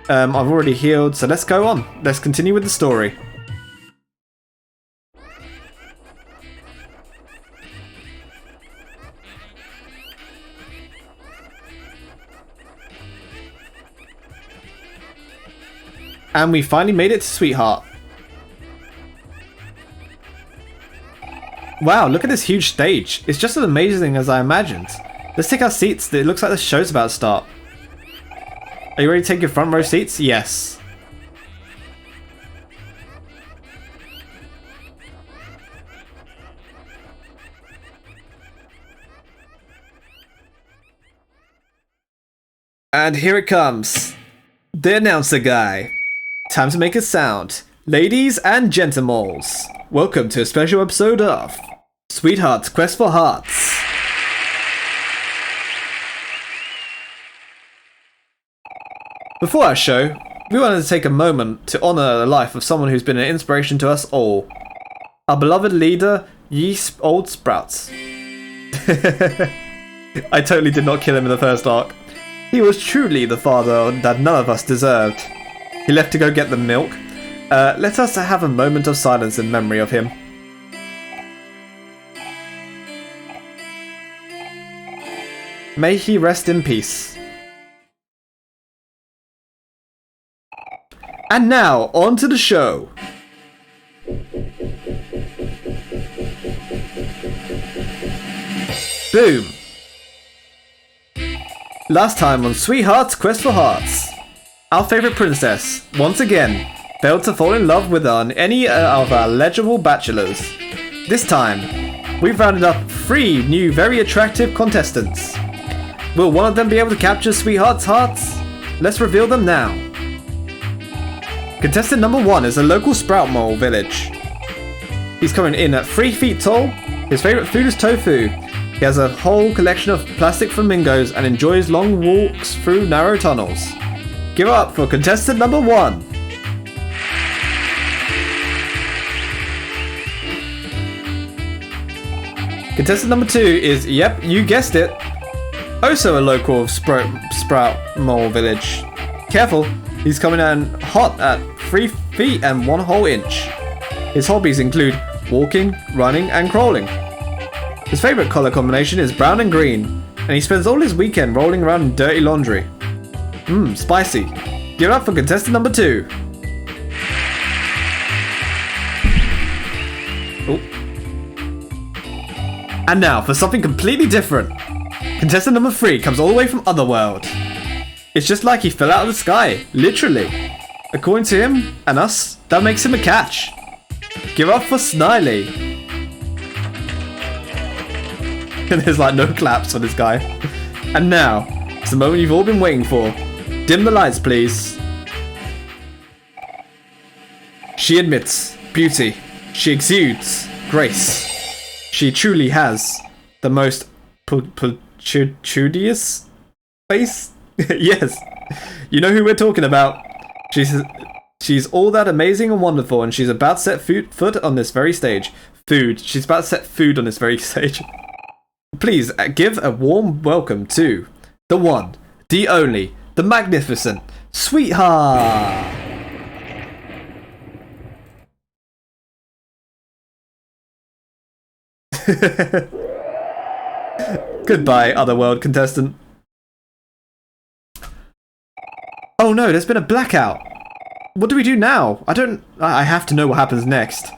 I've already healed, so let's go on. Let's continue with the story. And we finally made it to Sweetheart. Wow, look at this huge stage. It's just as amazing as I imagined. Let's take our seats. It looks like the show's about to start. Are you ready to take your front row seats? Yes. And here it comes. The announcer guy. Time to make a sound. Ladies and gentlemoles, welcome to a special episode of Sweetheart's Quest for Hearts. Before our show, we wanted to take a moment to honour the life of someone who's been an inspiration to us all. Our beloved leader, Ye Old Sprouts. I totally did not kill him in the first arc. He was truly the father that none of us deserved. He left to go get the milk. Let us have a moment of silence in memory of him. May he rest in peace. And now, on to the show. Boom. Last time on Sweetheart's Quest for Hearts, our favourite princess, once again, failed to fall in love with any of our legible bachelors. This time, we've rounded up 3 new very attractive contestants. Will one of them be able to capture Sweetheart's hearts? Let's reveal them now. Contestant number 1 is a local sprout mole village. He's coming in at 3 feet tall. His favourite food is tofu. He has a whole collection of plastic flamingos and enjoys long walks through narrow tunnels. Give it up for contestant number 1. Contestant number 2 is, yep, you guessed it, also a local sprout mole village. Careful, he's coming in hot at 3 feet and 1 whole inch. His hobbies include walking, running, and crawling. His favourite colour combination is brown and green, and he spends all his weekend rolling around in dirty laundry. Spicy. Give it up for contestant number 2. Oh. And now for something completely different. Contestant number 3 comes all the way from Otherworld. It's just like he fell out of the sky, literally. According to him and us, that makes him a catch. Give up for Sniley. And there's like no claps for this guy. And now, it's the moment you've all been waiting for. Dim the lights, please. She admits beauty. She exudes grace. She truly has the most chudious face. Yes. You know who we're talking about. She's all that amazing and wonderful, and she's about to set foot on this very stage. She's about to set food on this very stage. Please give a warm welcome to the one, the only, the magnificent Sweetheart. Goodbye, Otherworld contestant. Oh no, there's been a blackout. What do we do now? I have to know what happens next.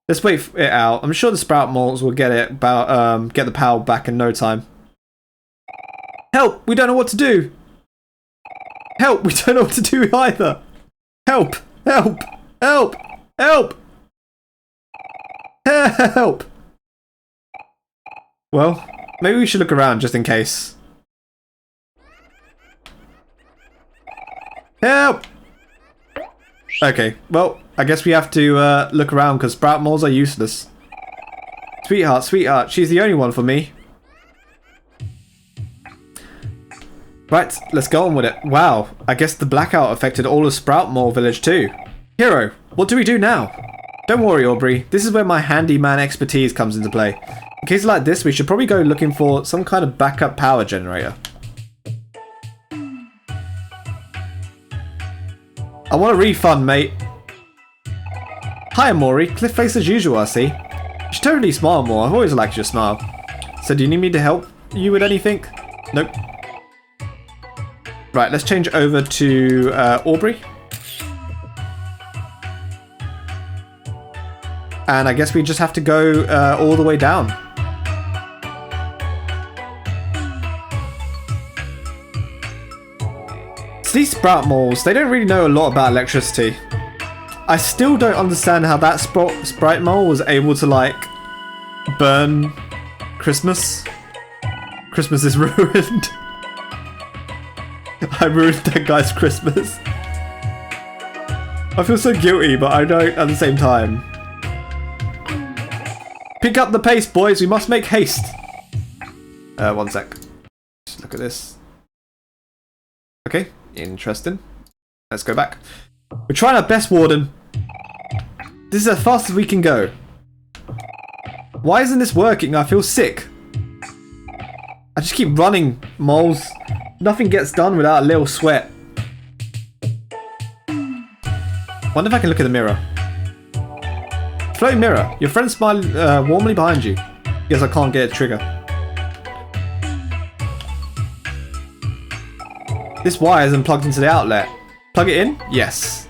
Let's wait it out. I'm sure the sprout moles will get the power back in no time. Help! We don't know what to do. Help! We don't know what to do either. Help! Help! Help! Help! Help! Well, maybe we should look around just in case. Help! Okay, well, I guess we have to look around because sprout moles are useless. Sweetheart, she's the only one for me. Right, let's go on with it. Wow, I guess the blackout affected all of Sprout Mole Village too. Hero, what do we do now? Don't worry, Aubrey. This is where my handyman expertise comes into play. In cases like this, we should probably go looking for some kind of backup power generator. I want a refund, mate. Hi, Omori. Cliff face as usual, I see. You should totally smile more. I've always liked your smile. So do you need me to help you with anything? Nope. Right, let's change over to Aubrey. And I guess we just have to go all the way down. So these sprout moles, they don't really know a lot about electricity. I still don't understand how that sprite mole was able to, like, burn Christmas. Christmas is ruined. I ruined that guy's Christmas. I feel so guilty, but I don't at the same time. Pick up the pace, boys. We must make haste. One sec. Just look at this. Okay, interesting. Let's go back. We're trying our best, Warden. This is as fast as we can go. Why isn't this working? I feel sick. I just keep running, moles. Nothing gets done without a little sweat. Wonder if I can look at the mirror. Floating mirror, your friend smiled warmly behind you. Yes, I can't get a trigger. This wire isn't plugged into the outlet. Plug it in? Yes.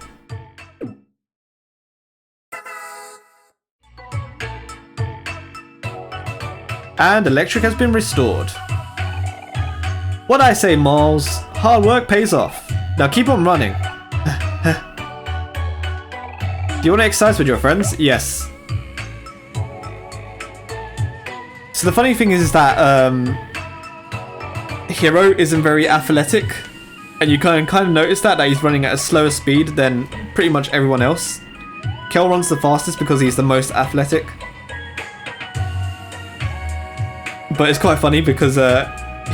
And electric has been restored. What I say, moles? Hard work pays off. Now keep on running. Do you want to exercise with your friends? Yes. So the funny thing is that Hero isn't very athletic, and you can kind of notice that he's running at a slower speed than pretty much everyone else. Kel runs the fastest because he's the most athletic. But it's quite funny because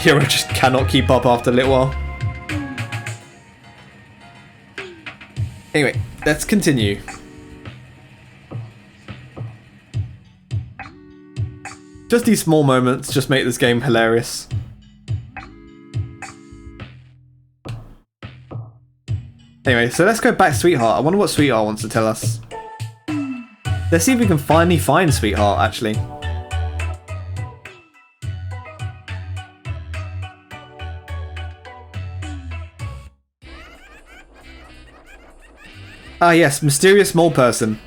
Hero just cannot keep up after a little while. Anyway, let's continue. Just these small moments just make this game hilarious. Anyway, so let's go back to Sweetheart. I wonder what Sweetheart wants to tell us. Let's see if we can finally find Sweetheart, actually. Ah yes, mysterious mole person.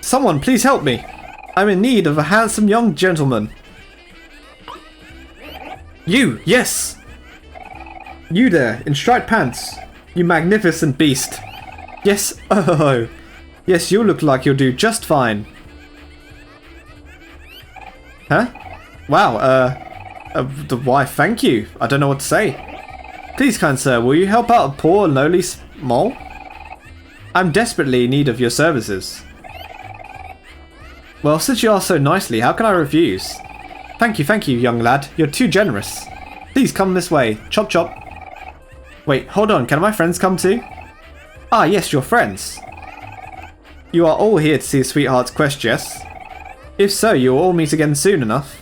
Someone, please help me. I'm in need of a handsome young gentleman. You, yes! You there, in striped pants. You magnificent beast. Yes, oh. Yes, you look like you'll do just fine. Huh? Wow, why, thank you. I don't know what to say. Please, kind sir, will you help out a poor, lowly mole? I'm desperately in need of your services. Well, since you ask so nicely, how can I refuse? Thank you, young lad. You're too generous. Please come this way. Chop chop. Wait, hold on, can my friends come too? Ah, yes, your friends. You are all here to see Sweetheart's quest, yes? If so, you will all meet again soon enough.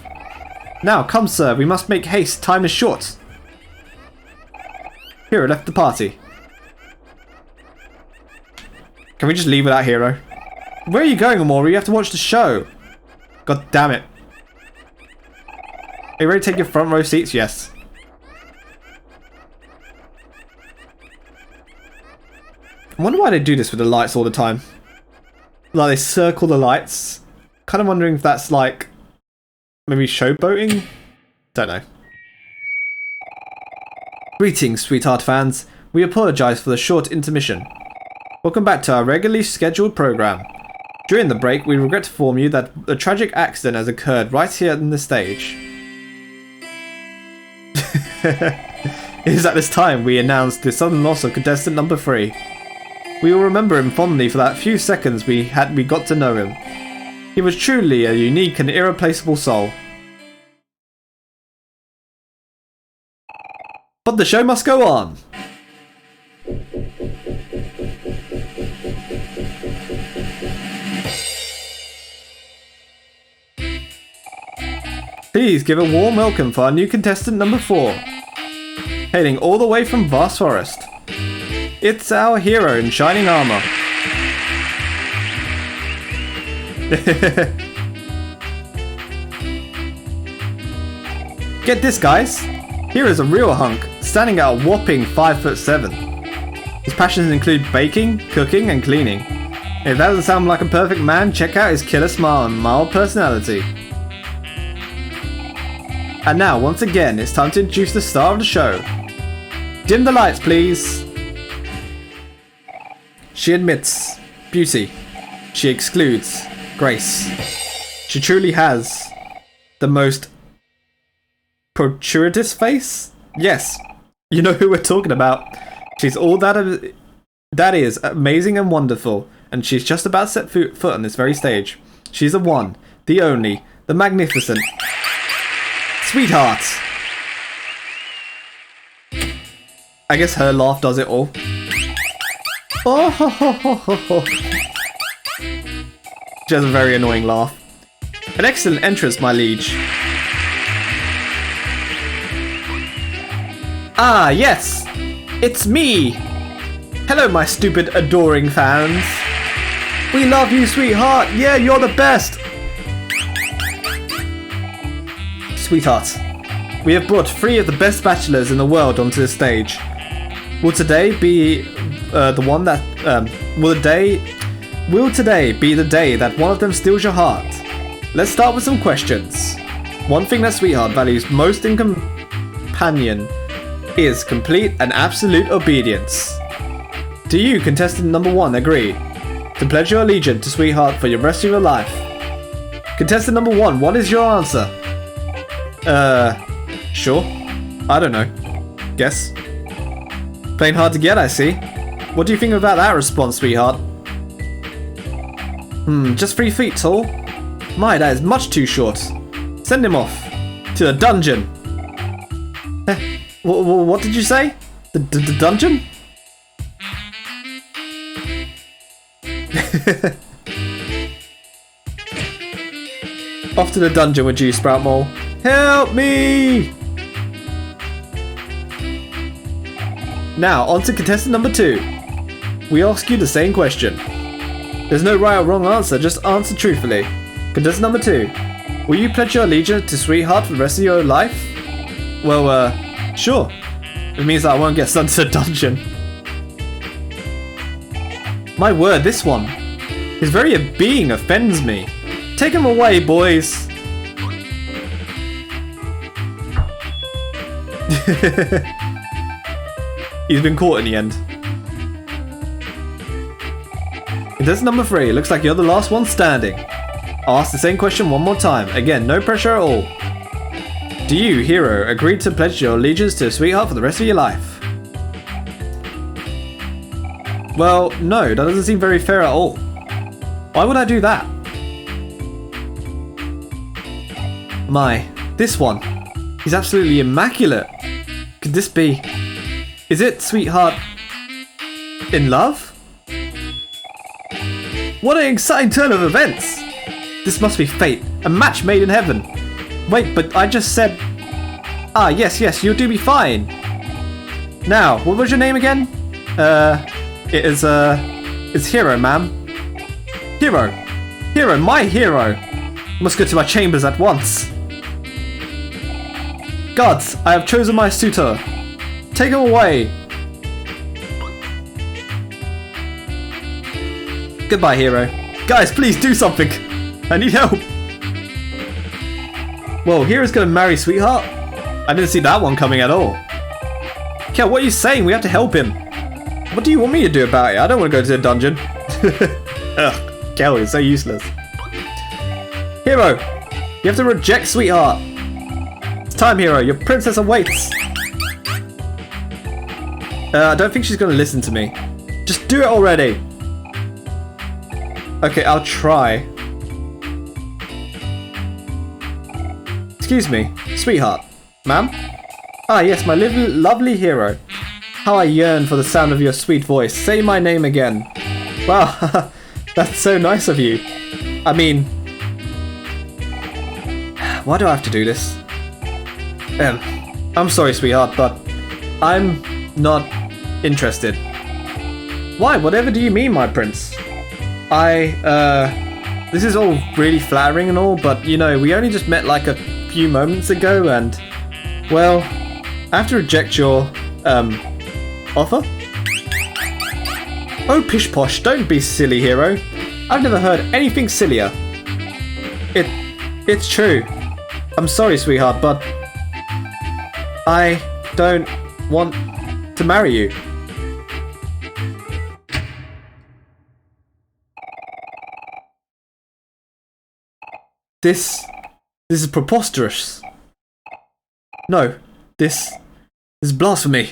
Now, come sir, we must make haste, time is short. Hero left the party. Can we just leave without Hero? Where are you going, Omori? You have to watch the show. God damn it. Are you ready to take your front row seats? Yes. I wonder why they do this with the lights all the time. Like, they circle the lights. Kind of wondering if that's like maybe showboating? Don't know. Greetings, Sweetheart fans. We apologise for the short intermission. Welcome back to our regularly scheduled programme. During the break, we regret to inform you that a tragic accident has occurred right here on the stage. It is at this time we announce the sudden loss of contestant number 3. We will remember him fondly for that few seconds we got to know him. He was truly a unique and irreplaceable soul. But the show must go on! Please give a warm welcome for our new contestant number 4. Hailing all the way from Vast Forest. It's our hero in shining armor. Get this, guys. Here is a real hunk, standing at a whopping 5'7". His passions include baking, cooking, and cleaning. If that doesn't sound like a perfect man, check out his killer smile and mild personality. And now, once again, it's time to introduce the star of the show. Dim the lights, please. She admits beauty. She excludes grace. She truly has the most protrudious face? Yes, you know who we're talking about. She's all that is amazing and wonderful, and she's just about to set foot on this very stage. She's the one, the only, the magnificent Sweetheart. I guess her laugh does it all. Oh, ho, ho, ho, ho, ho. She has a very annoying laugh. An excellent entrance, my liege. Ah, yes! It's me! Hello, my stupid, adoring fans. We love you, Sweetheart! Yeah, you're the best! Sweetheart, we have brought 3 of the best bachelors in the world onto the stage. Will today be Will today be the day that one of them steals your heart? Let's start with some questions. One thing that Sweetheart values most in companion is complete and absolute obedience. Do you, contestant number 1, agree to pledge your allegiance to Sweetheart for the rest of your life? Contestant number 1, what is your answer? Sure. I don't know. Guess. Playing hard to get, I see. What do you think about that response, Sweetheart? Just 3 feet tall? My, that is much too short. Send him off. To the dungeon. What did you say? The dungeon? Off to the dungeon with you, Sprout Mole. Help me! Now, on to contestant number 2. We ask you the same question. There's no right or wrong answer, just answer truthfully. Contestant number 2. Will you pledge your allegiance to Sweetheart for the rest of your life? Well, sure. It means that I won't get sent to the dungeon. My word, this one. His very being offends me. Take him away, boys. He's been caught in the end. Contestant number 3, looks like you're the last one standing. I'll ask the same question one more time. Again, no pressure at all. Do you, hero, agree to pledge your allegiance to Sweetheart for the rest of your life? Well, no, that doesn't seem very fair at all. Why would I do that? My, this one. He's absolutely immaculate. Could this be... Is it, sweetheart, in love? What an exciting turn of events! This must be fate, a match made in heaven. Wait, but I just said... Ah, yes, you'll do me fine. Now, what was your name again? It's Hero, ma'am. Hero, my hero. Must go to my chambers at once. Gods, I have chosen my suitor. Take him away. Goodbye, Hero. Guys, please do something. I need help. Whoa, Hero's gonna marry Sweetheart? I didn't see that one coming at all. Kel, what are you saying? We have to help him. What do you want me to do about it? I don't want to go to the dungeon. Ugh, Kel is so useless. Hero, you have to reject Sweetheart. It's time, Hero. Your princess awaits. I don't think she's going to listen to me. Just do it already. Okay, I'll try. Excuse me, Sweetheart. Ma'am? Ah, yes, my lovely Hero. How I yearn for the sound of your sweet voice. Say my name again. Wow, that's so nice of you. I mean... Why do I have to do this? I'm sorry, sweetheart, but I'm not interested. Why? Whatever do you mean, my prince? This is all really flattering and all, but, you know, we only just met like a few moments ago and, well, I have to reject your, offer? Oh, pish posh, don't be silly, Hero. I've never heard anything sillier. It's true. I'm sorry, sweetheart, but I don't want to marry you. This is preposterous. No, this is blasphemy.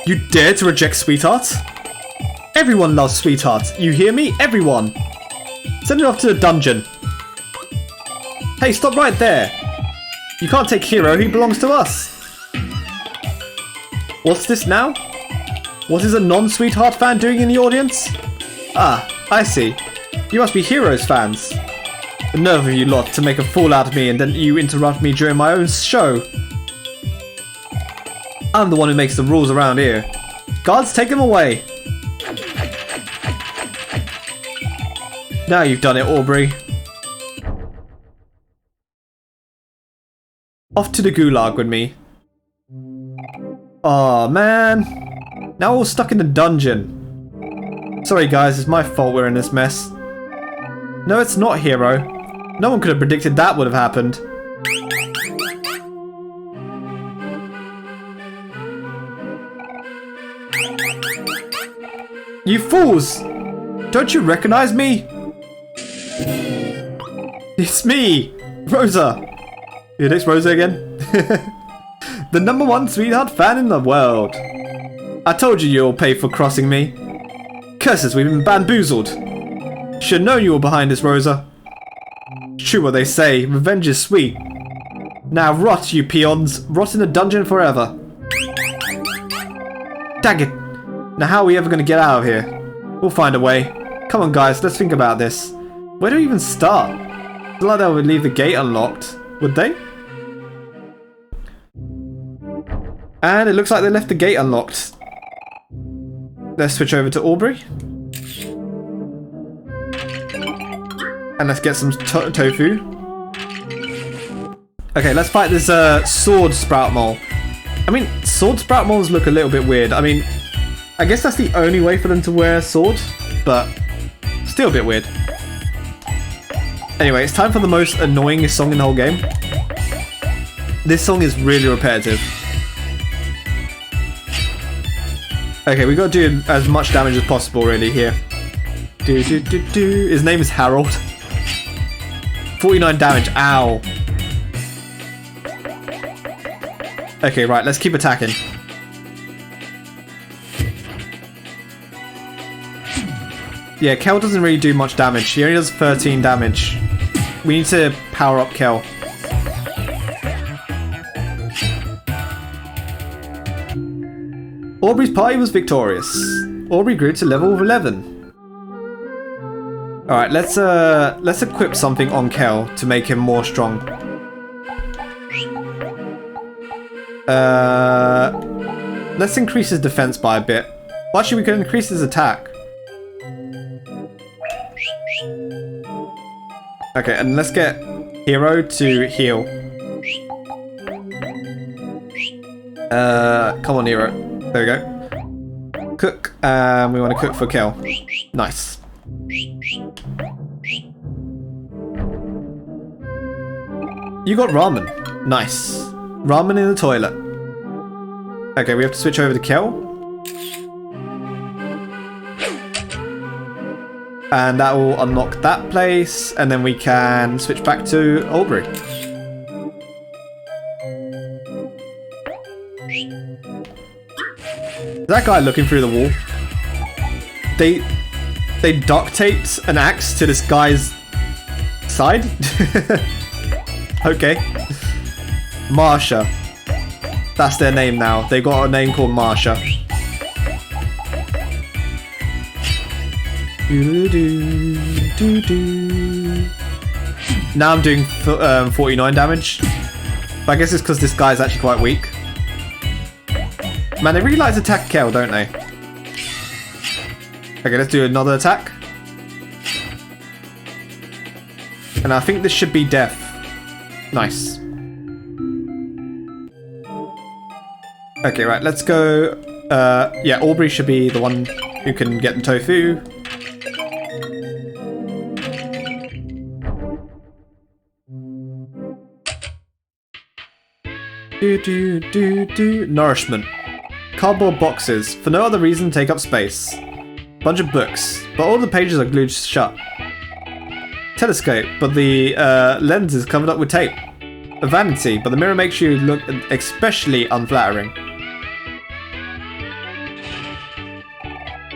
You dare to reject Sweetheart? Everyone loves Sweetheart. You hear me? Everyone. Send it off to the dungeon. Hey, stop right there. You can't take Hero. He belongs to us. What's this now? What is a non-Sweetheart fan doing in the audience? Ah, I see. You must be Hero's fans. The nerve of you lot to make a fool out of me and then you interrupt me during my own show. I'm the one who makes the rules around here. Guards, take him away. Now you've done it, Aubrey. Off to the gulag with me. Aw, man. Now we're all stuck in the dungeon. Sorry guys, it's my fault we're in this mess. No, it's not, Hero. No one could have predicted that would have happened. You fools! Don't you recognize me? It's me, Rosa. It's Rosa again. The #1 Sweetheart fan in the world. I told you you'll pay for crossing me. Curses, we've been bamboozled. Should have known you were behind this, Rosa. It's true what they say, revenge is sweet. Now rot, you peons. Rot in the dungeon forever. Dang it. Now how are we ever going to get out of here? We'll find a way. Come on guys, let's think about this. Where do we even start? It's like they would leave the gate unlocked, would they? And it looks like they left the gate unlocked. Let's switch over to Aubrey. And let's get some tofu. Okay, let's fight this sword sprout mole. I mean, sword sprout moles look a little bit weird. I mean, I guess that's the only way for them to wear a sword, but still a bit weird. Anyway, it's time for the most annoyingest song in the whole game. This song is really repetitive. Okay, we gotta do as much damage as possible really here. His name is Harold. 49 damage, ow. Okay, right, let's keep attacking. Yeah, Kel doesn't really do much damage. He only does 13 damage. We need to power up Kel. Aubrey's party was victorious. Aubrey grew to level 11. Alright, let's equip something on Kel to make him more strong. Let's increase his defense by a bit. Well, actually, we can increase his attack. Okay, and let's get Hero to heal. Come on, Hero. There we go. Cook. We want to cook for Kel. Nice. You got ramen. Nice. Ramen in the toilet. Okay, we have to switch over to Kel. And that will unlock that place, and then we can switch back to Aubrey. That guy looking through the wall. They duct taped an axe to this guy's side. Okay. Marsha. That's their name now. They got a name called Marsha. Now I'm doing 49 damage. But I guess it's because this guy's actually quite weak. Man, they really like to attack Kel, don't they? Okay, let's do another attack. And I think this should be death. Nice. Okay, right, let's go. Yeah, Aubrey should be the one who can get the tofu. Nourishment. Cardboard boxes. For no other reason, take up space. Bunch of books, but all the pages are glued shut. Telescope, but the lens is covered up with tape. A vanity, but the mirror makes you look especially unflattering.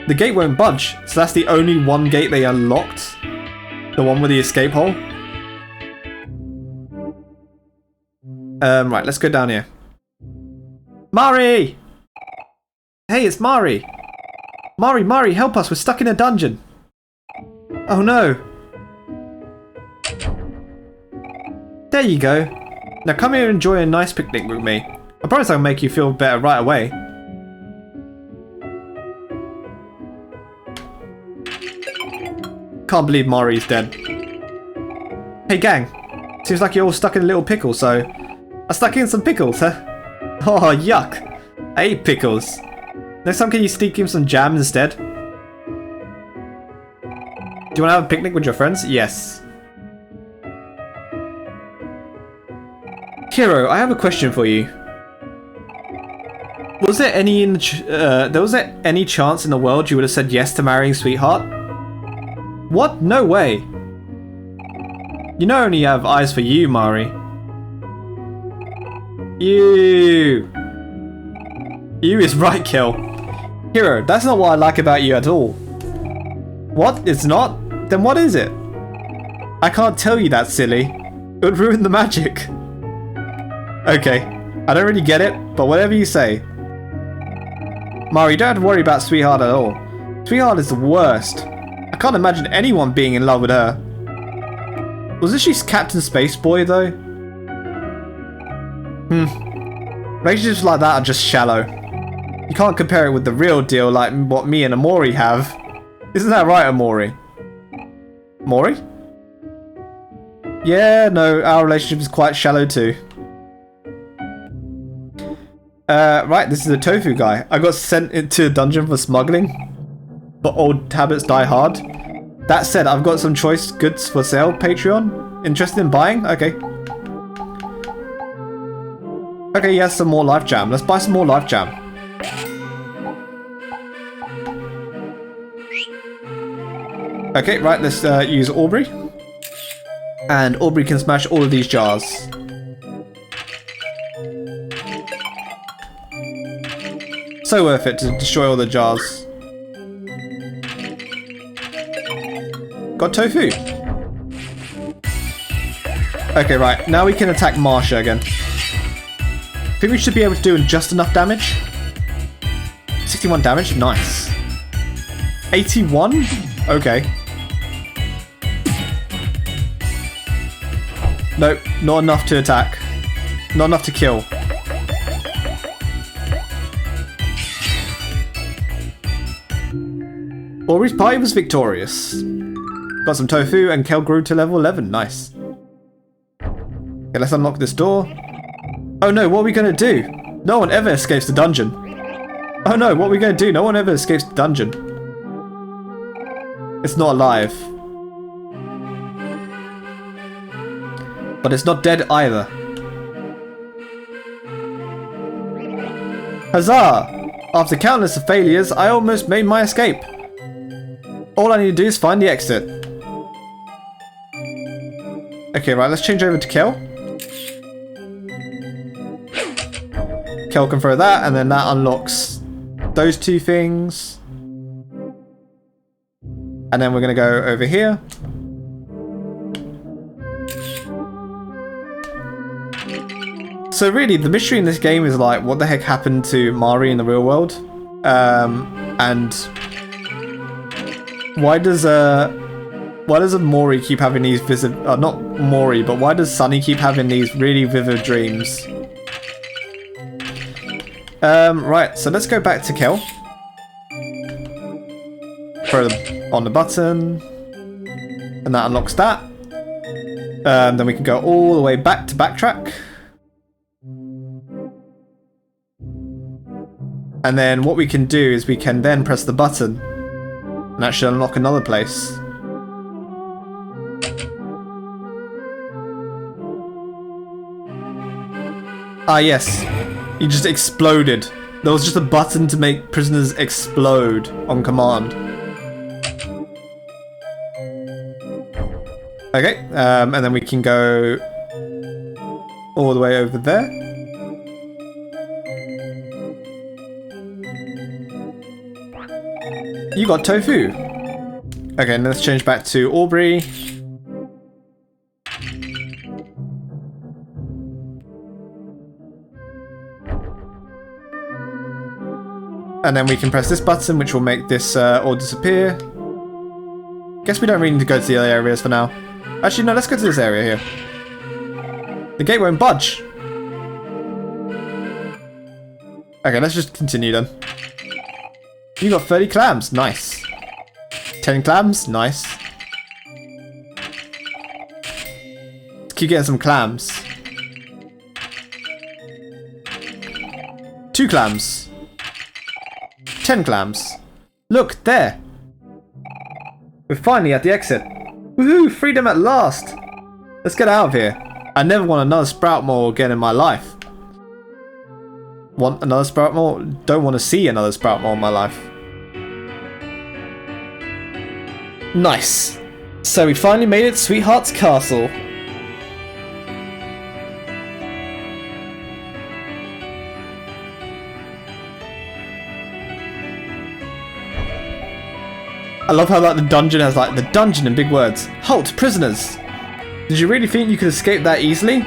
The gate won't budge, so that's the only one gate they unlocked. The one with the escape hole. Right, let's go down here. Mari! Hey, it's Mari! Mari, help us, we're stuck in a dungeon! Oh no! There you go. Now come here and enjoy a nice picnic with me. I promise I'll make you feel better right away. Can't believe Mari's dead. Hey gang, seems like you're all stuck in a little pickle, so I stuck in some pickles, huh? Oh, yuck. I hate pickles. Next time, can you sneak in some jam instead? Do you want to have a picnic with your friends? Yes. Hero, I have a question for you. Was there any any chance in the world you would have said yes to marrying Sweetheart? What? No way. You know I only have eyes for you, Mari. You is right, Kel. Hero, that's not what I like about you at all. What? It's not? Then what is it? I can't tell you that, silly. It would ruin the magic. Okay, I don't really get it, but whatever you say. Mari, you don't have to worry about Sweetheart at all. Sweetheart is the worst. I can't imagine anyone being in love with her. Was this she's Captain Spaceboy, though? Relationships like that are just shallow. You can't compare it with the real deal like what me and Omori have. Isn't that right, Omori? Omori? Yeah, no, our relationship is quite shallow too. Right, this is a tofu guy. I got sent into a dungeon for smuggling. But old habits die hard. That said, I've got some choice goods for sale, Patreon. Interested in buying? Okay. Okay, yes, some more life jam. Let's buy some more life jam. Okay, right, let's use Aubrey. And Aubrey can smash all of these jars. So worth it to destroy all the jars. Got tofu. Okay, right, now we can attack Marsha again. I think we should be able to do just enough damage. 61 damage. Nice. 81? Okay. Nope, not enough to attack. Not enough to kill. Omori's party was victorious. Got some tofu and Kel grew to level 11. Nice. Okay, let's unlock this door. Oh no, what are we going to do? No one ever escapes the dungeon. Oh no, what are we going to do? No one ever escapes the dungeon. It's not alive. But it's not dead either. Huzzah! After countless of failures, I almost made my escape. All I need to do is find the exit. Okay, right, let's change over to Kel. Kel can throw that, and then that unlocks those two things. And then we're going to go over here. So really, the mystery in this game is like, what the heck happened to Mari in the real world? And why does Omori keep having these not Omori, but why does Sunny keep having these really vivid dreams? Right, so let's go back to Kel. Throw on the button, and that unlocks that. Then we can go all the way back to backtrack. And then what we can do is we can then press the button, and that should unlock another place. Ah yes, he just exploded. There was just a button to make prisoners explode on command. Okay, and then we can go all the way over there. You got tofu. Okay, and let's change back to Omori. And then we can press this button, which will make this all disappear. Guess we don't really need to go to the other areas for now. Actually, no, let's go to this area here. The gate won't budge. Okay, let's just continue then. You got 30 clams. Nice. 10 clams. Nice. Let's keep getting some clams. 2 clams. 10 clams. Look, there. We're finally at the exit. Woohoo, freedom at last. Let's get out of here. I never want another sprout mole again in my life. Want another sprout mole? Don't want to see another sprout mole in my life. Nice. So we finally made it to Sweetheart's Castle. I love how like the dungeon has like the dungeon in big words. Halt, prisoners! Did you really think you could escape that easily?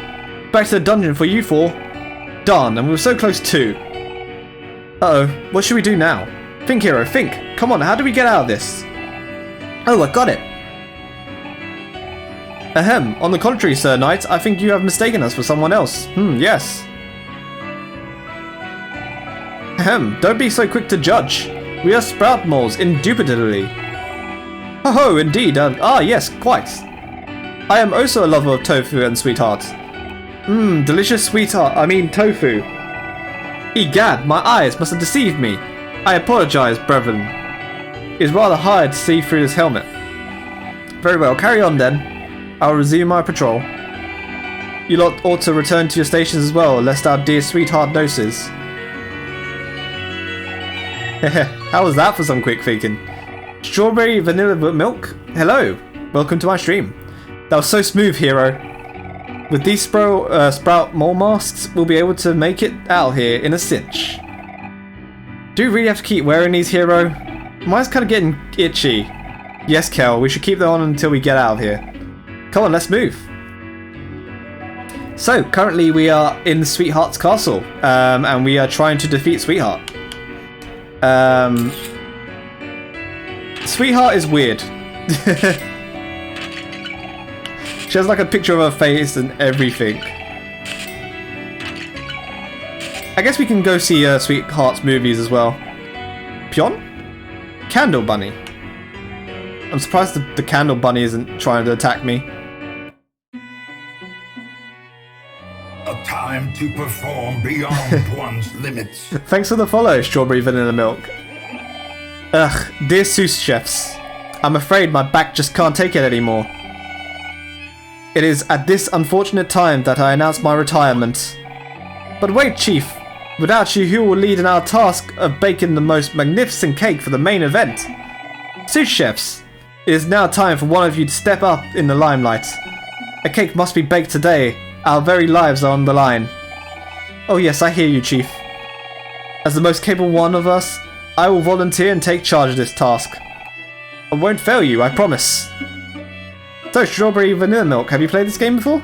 Back to the dungeon for you four. Darn, and we were so close too. Uh-oh, what should we do now? Think, hero, think. Come on, how do we get out of this? Oh, I got it. Ahem, on the contrary, Sir Knight, I think you have mistaken us for someone else. Yes. Ahem, don't be so quick to judge. We are sprout moles, indubitably. Oh, indeed, yes, quite. I am also a lover of tofu and sweetheart. Delicious tofu. Egad, my eyes must have deceived me. I apologize, brethren. It is rather hard to see through this helmet. Very well, carry on then. I'll resume my patrol. You lot ought to return to your stations as well, lest our dear sweetheart notices. How was that for some quick thinking? Strawberry vanilla milk? Hello, welcome to my stream. That was so smooth, hero. With these sprout mole masks, we'll be able to make it out here in a cinch. Do we really have to keep wearing these, hero? Mine's kind of getting itchy. Yes, Kel, we should keep them on until we get out of here. Come on, let's move. So, currently we are in Sweetheart's castle, and we are trying to defeat Sweetheart. Sweetheart is weird. She has like a picture of her face and everything. I guess we can go see Sweetheart's movies as well. Pion? Candle Bunny. I'm surprised the Candle Bunny isn't trying to attack me. A time to perform beyond one's limits. Thanks for the follow, Strawberry Vanilla Milk. Ugh, dear sous chefs. I'm afraid my back just can't take it anymore. It is at this unfortunate time that I announce my retirement. But wait, Chief. Without you, who will lead in our task of baking the most magnificent cake for the main event? Sous chefs, it is now time for one of you to step up in the limelight. A cake must be baked today. Our very lives are on the line. Oh yes, I hear you, Chief. As the most capable one of us, I will volunteer and take charge of this task. I won't fail you, I promise. So, Strawberry Vanilla Milk, have you played this game before?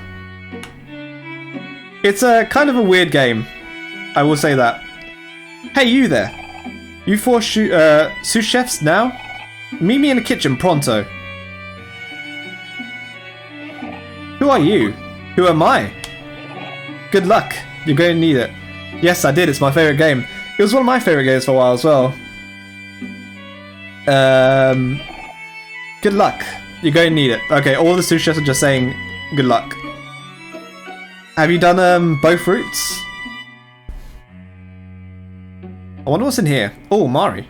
It's a kind of a weird game. I will say that. Hey, you there. You four sous chefs now? Meet me in the kitchen pronto. Who are you? Who am I? Good luck. You're going to need it. Yes, I did. It's my favorite game. It was one of my favorite games for a while as well. Good luck. You're going to need it. Okay, all the sous chefs are just saying good luck. Have you done both routes? I wonder what's in here. Oh, Omori.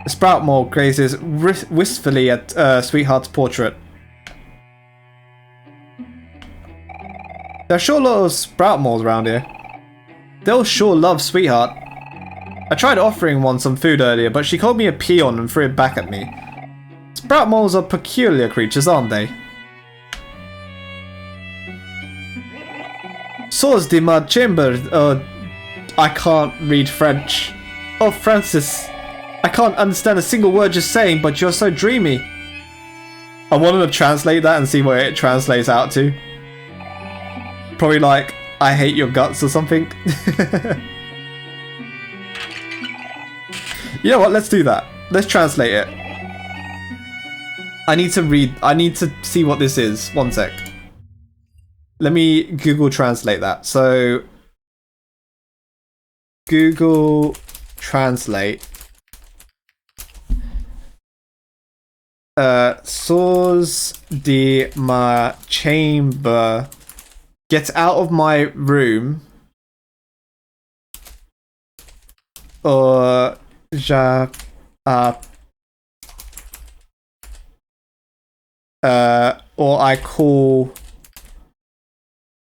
The sprout mole gazes wistfully at Sweetheart's portrait. There are sure a lot of sprout moles around here. They'll sure love Sweetheart. I tried offering one some food earlier, but she called me a peon and threw it back at me. Sprout moles are peculiar creatures, aren't they? Source de ma chamber. I can't read French. Oh, Francis. I can't understand a single word you're saying, but you're so dreamy. I wanted to translate that and see what it translates out to. Probably like, I hate your guts or something. You know what? Let's do that. Let's translate it. I need to see what this is. One sec. Let me Google Translate that. So, Google Translate. Source de ma chamber. Get out of my room. Or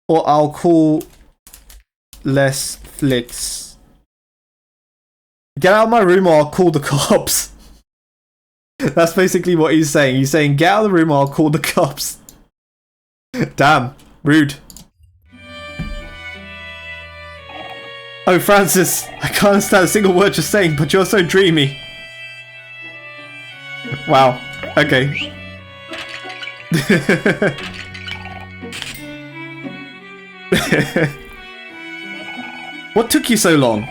I'll call less flicks. Get out of my room or I'll call the cops. That's basically what he's saying. He's saying get out of the room or I'll call the cops. Damn, rude. Oh, Francis, I can't understand a single word you're saying, but you're so dreamy. Wow, okay. What took you so long?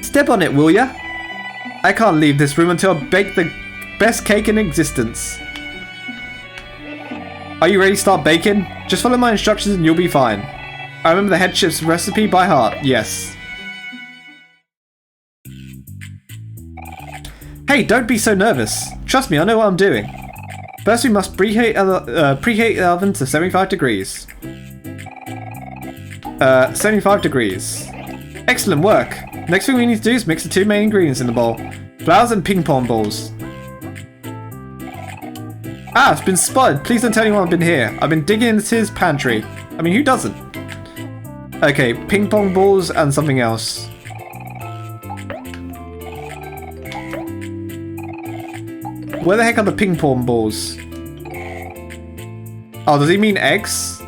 Step on it, will ya? I can't leave this room until I bake the best cake in existence. Are you ready to start baking? Just follow my instructions and you'll be fine. I remember the head chef's recipe by heart, yes. Hey, don't be so nervous. Trust me, I know what I'm doing. First we must preheat the oven to 75 degrees. 75 degrees. Excellent work. Next thing we need to do is mix the two main ingredients in the bowl. Flowers and ping pong balls. Ah, it's been spotted. Please don't tell anyone I've been here. I've been digging into his pantry. I mean, who doesn't? Okay, ping pong balls and something else. Where the heck are the ping pong balls? Oh, does he mean eggs?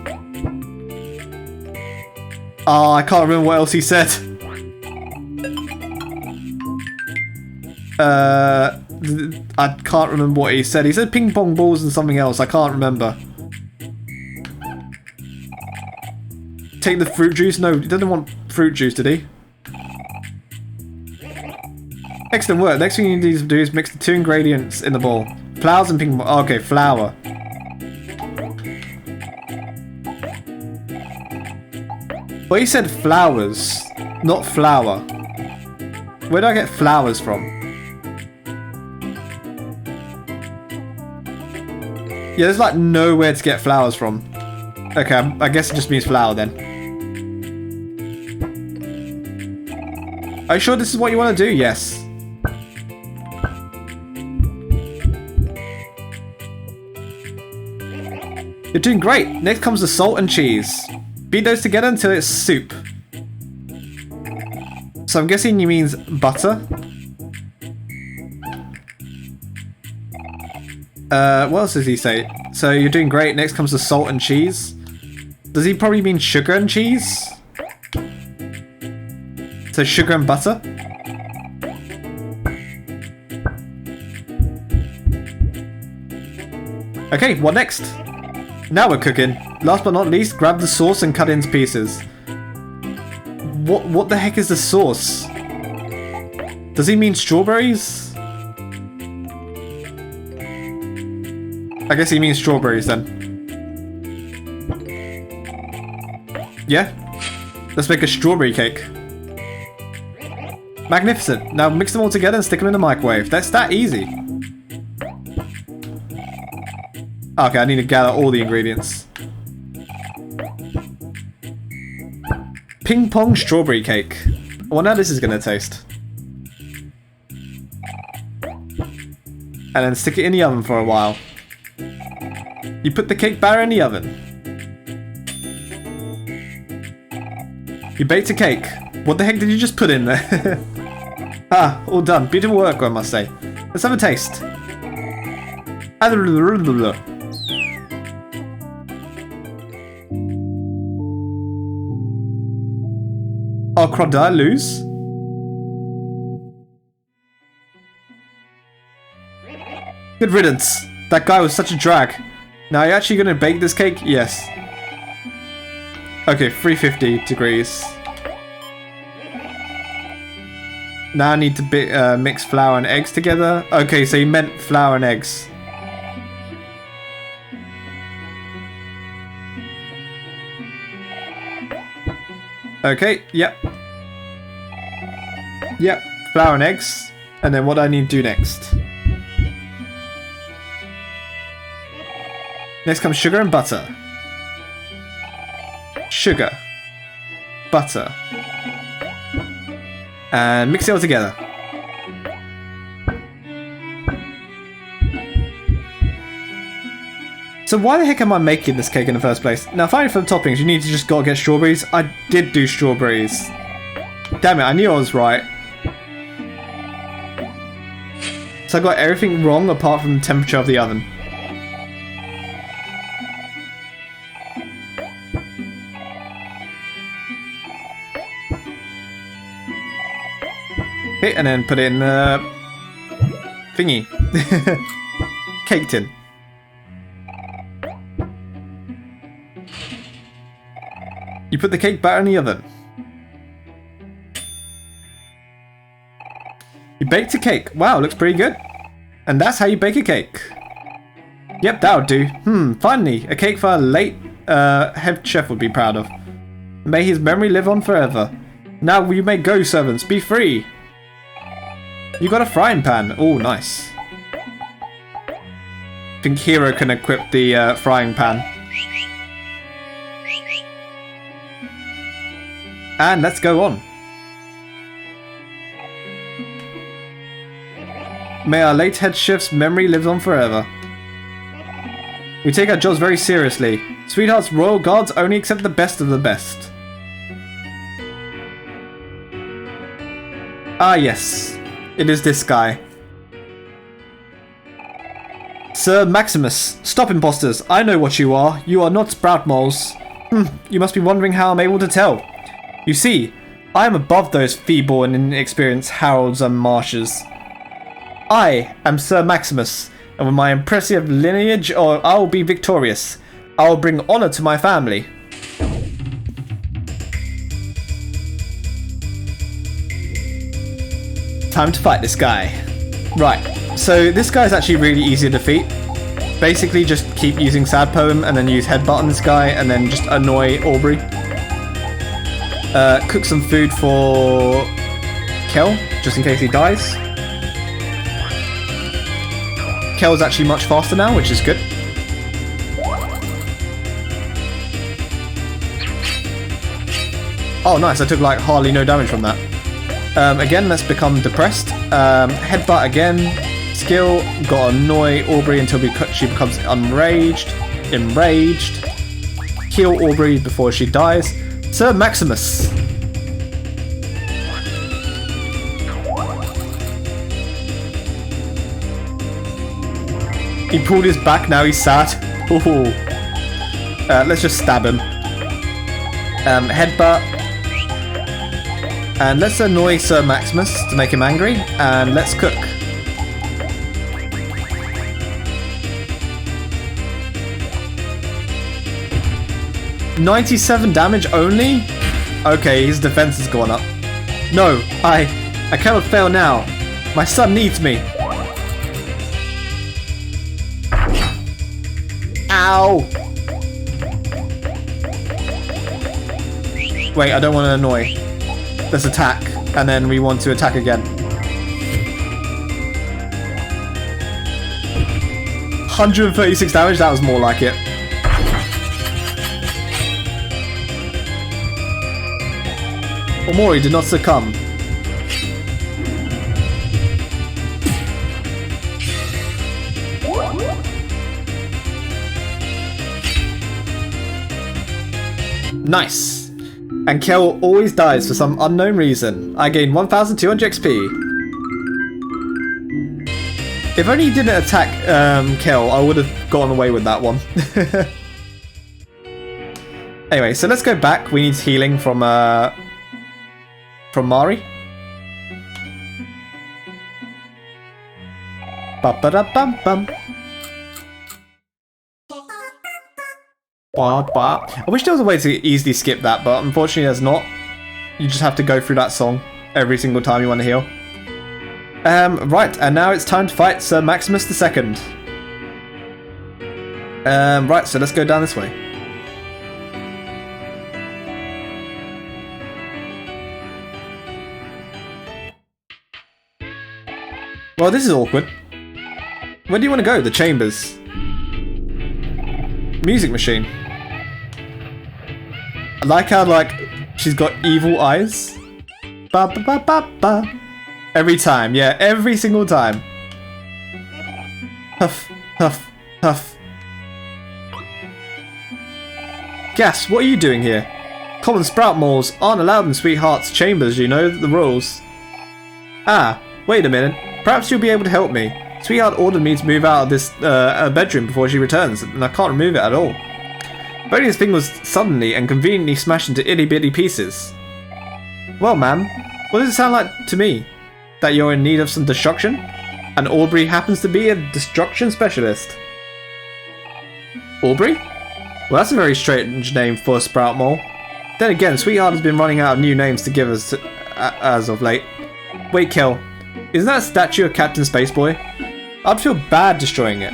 Oh, I can't remember what else he said. I can't remember what he said. He said ping pong balls and something else. I can't remember. Take the fruit juice? No, he doesn't want fruit juice, did he? Excellent work. Next thing you need to do is mix the 2 ingredients in the bowl. Flowers and pink... Okay, flour. Well, you said flowers, not flour. Where do I get flowers from? Yeah, there's like nowhere to get flowers from. Okay, I guess it just means flour then. Are you sure this is what you want to do? Yes. You're doing great. Next comes the salt and cheese. Beat those together until it's soup. So I'm guessing he means butter. What else does he say? So you're doing great. Next comes the salt and cheese. Does he probably mean sugar and cheese? So sugar and butter? Okay, what next? Now we're cooking. Last but not least, grab the sauce and cut it into pieces. What the heck is the sauce? Does he mean strawberries? I guess he means strawberries then. Yeah? Let's make a strawberry cake. Magnificent. Now mix them all together and stick them in the microwave. That's that easy. Okay, I need to gather all the ingredients. Ping pong strawberry cake. I wonder how this is going to taste. And then stick it in the oven for a while. You put the cake batter in the oven. You baked a cake. What the heck did you just put in there? Ah, all done. Beautiful work, I must say. Let's have a taste. Oh, crocodile lose? Good riddance. That guy was such a drag. Now, are you actually going to bake this cake? Yes. Okay, 350 degrees. Now I need to mix flour and eggs together. Okay, so you meant flour and eggs. Okay, yep. Yep, flour and eggs. And then what do I need to do next? Next comes sugar and butter. Sugar. Butter. And mix it all together. So why the heck am I making this cake in the first place? Now, finally for the toppings, you need to just gotta get strawberries. I did do strawberries. Damn it, I knew I was right. So I got everything wrong apart from the temperature of the oven. Okay, and then put it in the thingy. Cake tin. You put the cake batter in the oven. You baked a cake. Wow, looks pretty good. And that's how you bake a cake. Yep, that'll do. Finally, a cake for our late head chef would be proud of. May his memory live on forever. Now you may go, servants. Be free. You got a frying pan. Oh, nice. I think Hero can equip the frying pan. And let's go on. May our late head chef's memory live on forever. We take our jobs very seriously. Sweetheart's royal guards only accept the best of the best. Ah, yes. It is this guy. Sir Maximus, stop imposters. I know what you are. You are not sprout moles. You must be wondering how I'm able to tell. You see, I am above those feeble and inexperienced Harolds and Marshes. I am Sir Maximus, and with my impressive lineage, I will be victorious. I will bring honor to my family. time to fight this guy. Right, so this guy's actually really easy to defeat. Basically just keep using Sad Poem and then use Headbutt on this guy and then just annoy Aubrey. Cook some food for Kel, just in case he dies. Kel's actually much faster now, which is good. Oh nice, I took like hardly no damage from that. Again, let's become depressed. Headbutt again. Skill, gotta annoy Aubrey until she becomes enraged. Heal Aubrey before she dies. Sir Maximus. He pulled his back, now he's sad. Ooh. Let's just stab him. Headbutt. And let's annoy Sir Maximus to make him angry. And let's cook. $97 damage only? Okay, his defense has gone up. No, I cannot fail now. My son needs me. Ow! Wait, I don't want to annoy. Let's attack, and then we want to attack again. 136 damage, that was more like it. Omori did not succumb. Nice. And Kel always dies for some unknown reason. I gained 1200 XP. If only he didn't attack Kel, I would have gotten away with that one. Anyway, so let's go back. We need healing from Mari. Ba-ba-da-bum-bum. I wish there was a way to easily skip that, but unfortunately there's not. You just have to go through that song every single time you want to heal. Right, and now it's time to fight Sir Maximus II. Right, so let's go down this way. Well, this is awkward. Where do you want to go? The chambers. Music machine. I like how, like, she's got evil eyes. Ba ba ba ba ba. Every time, yeah, every single time. Huff, huff, huff. Gas, what are you doing here? Common sprout moles aren't allowed in Sweetheart's chambers, you know the rules. Ah, wait a minute. Perhaps you'll be able to help me. Sweetheart ordered me to move out of this bedroom before she returns, and I can't remove it at all. But this thing was suddenly and conveniently smashed into itty-bitty pieces. Well, ma'am, what does it sound like to me? That you're in need of some destruction? And Aubrey happens to be a destruction specialist. Aubrey? Well, that's a very strange name for a sprout mole. Then again, Sweetheart has been running out of new names to give us as of late. Wait, Kel, isn't that a statue of Captain Spaceboy? I'd feel bad destroying it.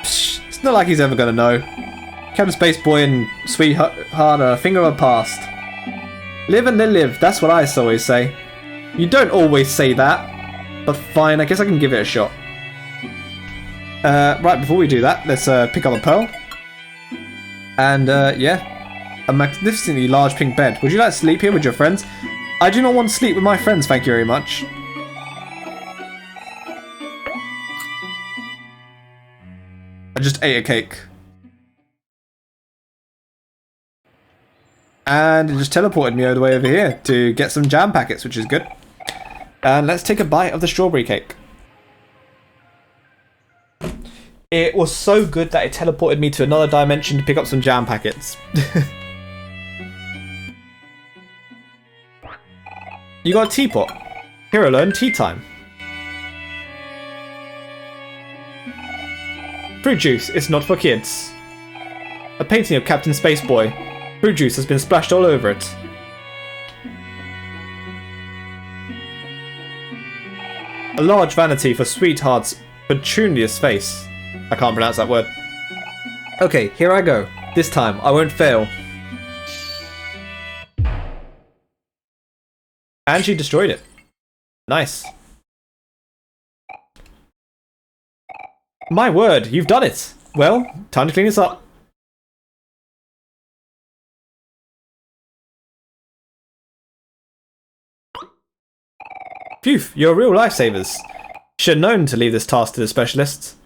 Psh, it's not like he's ever gonna know. Captain Spaceboy and Sweetheart are a thing of the past. Live and let live, that's what I always say. You don't always say that, but fine, I guess I can give it a shot. Right, before we do that, let's pick up a pearl. And yeah, a magnificently large pink bed. Would you like to sleep here with your friends? I do not want to sleep with my friends, thank you very much. I just ate a cake. And it just teleported me all the way over here to get some jam packets, which is good. And let's take a bite of the strawberry cake. It was so good that it teleported me to another dimension to pick up some jam packets. You got a teapot. Here alone, tea time. Fruit juice, it's not for kids. A painting of Captain Spaceboy. Fruit juice has been splashed all over it. A large vanity for Sweetheart's petunious face. I can't pronounce that word. Okay, here I go. This time, I won't fail. And she destroyed it. Nice. My word, you've done it. Well, time to clean this up. Phew, you're real lifesavers. Should have known to leave this task to the specialists.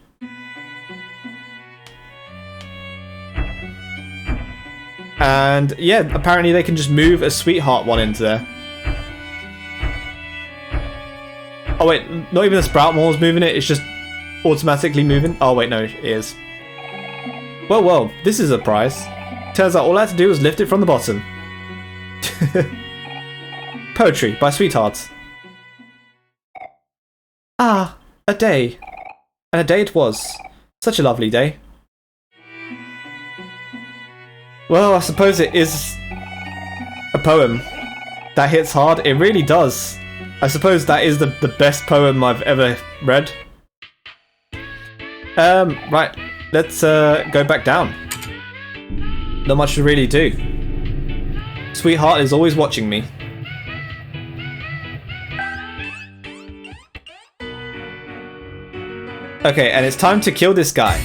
And yeah, apparently they can just move a Sweetheart one into there. Oh wait, not even the Sprout Mall's moving it, it's just automatically moving. Oh wait, no, it is. Well, this is a prize. Turns out all I had to do was lift it from the bottom. Poetry by Sweetheart. Ah, a day. And a day it was. Such a lovely day. Well, I suppose it is a poem that hits hard. It really does. I suppose that is the best poem I've ever read. Right. Let's go back down. Not much to really do. Sweetheart is always watching me. Okay, and it's time to kill this guy.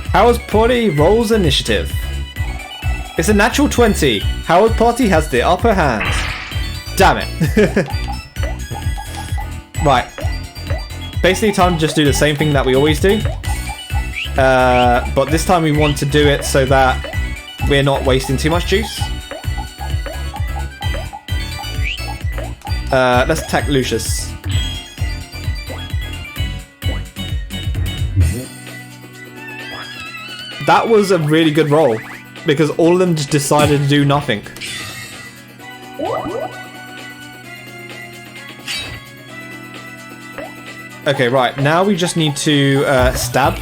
Howard's Party rolls initiative. It's a natural 20. Howard Party has the upper hand. Damn it. Right. Basically time to just do the same thing that we always do. But this time we want to do it so that we're not wasting too much juice. Let's attack Lucius. That was a really good roll, because all of them just decided to do nothing. Okay, right, now we just need to stab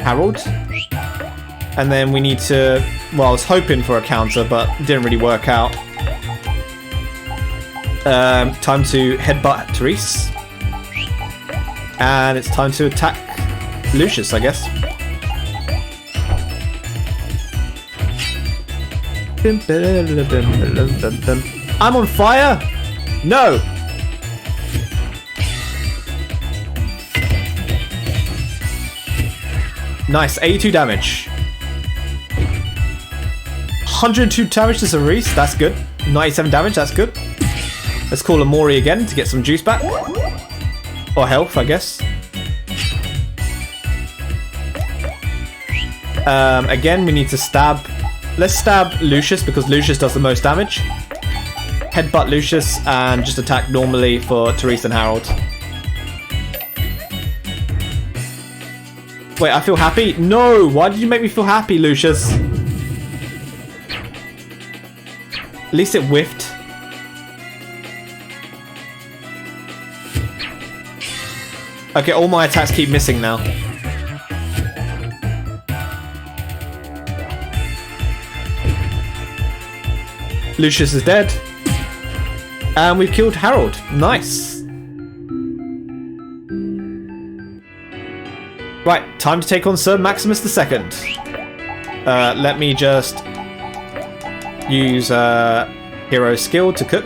Harold. And then we need to... Well, I was hoping for a counter, but it didn't really work out. Time to headbutt Therese. And it's time to attack Lucius, I guess. I'm on fire? No! Nice, 82 damage. 102 damage to Cerise, that's good. 97 damage, that's good. Let's call Omori again to get some juice back. Or health, I guess. Again, we need to stab... Let's stab Lucius, because Lucius does the most damage. Headbutt Lucius and just attack normally for Therese and Harold. Wait, I feel happy? No! Why did you make me feel happy, Lucius? At least it whiffed. Okay, all my attacks keep missing now. Lucius is dead. And we've killed Harold. Nice. Right, time to take on Sir Maximus II. Let me just use hero skill to cook.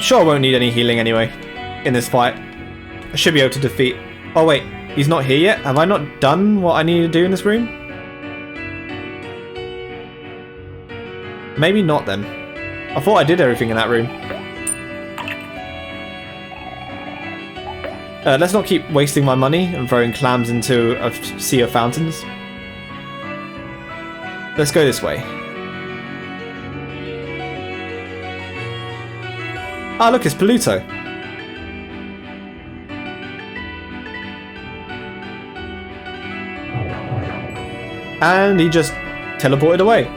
Sure, I won't need any healing anyway in this fight. I should be able to defeat... Oh wait, he's not here yet? Have I not done what I need to do in this room? Maybe not then. I thought I did everything in that room. Let's not keep wasting my money and throwing clams into a sea of fountains. Let's go this way. Ah, look, it's Pluto. And he just teleported away.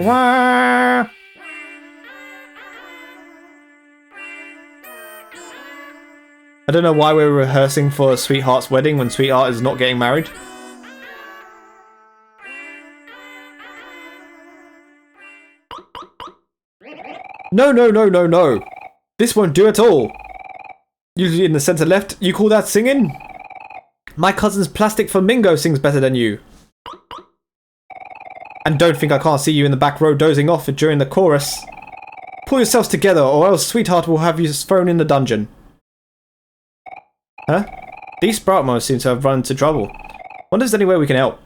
Wah! I don't know why we're rehearsing for Sweetheart's wedding when Sweetheart is not getting married. No, no, no, no, no. This won't do at all. Usually in the center left, you call that singing? My cousin's Plastic Flamingo sings better than you. And don't think I can't see you in the back row dozing off during the chorus. Pull yourselves together or else Sweetheart will have you thrown in the dungeon. Huh? These Sproutmos seem to have run into trouble. Wonder if there's any way we can help.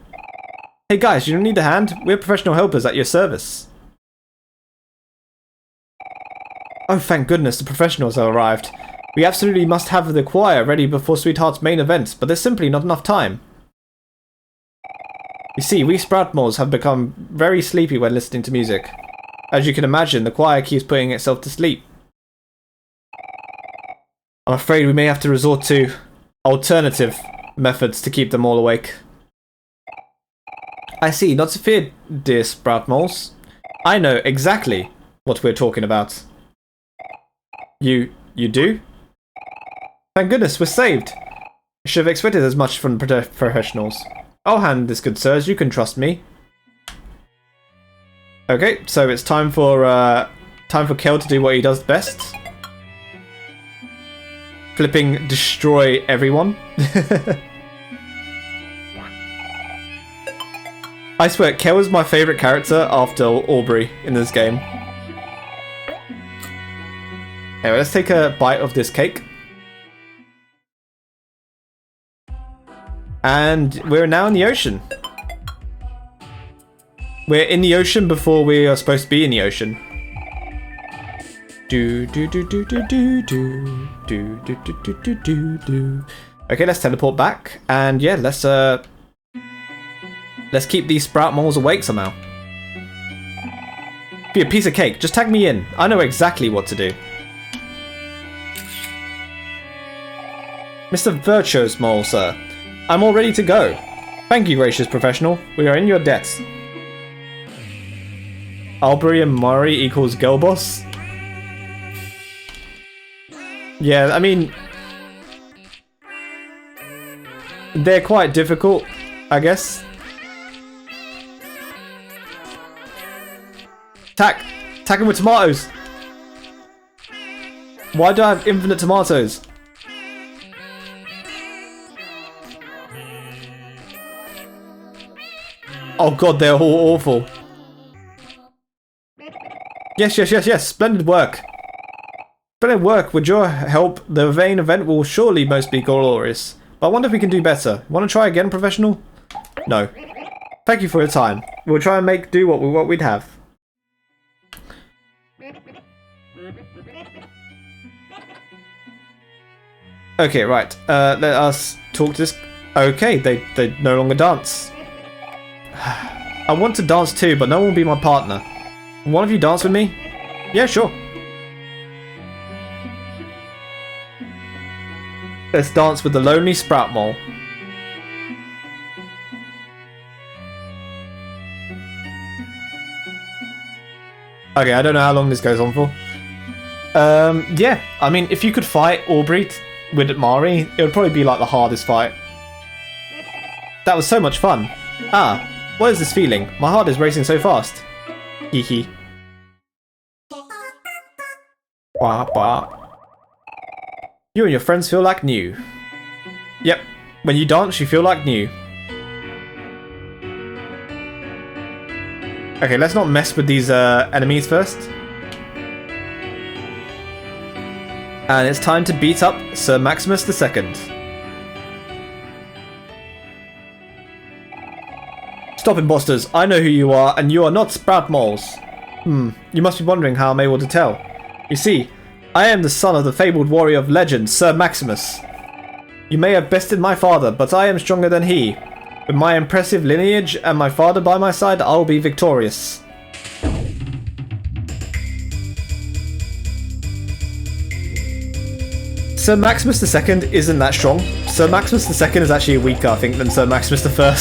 Hey guys, you don't need a hand? We're professional helpers at your service. Oh, thank goodness the professionals have arrived. We absolutely must have the choir ready before Sweetheart's main event, but there's simply not enough time. You see, we Sproutmos have become very sleepy when listening to music. As you can imagine, the choir keeps putting itself to sleep. I'm afraid we may have to resort to alternative methods to keep them all awake. I see, not to fear, dear Sproutmos. I know exactly what we're talking about. You do? Thank goodness, we're saved. I should have expected as much from professionals. I'll handle this, good sirs. You can trust me. Okay, so it's time for Kel to do what he does best. Flipping destroy everyone. I swear, Kel is my favourite character after Omori in this game. Anyway, let's take a bite of this cake. And we're now in the ocean. We're in the ocean before we are supposed to be in the ocean. Okay, let's teleport back. And yeah, let's keep these Sproutmos awake somehow. Be a piece of cake. Just tag me in. I know exactly what to do. Mr. Virtuo's Mole, sir. I'm all ready to go. Thank you, gracious professional. We are in your debt. Albury and Omori equals girl boss. Yeah, I mean, they're quite difficult, I guess. Tack him with tomatoes. Why do I have infinite tomatoes? Oh god, they're all awful. Yes, yes, yes, yes. Splendid work. Splendid work. With your help, the main event will surely most be glorious. But I wonder if we can do better. Want to try again, professional? No. Thank you for your time. We'll try and do what we'd have. Okay, right. Let us talk to this. Okay, they no longer dance. I want to dance too, but no one will be my partner. One of you dance with me? Yeah, sure. Let's dance with the lonely Sproutmole. Okay, I don't know how long this goes on for. Yeah, I mean, if you could fight Omori with Omori, it would probably be like the hardest fight. That was so much fun. Ah, what is this feeling? My heart is racing so fast. Hee. Wah, wah. You and your friends feel like new. Yep, when you dance, you feel like new. Okay, let's not mess with these enemies first. And it's time to beat up Sir Maximus II. Stop, imposters. I know who you are, and you are not Sproutmoles. You must be wondering how I'm able to tell. You see, I am the son of the fabled warrior of legend, Sir Maximus. You may have bested my father, but I am stronger than he. With my impressive lineage and my father by my side, I'll be victorious. Sir Maximus II isn't that strong. Sir Maximus II is actually weaker, I think, than Sir Maximus I.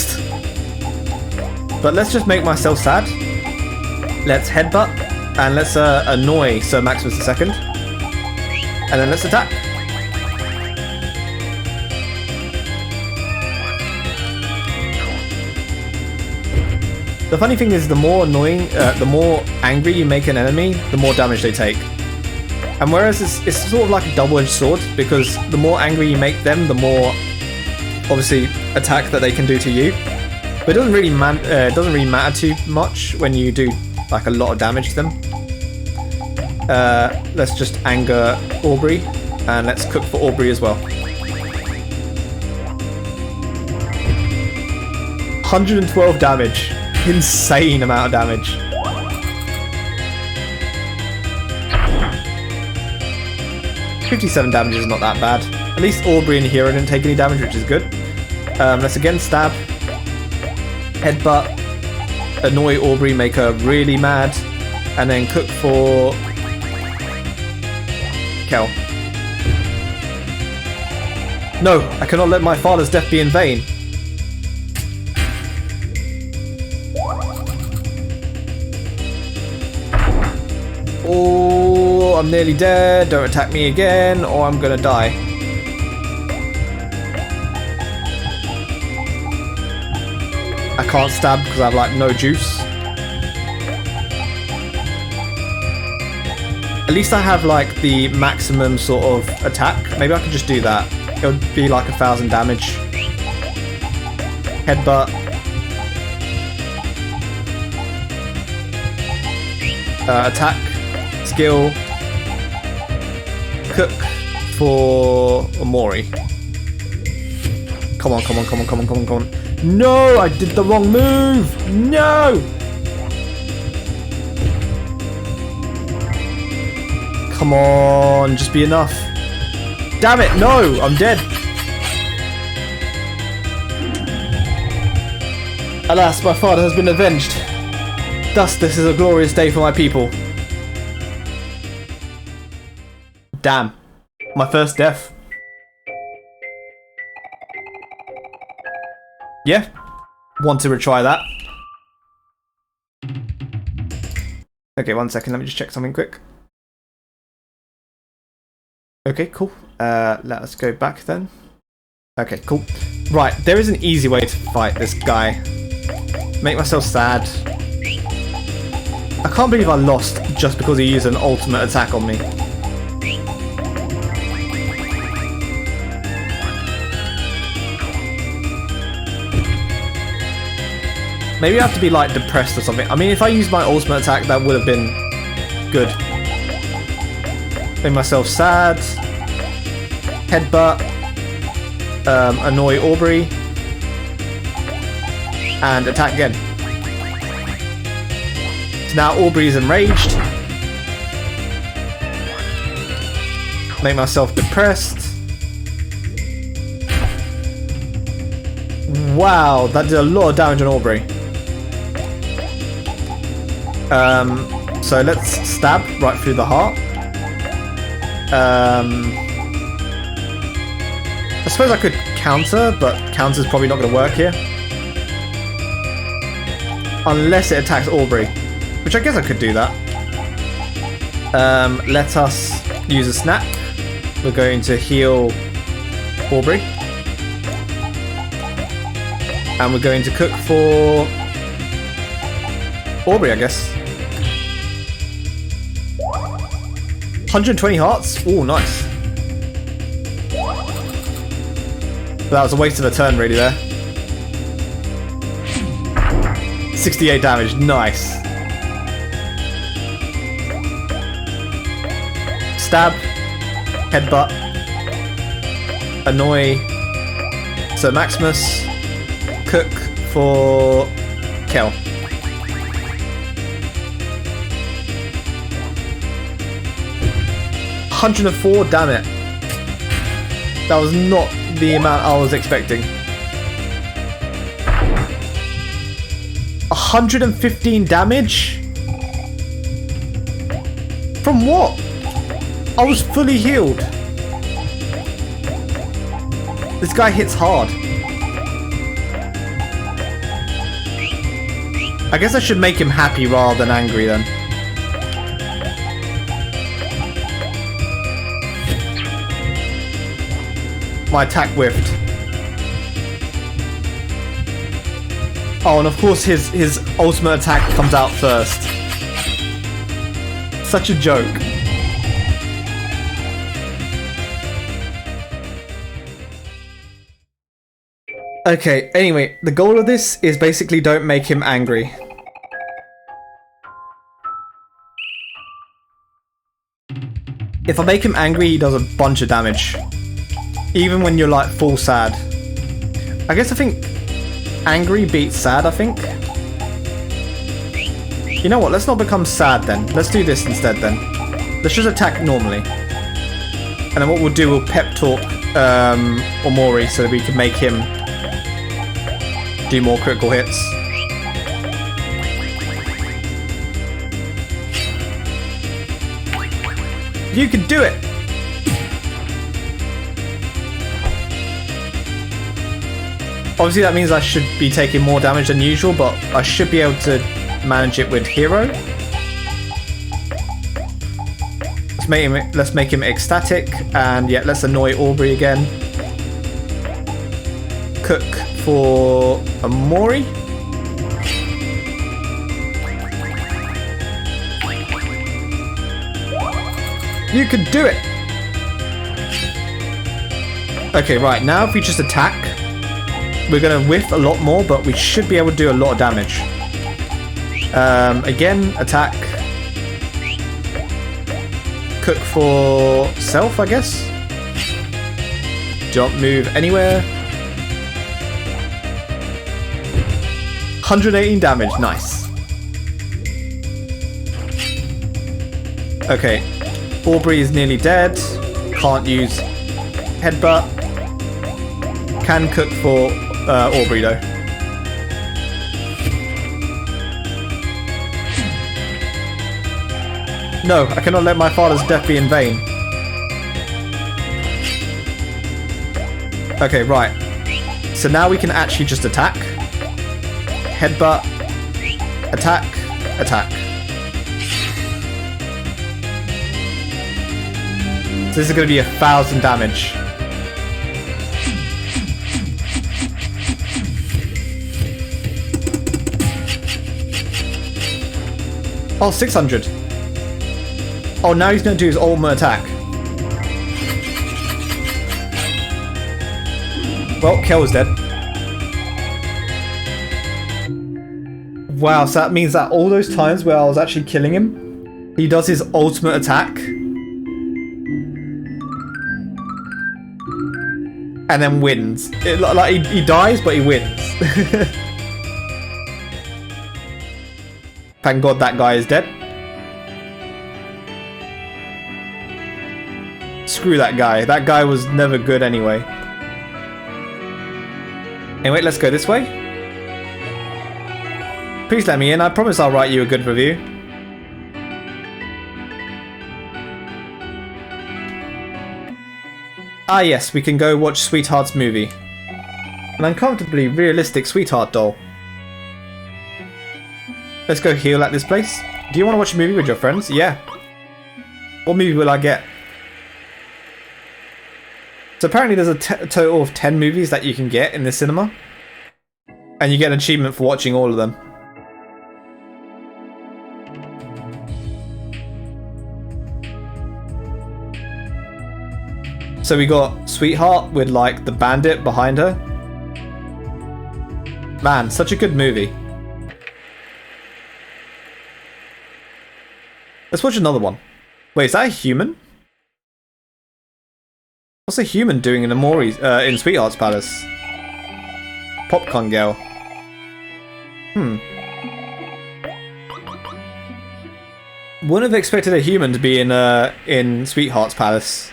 But let's just make myself sad. Let's headbutt, and let's annoy Sir Maximus II. And then let's attack. The funny thing is, the more the more angry you make an enemy, the more damage they take. And whereas it's sort of like a double-edged sword, because the more angry you make them, the more, obviously, attack that they can do to you. But it doesn't really matter too much when you do like a lot of damage to them. Let's just anger Aubrey, and let's cook for Aubrey as well. 112 damage. Insane amount of damage. $57 damage is not that bad. At least Aubrey and Hero didn't take any damage, which is good. Let's again stab. Headbutt. Annoy Aubrey, make her really mad. And then cook for Kel. No, I cannot let my father's death be in vain. Oh, I'm nearly dead. Don't attack me again, or I'm gonna die. I can't stab because I have like no juice. At least I have like the maximum sort of attack. Maybe I could just do that. It would be like 1,000 damage. Headbutt. Attack. Skill. Cook for Omori. Come on, come on, come on, come on, come on, come on. No, I did the wrong move. No. Come on, just be enough. Damn it, no, I'm dead. Alas, my father has been avenged. Thus, this is a glorious day for my people. Damn. My first death. Yeah. Want to retry that. Okay, 1 second. Let me just check something quick. Okay, cool. Let us go back then. Okay, cool. Right, there is an easy way to fight this guy. Make myself sad. I can't believe I lost just because he used an ultimate attack on me. Maybe I have to be like depressed or something. I mean, if I used my ultimate attack, that would have been good. Make myself sad. Headbutt. Annoy Aubrey. And attack again. So now Aubrey is enraged. Make myself depressed. Wow, that did a lot of damage on Aubrey. So let's stab right through the heart. I suppose I could counter, but counter's probably not going to work here. Unless it attacks Aubrey, which I guess I could do that. Let us use a snap. We're going to heal Aubrey. And we're going to cook for Aubrey, I guess. 120 hearts? Oh, nice. That was a waste of a turn, really, there. 68 damage, nice. Stab. Headbutt. Annoy. So Maximus. Cook for Kel. $104, damn it. That was not the amount I was expecting. 115 damage? From what? I was fully healed. This guy hits hard. I guess I should make him happy rather than angry then. My attack whiffed. Oh, and of course his ultimate attack comes out first. Such a joke. Okay, anyway, the goal of this is basically don't make him angry. If I make him angry, he does a bunch of damage. Even when you're like full sad. I guess I think angry beats sad, I think. You know what, let's not become sad then. Let's do this instead then. Let's just attack normally. And then what we'll do, we'll pep talk Omori so that we can make him do more critical hits. You can do it! Obviously that means I should be taking more damage than usual, but I should be able to manage it with Hero. Let's make him ecstatic, and yeah, let's annoy Aubrey again. Cook for Omori. You can do it! Okay, right, now if we just attack, we're gonna whiff a lot more, but we should be able to do a lot of damage. Again, attack. Cook for self, I guess. Don't move anywhere. 118 damage, nice. Okay, Aubrey is nearly dead. Can't use headbutt. Can cook for Aubrey though. No, I cannot let my father's death be in vain. Okay, right. So now we can actually just attack. Headbutt. Attack. Attack. So this is going to be 1,000 damage. Oh, 600. Oh, now he's going to do his ultimate attack. Well, Kel's dead. Wow, so that means that all those times where I was actually killing him, he does his ultimate attack. And then wins. Like he dies, but he wins. Thank God that guy is dead. Screw that guy. That guy was never good anyway. Anyway, let's go this way. Please let me in. I promise I'll write you a good review. Ah yes, we can go watch Sweetheart's movie. An uncomfortably realistic Sweetheart doll. Let's go heal at this place. Do you want to watch a movie with your friends? Yeah. What movie will I get? So apparently there's a total of 10 movies that you can get in the cinema. And you get an achievement for watching all of them. So we got Sweetheart with like the bandit behind her. Man, such a good movie. Let's watch another one. Wait, is that a human? What's a human doing in Omori, in Sweetheart's Palace? Popcorn girl. Wouldn't have expected a human to be in Sweetheart's Palace.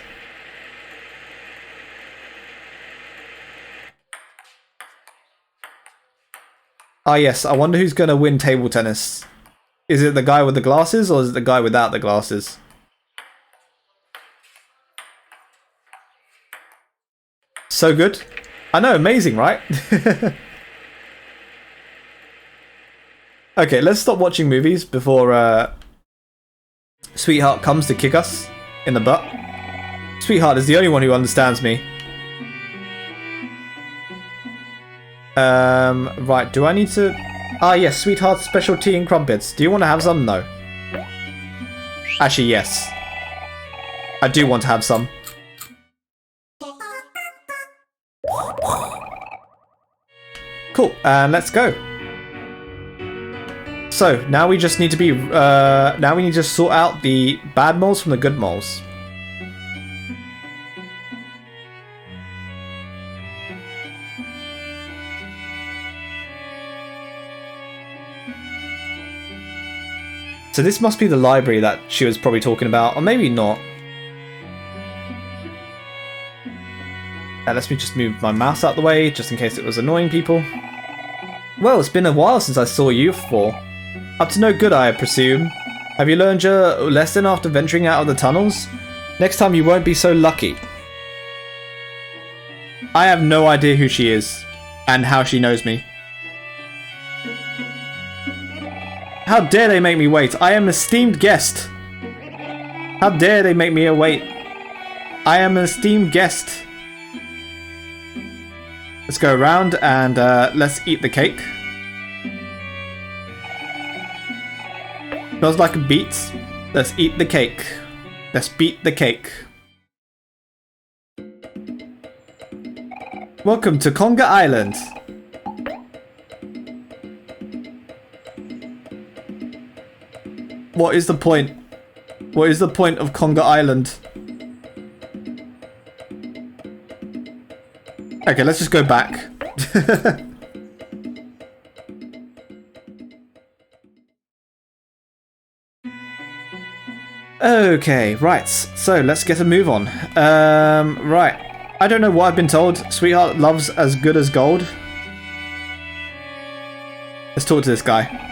Ah yes, I wonder who's gonna win table tennis. Is it the guy with the glasses or is it the guy without the glasses? So good. I know, amazing, right? Okay, let's stop watching movies before Sweetheart comes to kick us in the butt. Sweetheart is the only one who understands me. Right, do I need to... Ah, yes, sweetheart, special tea and crumpets. Do you want to have some? No. Actually, yes. I do want to have some. Cool, and let's go. So, now we just need to be... now we need to sort out the bad moles from the good moles. So this must be the library that she was probably talking about, or maybe not. Let me just move my mouse out the way, just in case it was annoying people. Well, it's been a while since I saw you before. Up to no good, I presume. Have you learned your lesson after venturing out of the tunnels? Next time you won't be so lucky. I have no idea who she is, and how she knows me. How dare they make me wait? I am an esteemed guest. How dare they make me wait? I am an esteemed guest. Let's go around and let's eat the cake. Smells like a beet. Let's eat the cake. Let's beat the cake. Welcome to Conga Island. What is the point? What is the point of Conga Island? Okay, let's just go back. Okay, right. So let's get a move on. Right. I don't know what I've been told. Sweetheart loves as good as gold. Let's talk to this guy.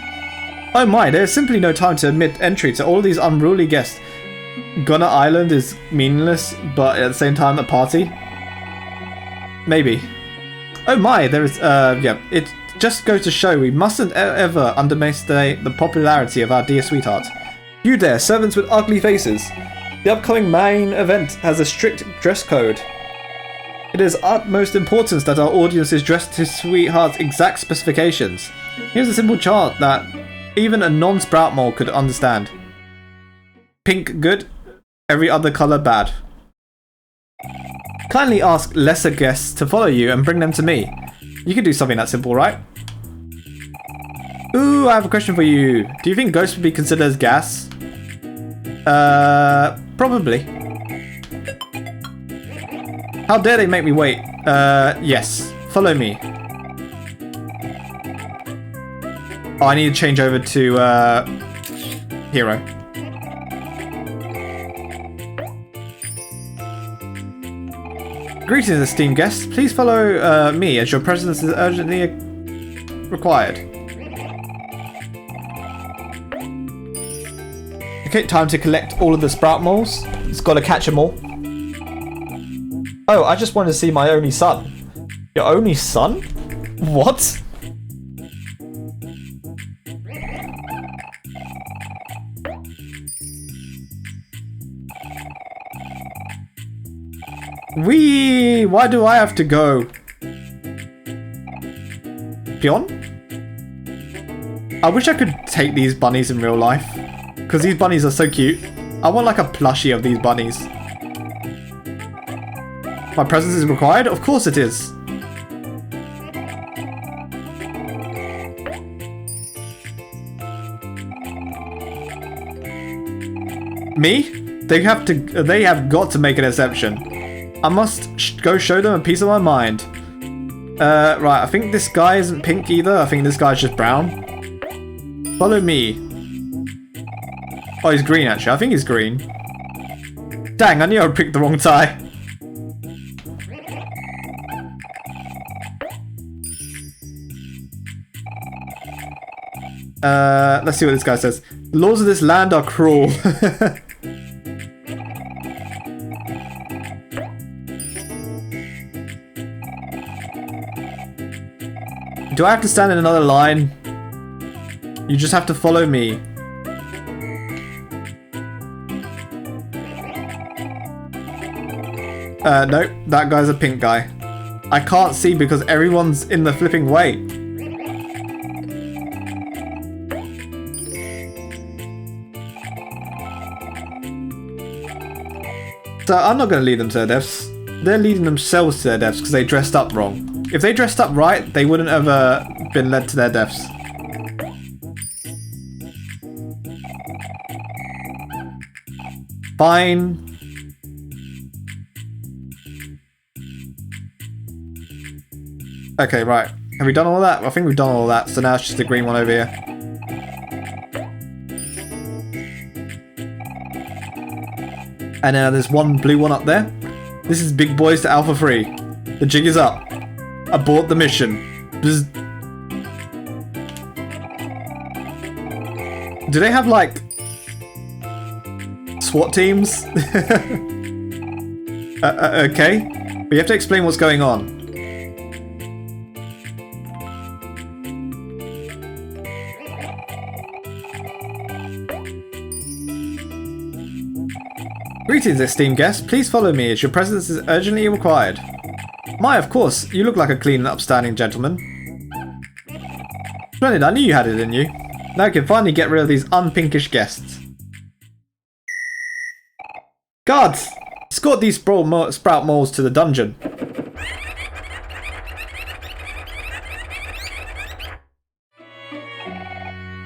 Oh my, there's simply no time to admit entry to all of these unruly guests. Gunner Island is meaningless, but at the same time a party? Maybe. Oh my, there is, yeah, it just goes to show we mustn't ever underestimate the popularity of our dear sweetheart. You there, servants with ugly faces. The upcoming main event has a strict dress code. It is utmost importance that our audience is dressed to sweetheart's exact specifications. Here's a simple chart that even a non-sprout mole could understand. Pink good, every other colour bad. Kindly ask lesser guests to follow you and bring them to me. You can do something that simple, right? Ooh, I have a question for you. Do you think ghosts would be considered as gas? Probably. How dare they make me wait? Yes. Follow me. Oh, I need to change over to, Hero. Greetings, esteemed guests. Please follow, me, as your presence is urgently required. Okay, time to collect all of the sprout moles. It's got to catch them all. Oh, I just wanted to see my only son. Your only son? What? Why do I have to go? Pion? I wish I could take these bunnies in real life. Because these bunnies are so cute. I want like a plushie of these bunnies. My presence is required? Of course it is. Me? They have got to make an exception. I must go show them a piece of my mind. Right, I think this guy isn't pink either. I think this guy's just brown. Follow me. Oh, he's green actually. I think he's green. Dang, I knew I picked the wrong tie. Let's see what this guy says. The laws of this land are cruel. Do I have to stand in another line? You just have to follow me. Nope, that guy's a pink guy. I can't see because everyone's in the flipping way. So I'm not going to lead them to their deaths. They're leading themselves to their deaths because they dressed up wrong. If they dressed up right, they wouldn't have been led to their deaths. Fine. Okay, right. Have we done all that? I think we've done all that, so now it's just the green one over here. And now there's one blue one up there. This is Big Boys to Alpha 3. The jig is up. Abort the mission. Bzz. Do they have, like, SWAT teams? Okay. But you have to explain what's going on. Greetings, esteemed guest. Please follow me as your presence is urgently required. My, of course. You look like a clean and upstanding gentleman. Splendid, I knew you had it in you. Now I can finally get rid of these unpinkish guests. Guards! Escort these sprout moles to the dungeon.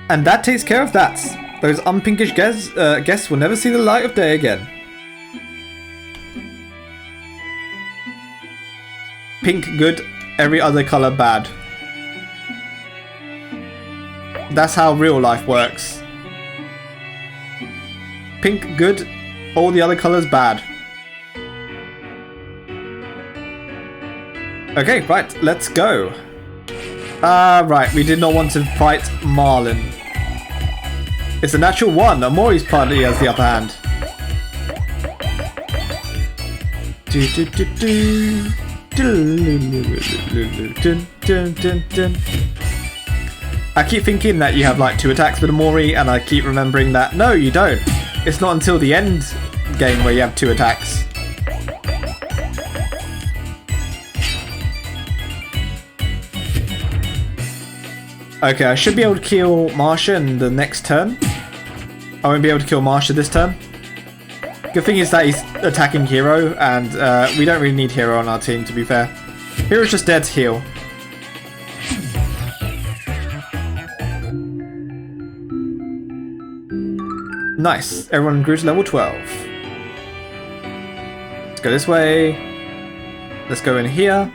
And that takes care of that. Those unpinkish guests will never see the light of day again. Pink good, every other colour bad. That's how real life works. Pink good, all the other colours bad. Okay, right, let's go. Right, we did not want to fight Marlin. It's a natural one. Omori's party has the upper hand. I keep thinking that you have like 2 attacks with Omori, and I keep remembering that no, you don't. It's not until the end game where you have 2 attacks. Okay, I should be able to kill Marsha in the next turn. I won't be able to kill Marsha this turn. Good thing is that he's attacking Hero, and we don't really need Hero on our team, to be fair. Hero's just dead to heal. Nice. Everyone grew to level 12. Let's go this way. Let's go in here.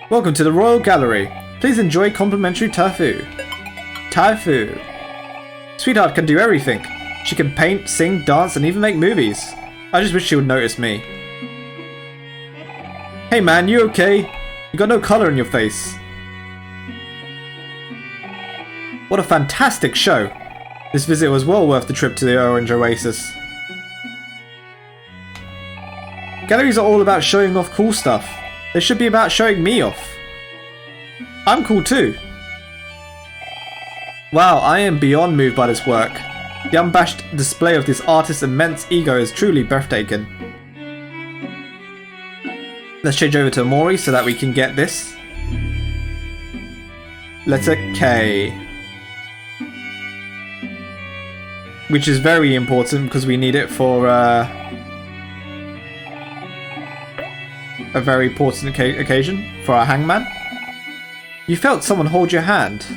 Welcome to the Royal Gallery. Please enjoy complimentary tofu. Tofu. Sweetheart can do everything. She can paint, sing, dance, and even make movies. I just wish she would notice me. Hey man, you okay? You got no colour in your face. What a fantastic show. This visit was well worth the trip to the Orange Oasis. Galleries are all about showing off cool stuff. They should be about showing me off. I'm cool too. Wow, I am beyond moved by this work. The unabashed display of this artist's immense ego is truly breathtaking. Let's change over to Omori so that we can get this. Letter K. Which is very important because we need it for a very important occasion for our hangman. You felt someone hold your hand.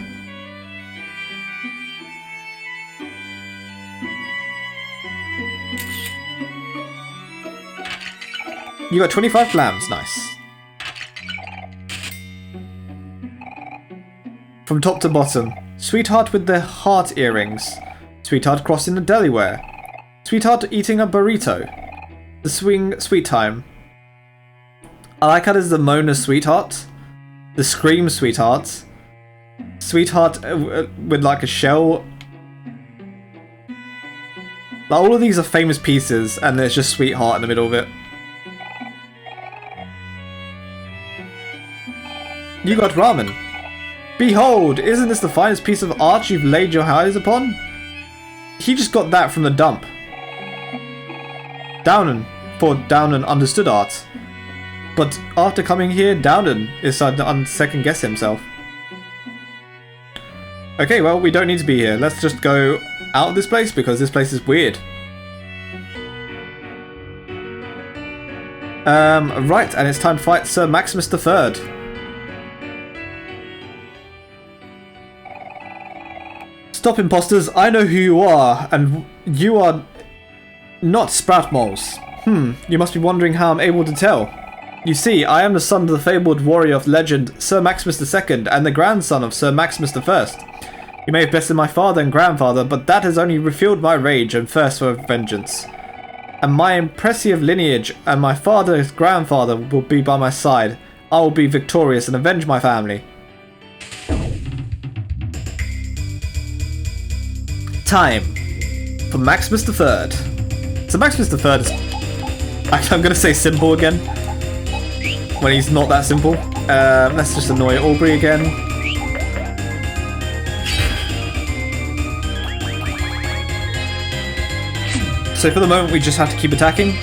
You got 25 lambs, nice. From top to bottom. Sweetheart with the heart earrings. Sweetheart crossing the deliware. Sweetheart eating a burrito. The swing sweet time. I like how there's the Mona sweetheart. The scream sweetheart. Sweetheart with like a shell. Like, all of these are famous pieces and there's just sweetheart in the middle of it. You got ramen. Behold, isn't this the finest piece of art you've laid your eyes upon? He just got that from the dump. Downen, for Downen understood art. But after coming here, Downen is starting to second guess himself. Okay, well, we don't need to be here. Let's just go out of this place because this place is weird. Right, and it's time to fight Sir Maximus III. Stop, imposters. I know who you are, and you are not Sprout Moles. You must be wondering how I'm able to tell. You see, I am the son of the fabled warrior of legend, Sir Maximus II, and the grandson of Sir Maximus I. You may have bested my father and grandfather, but that has only refueled my rage and thirst for vengeance. And my impressive lineage and my father's grandfather will be by my side. I will be victorious and avenge my family. Time for Maximus III. So Maximus III is... I'm going to say simple again. When he's not that simple. Let's just annoy Aubrey again. So for the moment we just have to keep attacking.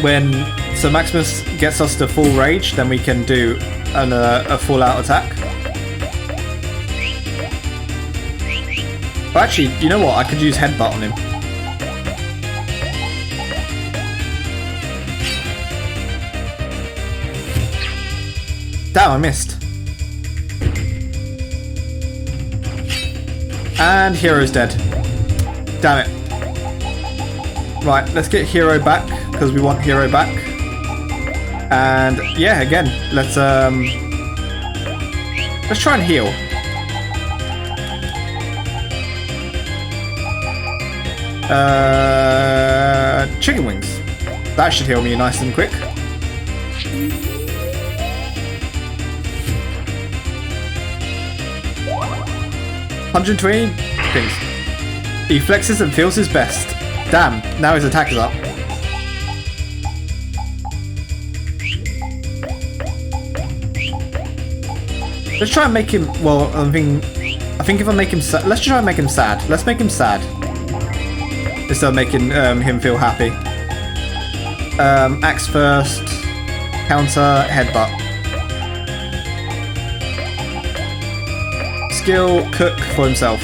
When Sir Maximus gets us to full rage, then we can do a full out attack. But actually, you know what? I could use Headbutt on him. Damn, I missed. And Hero's dead. Damn it. Right, let's get Hero back, because we want Hero back. And yeah, again, let's try and heal. Chicken wings. That should heal me nice and quick. $120 things. He flexes and feels his best. Damn, now his attack is up. Let's try and make him, well, I think if I make him sad, let's try and make him sad. Let's make him sad. Instead of making him feel happy. Axe first, counter, headbutt. Skill, cook for himself.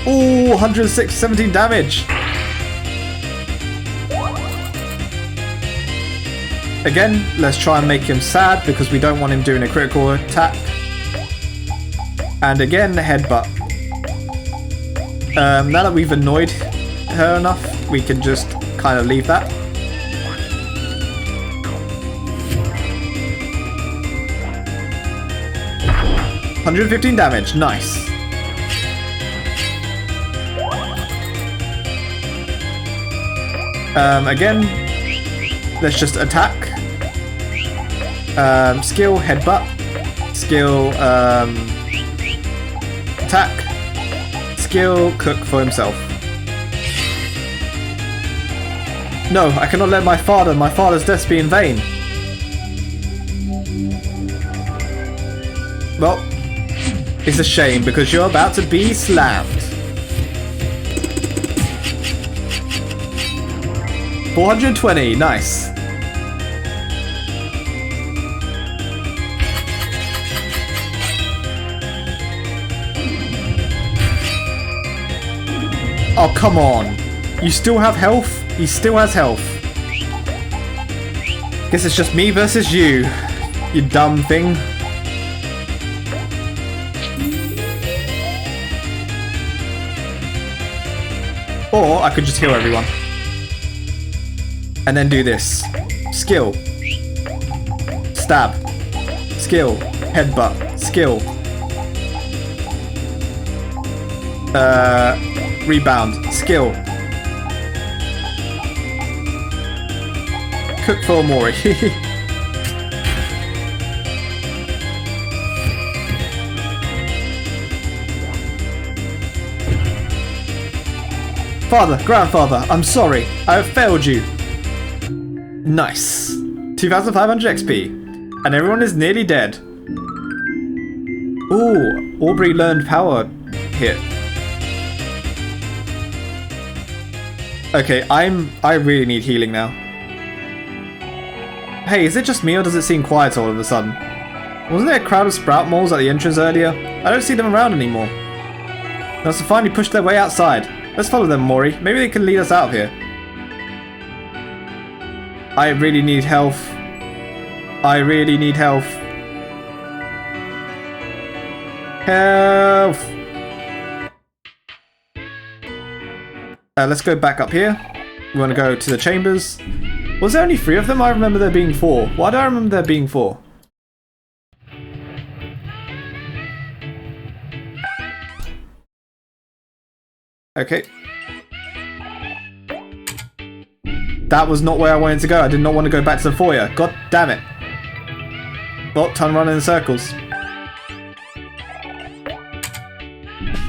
Ooh, 106, 17 damage. Again, let's try and make him sad because we don't want him doing a critical attack. And again, headbutt. Now that we've annoyed her enough, we can just kind of leave that. $115 damage, nice. Again, let's just attack. Skill, headbutt. Skill, attack. Skill, cook for himself. No, I cannot let my father's death be in vain. Well, it's a shame because you're about to be slammed. 420, nice. Oh, come on. You still have health? He still has health. Guess it's just me versus you, you dumb thing. Or I could just heal everyone. And then do this. Skill. Stab. Skill. Headbutt. Skill. Rebound. Skill. Cook for Omori. Father, grandfather, I'm sorry. I have failed you. Nice. 2,500 XP. And everyone is nearly dead. Ooh, Aubrey learned power Here. Okay, I really need healing now. Hey, is it just me or does it seem quiet all of a sudden? Wasn't there a crowd of sprout moles at the entrance earlier? I don't see them around anymore. They must have finally pushed their way outside. Let's follow them, Omori. Maybe they can lead us out of here. I really need health. I really need health. Health! Let's go back up here. We want to go to the chambers. Was there only 3 of them? I remember there being 4. Why do I remember there being 4? Okay. That was not where I wanted to go. I did not want to go back to the foyer. God damn it. Well, time to run in circles.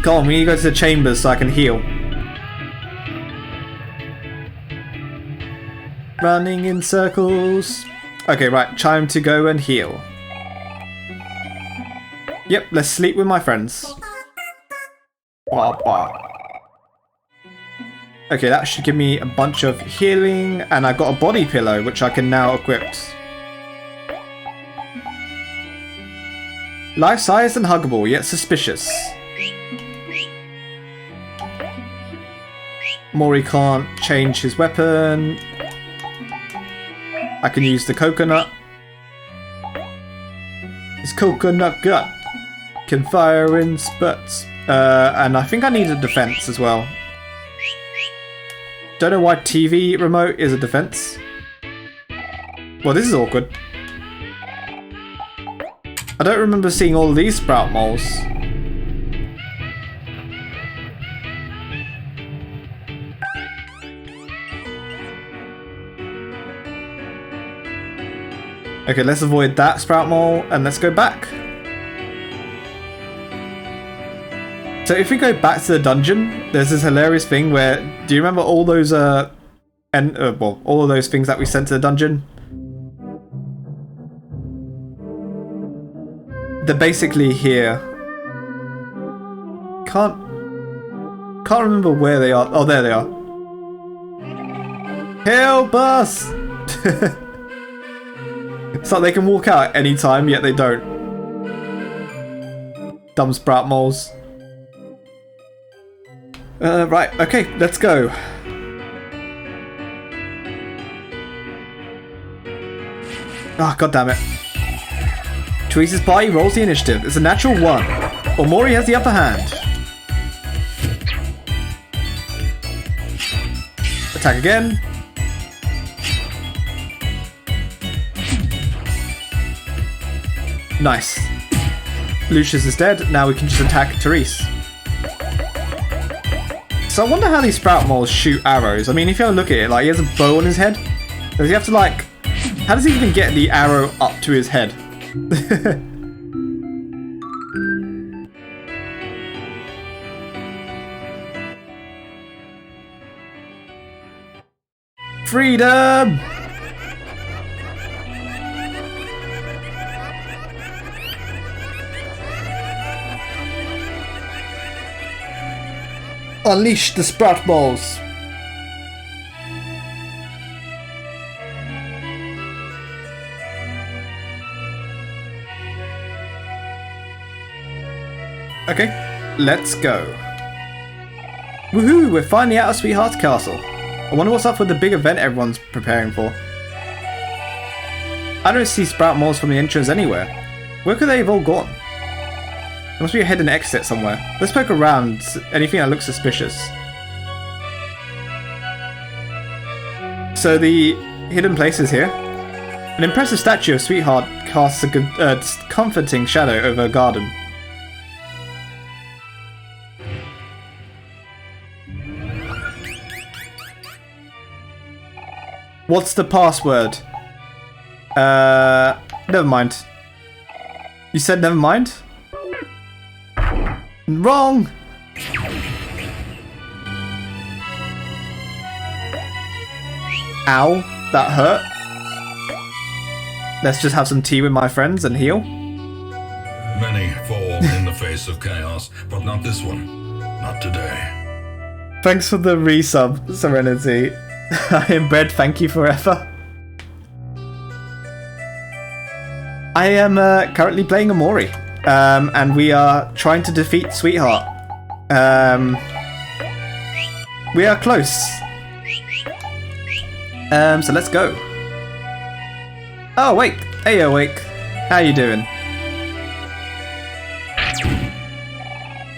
Come on, we need to go to the chambers so I can heal. Running in circles. Okay, right. Time to go and heal. Yep, let's sleep with my friends. Okay, that should give me a bunch of healing, and I've got a body pillow, which I can now equip. Life-sized and huggable, yet suspicious. Omori can't change his weapon. I can use the coconut. His coconut gut can fire in spurts. And I think I need a defense as well. Don't know why TV remote is a defense. Well, this is awkward. I don't remember seeing all these sprout moles. Okay, let's avoid that sprout mole and let's go back. So if we go back to the dungeon, there's this hilarious thing where, do you remember all those all of those things that we sent to the dungeon? They're basically here. Can't remember where they are. Oh, there they are. Help us! It's like they can walk out at any time, yet they don't. Dumb sprout moles. Right, okay, let's go. Ah, god damn it. Teresa's party rolls the initiative. It's a natural 1. Omori has the upper hand. Attack again. Nice. Lucius is dead. Now we can just attack Therese. So I wonder how these sprout moles shoot arrows. I mean, if you have a look at it, like, he has a bow on his head. Does he have to, like... How does he even get the arrow up to his head? Freedom! Unleash the sprout balls. Okay, let's go. Woohoo, we're finally out of Sweetheart's Castle. I wonder what's up with the big event everyone's preparing for. I don't see sprout moles from the entrance anywhere. Where could they have all gone? There must be a hidden exit somewhere. Let's poke around. Anything that looks suspicious. So the hidden place is here. An impressive statue of Sweetheart casts a good, comforting shadow over a garden. What's the password? Never mind. You said never mind? Wrong! Ow, that hurt. Let's just have some tea with my friends and heal. Many fall in the face of chaos, but not this one. Not today. Thanks for the resub, Serenity. I am bread, thank you forever. I am currently playing Omori, and we are trying to defeat Sweetheart. We are close. So let's go. Oh, wait. Hey, Awake. How you doing?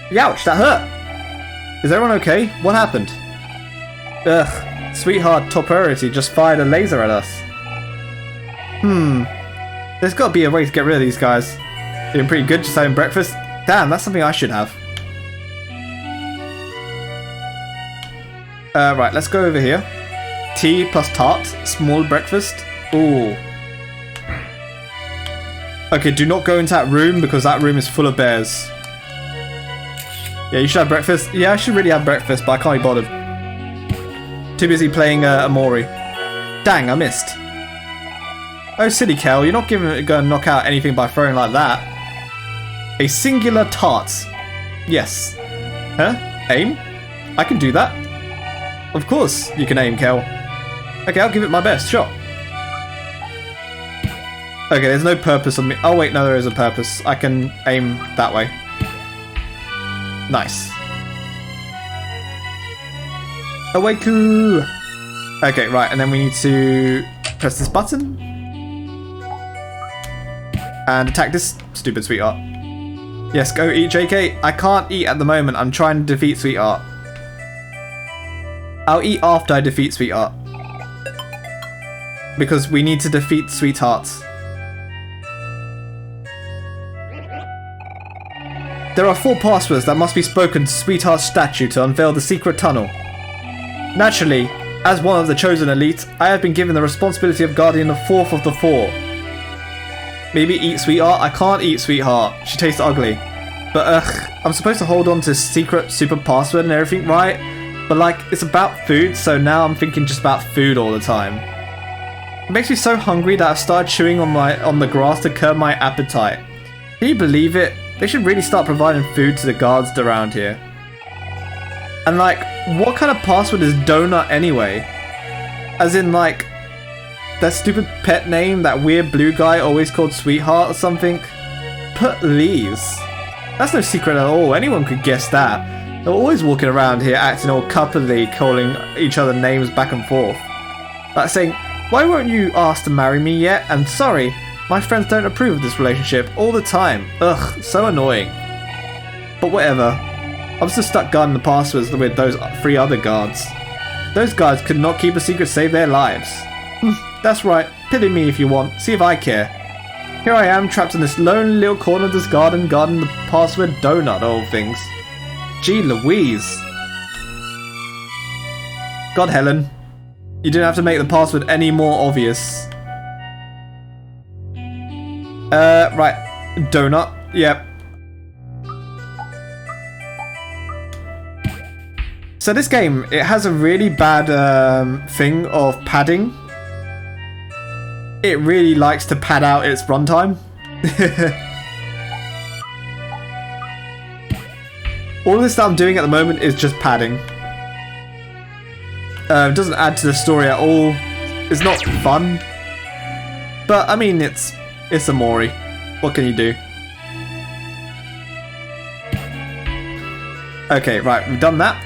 Youch, that hurt. Is everyone okay? What happened? Ugh, Sweetheart top priority just fired a laser at us. There's got to be a way to get rid of these guys. Doing pretty good, just having breakfast. Damn, that's something I should have. Right, let's go over here. Tea plus tart, small breakfast. Ooh. Okay, do not go into that room because that room is full of bears. Yeah, you should have breakfast. Yeah, I should really have breakfast, but I can't be bothered. Too busy playing Omori. Dang, I missed. Oh, silly Kel, you're not going to knock out anything by throwing like that. A singular tart. Yes. Huh? Aim? I can do that. Of course you can aim, Kel. Okay, I'll give it my best shot. Okay, there's no purpose on me. Oh wait, no, there is a purpose. I can aim that way. Nice. Awake-oo! Okay, right, and then we need to press this button. And attack this stupid Sweetheart. Yes, go eat, JK. I can't eat at the moment. I'm trying to defeat Sweetheart. I'll eat after I defeat Sweetheart. Because we need to defeat Sweetheart. There are 4 passwords that must be spoken to Sweetheart's statue to unveil the secret tunnel. Naturally, as one of the chosen elite, I have been given the responsibility of guarding the 4th of the 4. Maybe eat Sweetheart? I can't eat Sweetheart. She tastes ugly. But I'm supposed to hold on to secret super password and everything, right? But like, it's about food, so now I'm thinking just about food all the time. It makes me so hungry that I've started chewing on the grass to curb my appetite. Can you believe it? They should really start providing food to the guards around here. And like, what kind of password is Donut anyway? As in like, that stupid pet name that weird blue guy always called Sweetheart or something? Please. That's no secret at all, anyone could guess that. They're always walking around here acting all coupley, calling each other names back and forth. Like saying, why won't you ask to marry me yet? And sorry, my friends don't approve of this relationship all the time. Ugh, so annoying. But whatever. I'm still stuck guarding the passwords with those 3 other guards. Those guards could not keep a secret, save their lives. That's right, pity me if you want, see if I care. Here I am, trapped in this lonely little corner of this garden, guarding the password Donut, all things. Gee Louise. God, Helen. You didn't have to make the password any more obvious. Right. Donut. Yep. So this game, it has a really bad thing of padding. It really likes to pad out its runtime. All this that I'm doing at the moment is just padding. It doesn't add to the story at all. It's not fun. But, I mean, it's Omori. What can you do? Okay, right, we've done that.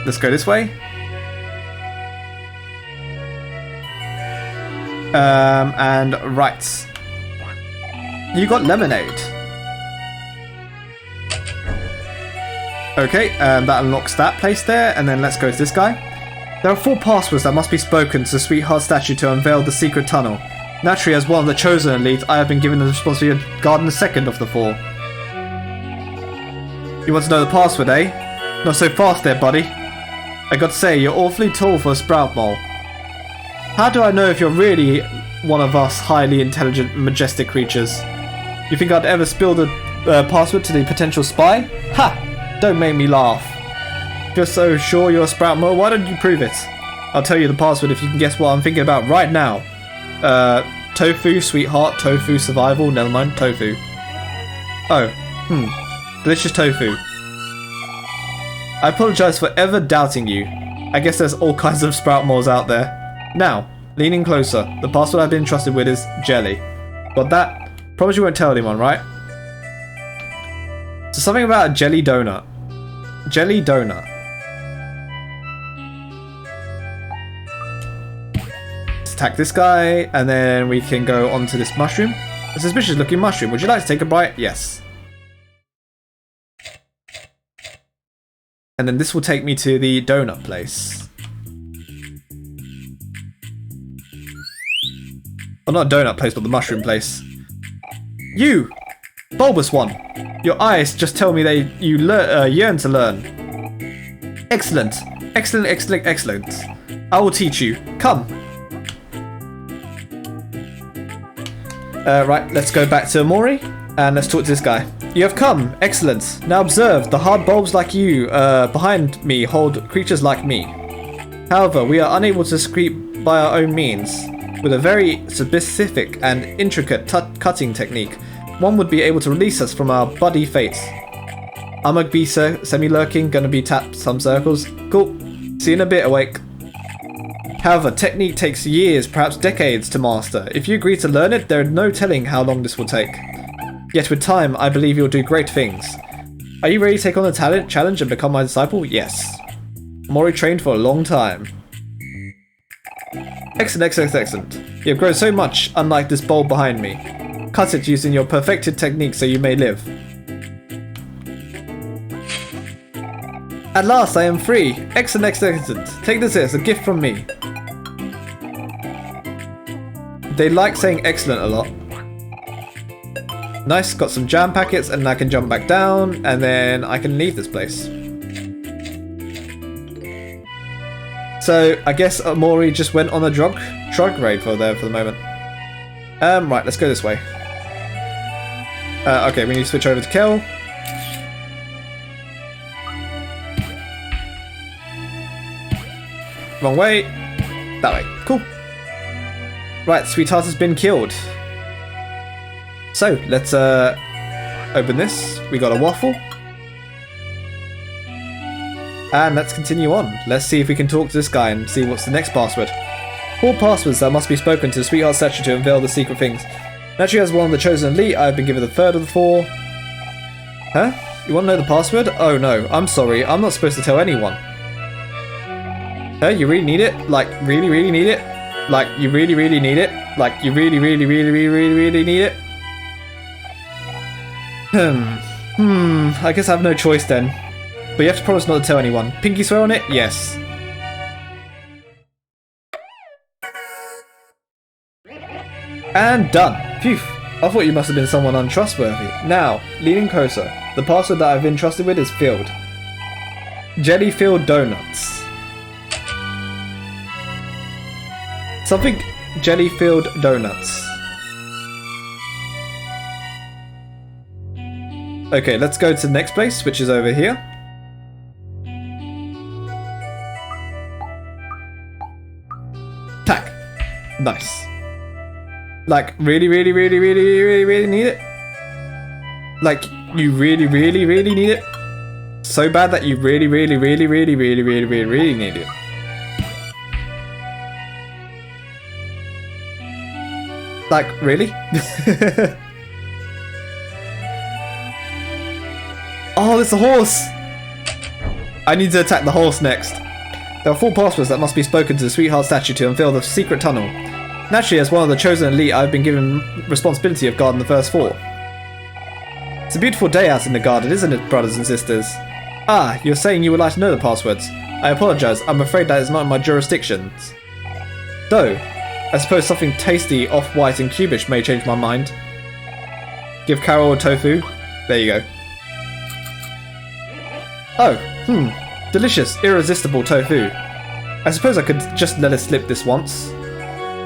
Let's go this way. And right. You got lemonade. Okay, that unlocks that place there, and then let's go to this guy. There are 4 passwords that must be spoken to the Sweetheart statue to unveil the secret tunnel. Naturally, as one of the chosen elite, I have been given the responsibility of guarding the 2nd of the 4. You want to know the password, eh? Not so fast there, buddy. I got to say, you're awfully tall for a sprout mole. How do I know if you're really one of us highly intelligent, majestic creatures? You think I'd ever spill the password to the potential spy? Ha! Don't make me laugh. If you're so sure you're a sprout mole, why don't you prove it? I'll tell you the password if you can guess what I'm thinking about right now. Tofu, Sweetheart, Tofu, Survival, never mind, Tofu. Oh, delicious tofu. I apologize for ever doubting you. I guess there's all kinds of sprout moles out there. Now, leaning closer, the password I've been trusted with is jelly. Got that? Promise you won't tell anyone, right? So something about a jelly donut. Jelly donut. Let's attack this guy, and then we can go onto this mushroom. A suspicious looking mushroom. Would you like to take a bite? Yes. And then this will take me to the donut place. Well, not a donut place, but the mushroom place. You! Bulbous one! Your eyes just tell me you yearn to learn. Excellent. Excellent, excellent, excellent. I will teach you. Come. Right, let's go back to Omori, and let's talk to this guy. You have come. Excellent. Now observe, the hard bulbs like you behind me hold creatures like me. However, we are unable to secrete by our own means. With a very specific and intricate cutting technique, one would be able to release us from our bloody fate. I'm gonna be semi-lurking, gonna be tapped some circles. Cool. See you in a bit, awake. However, technique takes years, perhaps decades to master. If you agree to learn it, there is no telling how long this will take. Yet with time, I believe you'll do great things. Are you ready to take on the talent challenge and become my disciple? Yes. Omori trained for a long time. Excellent, excellent, excellent. You have grown so much, unlike this bulb behind me. Cut it using your perfected technique so you may live. At last, I am free. Excellent, excellent, excellent. Take this as a gift from me. They like saying excellent a lot. Nice, got some jam packets and I can jump back down and then I can leave this place. So I guess Omori just went on a drug raid for the moment. Right, let's go this way. Okay, we need to switch over to Kel. Wrong way. That way. Cool. Right, Sweetheart has been killed. So, let's open this. We got a waffle. And let's continue on. Let's see if we can talk to this guy and see what's the next password. 4 passwords that must be spoken to the Sweetheart statue to unveil the secret things. Naturally, as one of the chosen elite, I have been given the 3rd of the 4. Huh? You want to know the password? Oh no, I'm sorry. I'm not supposed to tell anyone. Huh? You really need it? Like, really, really need it? Like, you really, really need it? Like, you really, really, really, really, really, really need it? I guess I have no choice then. But you have to promise not to tell anyone. Pinky swear on it? Yes. And done. Phew. I thought you must have been someone untrustworthy. Now, leaning closer. The password that I've been trusted with is filled. Jelly-filled donuts. Something jelly-filled donuts. Okay, let's go to the next place, which is over here. Tack. Nice. Like, really, really, really, really, really, really need it? Like, you really, really, really need it? So bad that you really, really, really, really, really, really, really, really need it. Like, really? Oh, it's a horse! I need to attack the horse next. There are 4 passwords that must be spoken to the Sweetheart statue to unveil the secret tunnel. Naturally, as one of the chosen elite, I've been given responsibility of guarding the first 4. It's a beautiful day out in the garden, isn't it, brothers and sisters? Ah, you're saying you would like to know the passwords. I apologise, I'm afraid that is not in my jurisdictions. Though, I suppose something tasty, off-white and cubish may change my mind. Give Carol a tofu. There you go. Oh, delicious, irresistible tofu. I suppose I could just let it slip this once.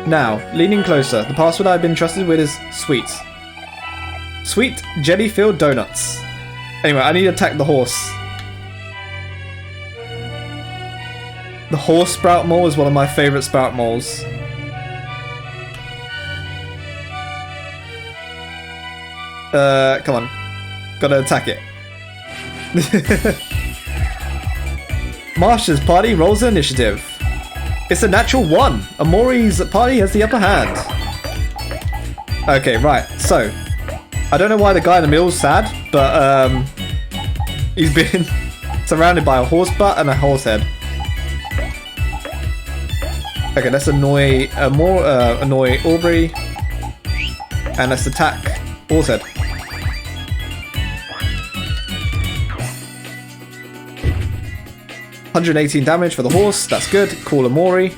Now, leaning closer, the password I've been trusted with is sweet. Sweet jelly-filled donuts. Anyway, I need to attack the horse. The horse sprout mole is one of my favourite sprout moles. Come on. Gotta attack it. Marsha's party rolls the initiative. It's a natural 1. Omori's party has the upper hand. Okay, right. So, I don't know why the guy in the middle's sad, but he's been surrounded by a horse butt and a horse head. Okay, let's annoy Aubrey, and let's attack Horsehead. $118 damage for the horse. That's good. Call Omori.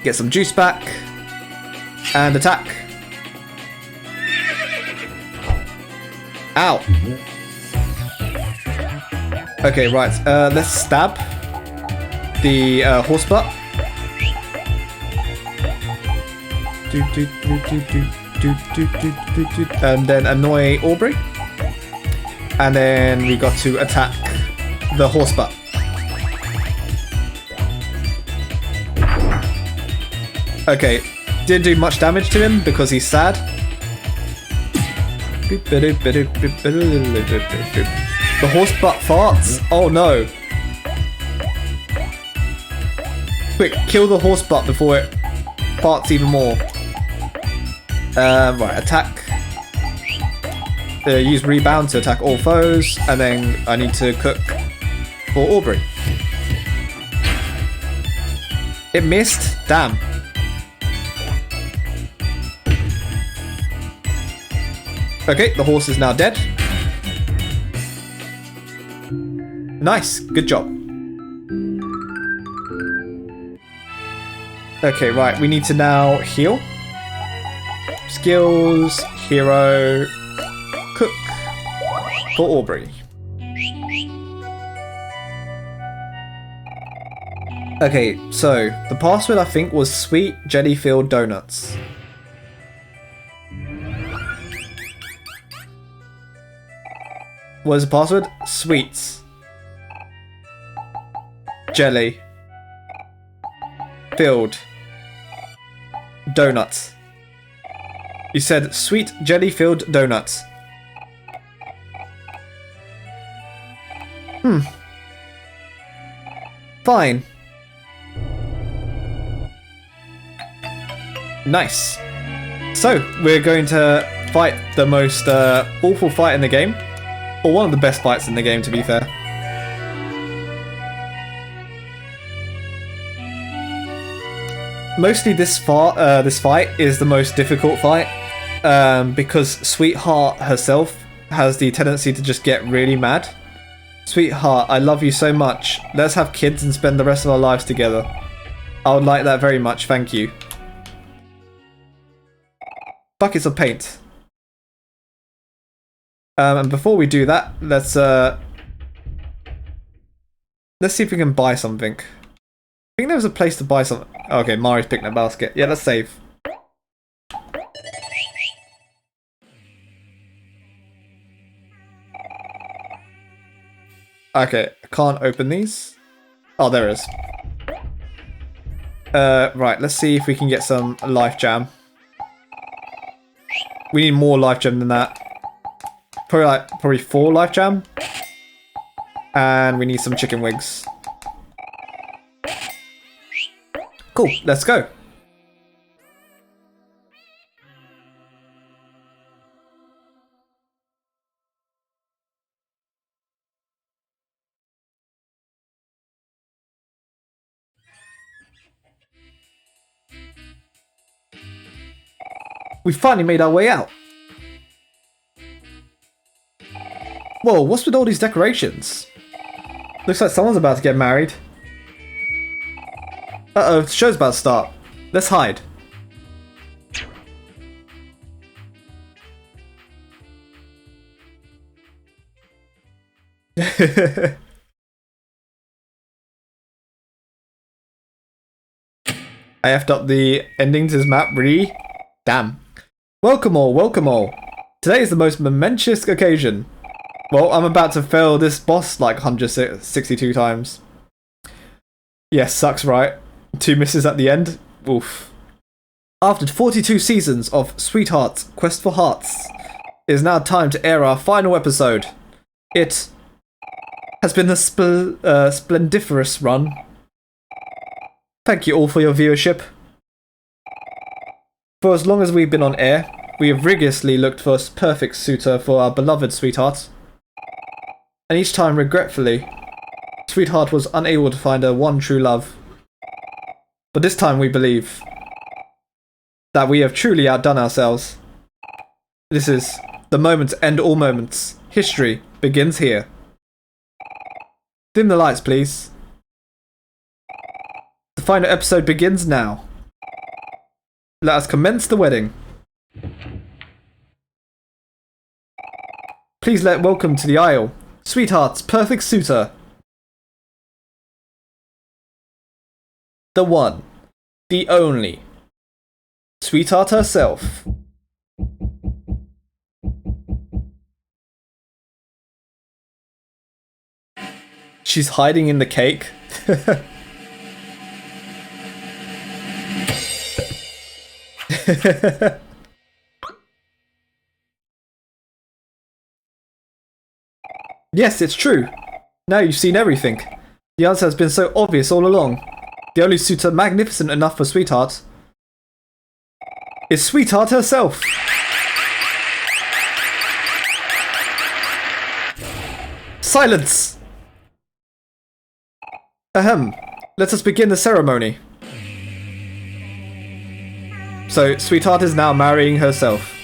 Get some juice back, and attack. Ow. Okay, right. Let's stab the horse butt. And then annoy Aubrey. And then we got to attack the horse butt. Okay, didn't do much damage to him because he's sad. The horse butt farts. Oh no. Quick, kill the horse butt before it farts even more. Right, attack. Use rebound to attack all foes, and then I need to cook for Aubrey. It missed? Damn. Okay, the horse is now dead. Nice, good job. Okay, right, we need to now heal. Skills, hero, cook for Aubrey. Okay, so the password I think was sweet jelly-filled donuts. What is the password? Sweets. Jelly. Filled. Donuts. You said sweet jelly-filled donuts. Fine. Nice. So, we're going to fight the most awful fight in the game. Or one of the best fights in the game, to be fair. Mostly this fight is the most difficult fight. Because Sweetheart herself has the tendency to just get really mad. Sweetheart, I love you so much. Let's have kids and spend the rest of our lives together. I would like that very much, thank you. Buckets of paint. And before we do that, let's see if we can buy something. I think there was a place to buy something. Okay, Mari's picking a basket. Yeah, let's save. Okay, I can't open these. Oh, there is. Right, let's see if we can get some life jam. We need more life jam than that. Probably 4 life jam. And we need some chicken wigs. Cool, let's go. We finally made our way out. Whoa, what's with all these decorations? Looks like someone's about to get married. Uh-oh, the show's about to start. Let's hide. I effed up the ending to this map, really? Damn. Welcome all, welcome all. Today is the most momentous occasion. Well, I'm about to fail this boss like 162 times. Yes, sucks, right? 2 misses at the end. Oof. After 42 seasons of Sweetheart's Quest for Hearts, It is now time to air our final episode. It has been a splendiferous run. Thank you all for your viewership. For as long as we've been on air, we have rigorously looked for a perfect suitor for our beloved Sweetheart. And each time, regretfully, Sweetheart was unable to find her one true love. But this time we believe that we have truly outdone ourselves. This is the moment to end all moments. History begins here. Dim the lights, please. The final episode begins now. Let us commence the wedding. Please welcome to the aisle, Sweetheart's perfect suitor. The one, the only, Sweetheart herself. She's hiding in the cake. Yes, it's true. Now you've seen everything. The answer has been so obvious all along. The only suitor magnificent enough for Sweetheart is Sweetheart herself. Silence! Ahem. Let us begin the ceremony. So, Sweetheart is now marrying herself.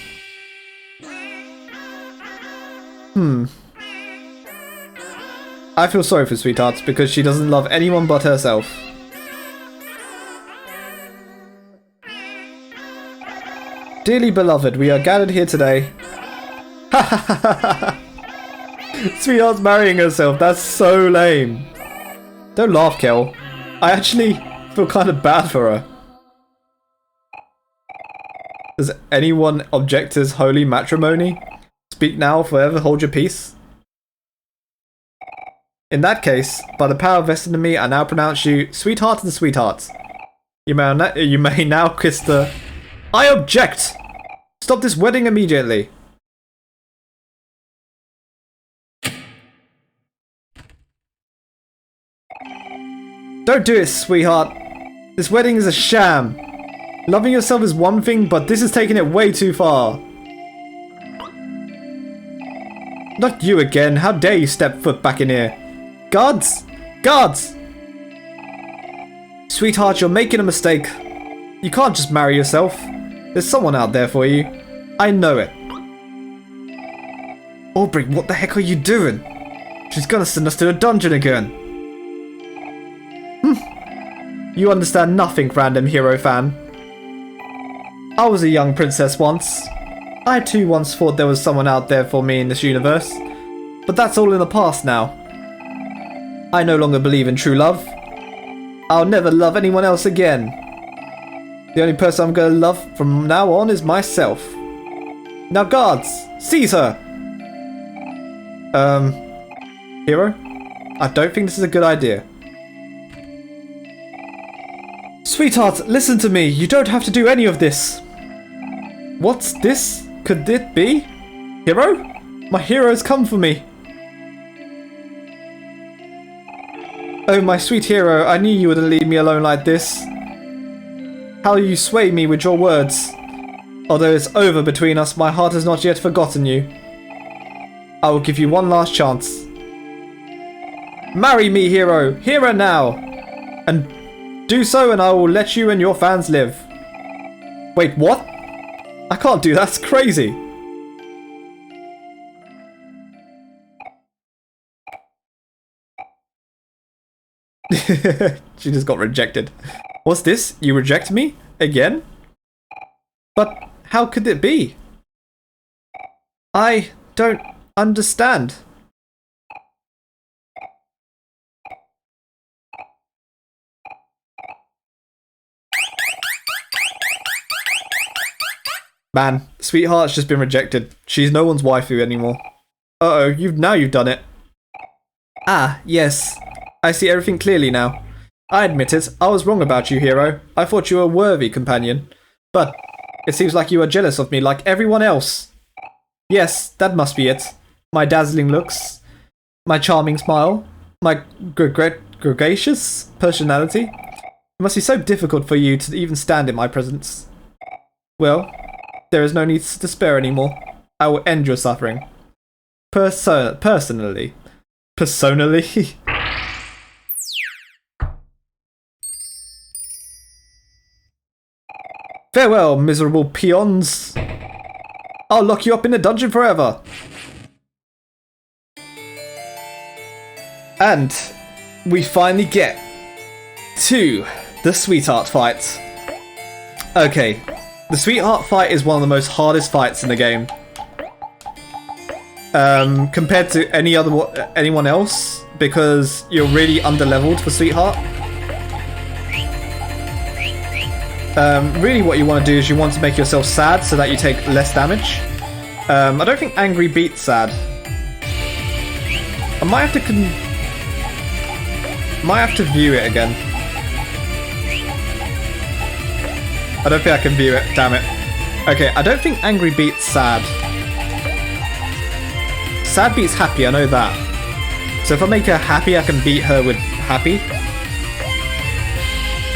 I feel sorry for Sweetheart because she doesn't love anyone but herself. Dearly beloved, we are gathered here today. Sweetheart's marrying herself, that's so lame. Don't laugh, Kel. I actually feel kind of bad for her. Does anyone object to this holy matrimony? Speak now, forever hold your peace. In that case, by the power vested in me, I now pronounce you Sweetheart and Sweetheart. You may now kiss the... I object! Stop this wedding immediately. Don't do it, Sweetheart. This wedding is a sham. Loving yourself is one thing, but this is taking it way too far. Not you again. How dare you step foot back in here. Guards! Guards! Sweetheart, you're making a mistake. You can't just marry yourself. There's someone out there for you. I know it. Aubrey, what the heck are you doing? She's gonna send us to a dungeon again. You understand nothing, random hero fan. I was a young princess once. I too once thought there was someone out there for me in this universe. But that's all in the past now. I no longer believe in true love. I'll never love anyone else again. The only person I'm gonna love from now on is myself. Now guards, seize her! Hero? I don't think this is a good idea. Sweetheart, listen to me. You don't have to do any of this. What's this? Could it be? Hero? My hero's come for me. Oh, my sweet hero, I knew you wouldn't leave me alone like this. How you sway me with your words. Although it's over between us, my heart has not yet forgotten you. I will give you one last chance. Marry me, hero. Hero now. And do so and I will let you and your fans live. Wait, what? I can't do that. That's crazy. She just got rejected. What's this? You reject me? Again? But how could it be? I don't understand. Man, Sweetheart's just been rejected. She's no one's waifu anymore. Uh-oh, you've done it. Ah, yes. I see everything clearly now. I admit it, I was wrong about you, hero. I thought you were a worthy companion. But it seems like you are jealous of me like everyone else. Yes, that must be it. My dazzling looks, my charming smile, my gregarious personality. It must be so difficult for you to even stand in my presence. Well, there is no need to despair anymore. I will end your suffering. Personally. Farewell, miserable peons. I'll lock you up in a dungeon forever. And we finally get to the sweetheart fight. Okay, the sweetheart fight is one of the most hardest fights in the game. Compared to anyone else, because you're really underleveled for sweetheart. Really what you want to do is you want to make yourself sad so that you take less damage. I don't think angry beats sad. I might have to view it again. I don't think I can view it, damn it. Okay, I don't think angry beats sad. Sad beats happy, I know that. So if I make her happy, I can beat her with happy.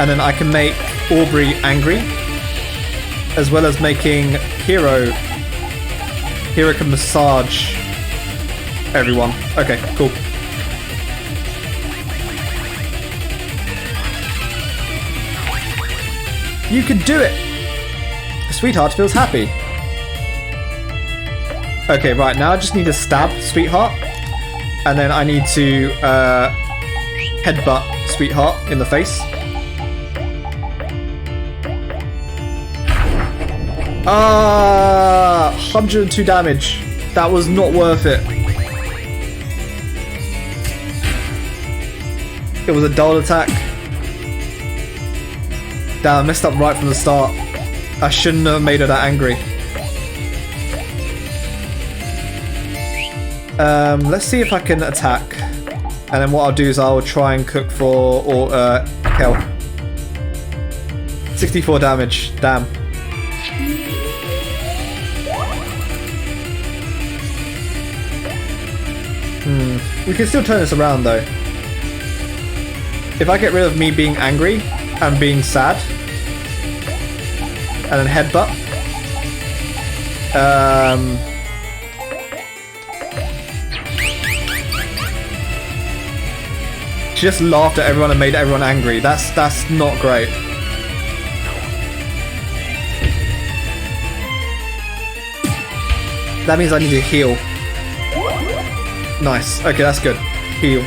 And then I can make Aubrey angry, as well as making Hero can massage everyone. Okay, cool. You can do it! Sweetheart feels happy. Okay, right, now I just need to stab Sweetheart, and then I need to headbutt Sweetheart in the face. 102 damage. That was not worth it. It was a dull attack. Damn, I messed up right from the start. I shouldn't have made her that angry. Let's see if I can attack. And then what I'll do is I'll try and cook for Kel. 64 damage. Damn. We can still turn this around though. If I get rid of me being angry and being sad, and then headbutt, she just laughed at everyone and made everyone angry. That's not great. That means I need to heal. Nice. Okay, that's good. Heal.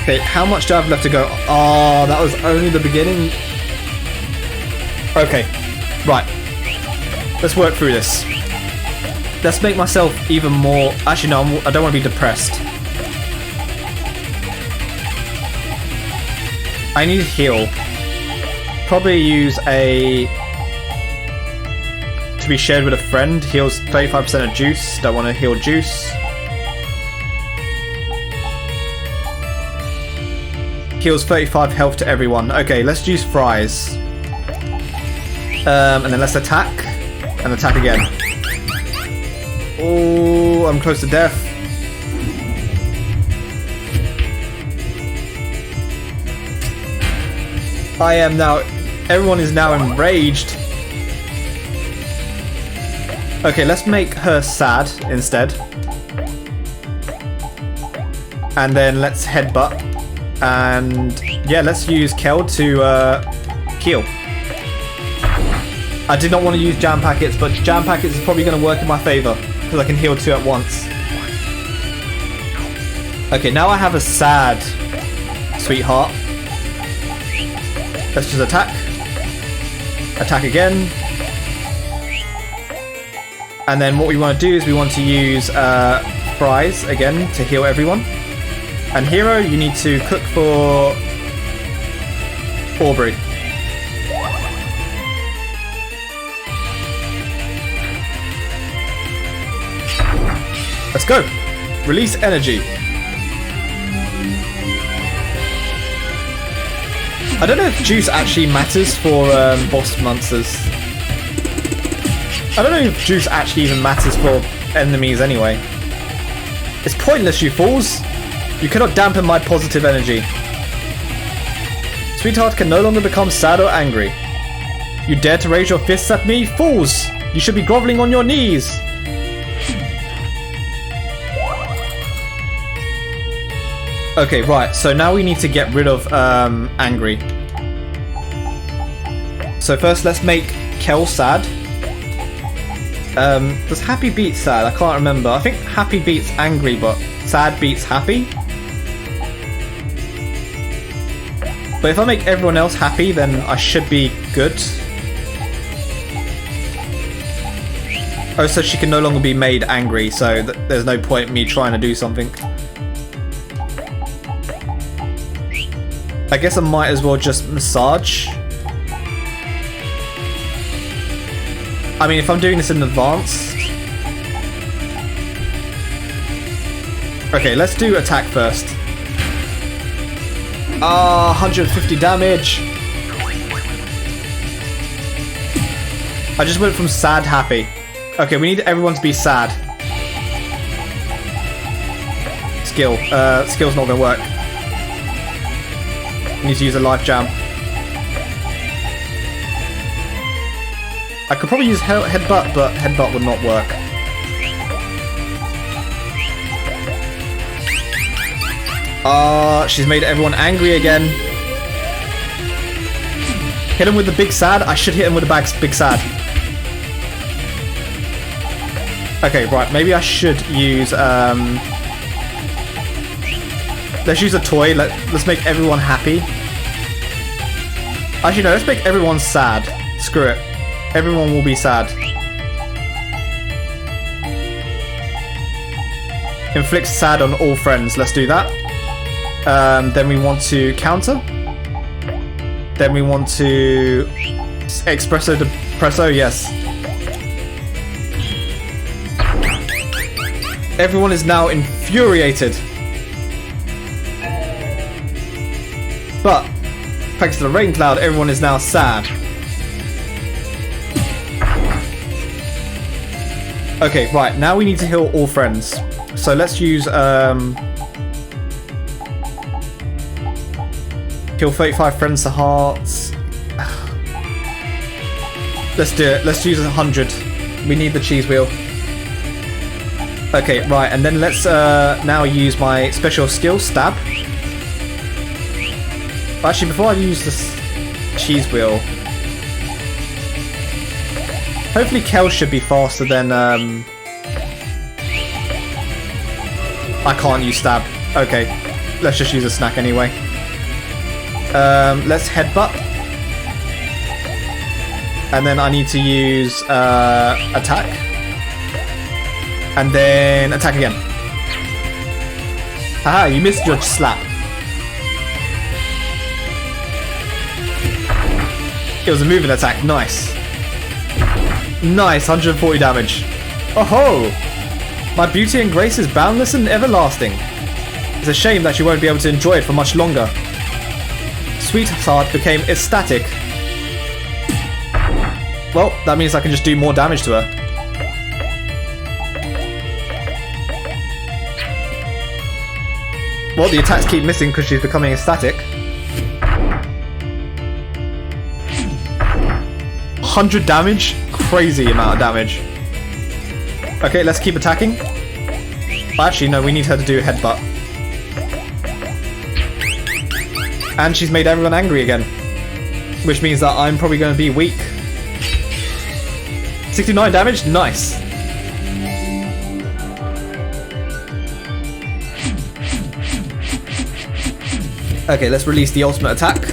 Okay, how much do I have left to go? Oh, that was only the beginning. Okay, right. Let's work through this. Let's make myself even more... Actually, no, I don't want to be depressed. I need to heal. Probably use a... to be shared with a friend. Heals 35% of juice. Don't want to heal juice. Heals 35 health to everyone. Okay, let's use fries. And then let's attack. And attack again. Oh, I'm close to death. I am now... Everyone is now enraged. Okay, let's make her sad instead. And then let's headbutt. And yeah, let's use Kel to heal. I did not want to use jam packets, but jam packets is probably going to work in my favor because I can heal 2 at once. Okay, now I have a sad Sweetheart. Let's just attack. Attack again. And then what we want to do is we want to use fries again to heal everyone. And Hero, you need to cook for Aubrey. Let's go. Release energy. I don't know if juice actually matters for boss monsters. I don't know if juice actually even matters for enemies anyway. It's pointless, you fools. You cannot dampen my positive energy. Sweetheart can no longer become sad or angry. You dare to raise your fists at me? Fools! You should be groveling on your knees. Okay, right, so now we need to get rid of angry. So first let's make Kel sad. Does happy beat sad? I can't remember. I think happy beats angry, but sad beats happy. But if I make everyone else happy, then I should be good. Oh, so she can no longer be made angry, so there's no point in me trying to do something. I guess I might as well just massage. I mean, if I'm doing this in advance... Okay, let's do attack first. 150 damage. I just went from sad happy. Okay, we need everyone to be sad. Skill. Skill's not gonna work. Need to use a life jam. I could probably use headbutt, but headbutt would not work. She's made everyone angry again. Hit him with the big sad. I should hit him with the big sad. Okay, right. Maybe I should use. Let's use a toy. Let's make everyone happy. Actually, no. Let's make everyone sad. Screw it. Everyone will be sad. Inflict sad on all friends. Let's do that. Then we want to counter. Then we want to espresso depresso. Yes. Everyone is now infuriated. But thanks to the rain cloud, everyone is now sad. Okay, right, now we need to heal all friends. So let's use kill 35 friends to hearts. Let's do it. Let's use 100. We need the cheese wheel. Okay, right, and then let's now use my special skill, stab. Actually, before I use this cheese wheel, hopefully Kel should be faster than I can't use stab. Okay, let's just use a snack anyway. Let's headbutt. And then I need to use attack. And then attack again. Haha, you missed your slap. It was a moving attack, nice. Nice, 140 damage. Oh ho! My beauty and grace is boundless and everlasting. It's a shame that you won't be able to enjoy it for much longer. Sweetheart became ecstatic. Well, that means I can just do more damage to her. Well, the attacks keep missing because she's becoming ecstatic. 100 damage? Crazy amount of damage. Okay, let's keep attacking. Actually, no, we need her to do a headbutt. And she's made everyone angry again. Which means that I'm probably going to be weak. 69 damage? Nice. Okay, let's release the ultimate attack.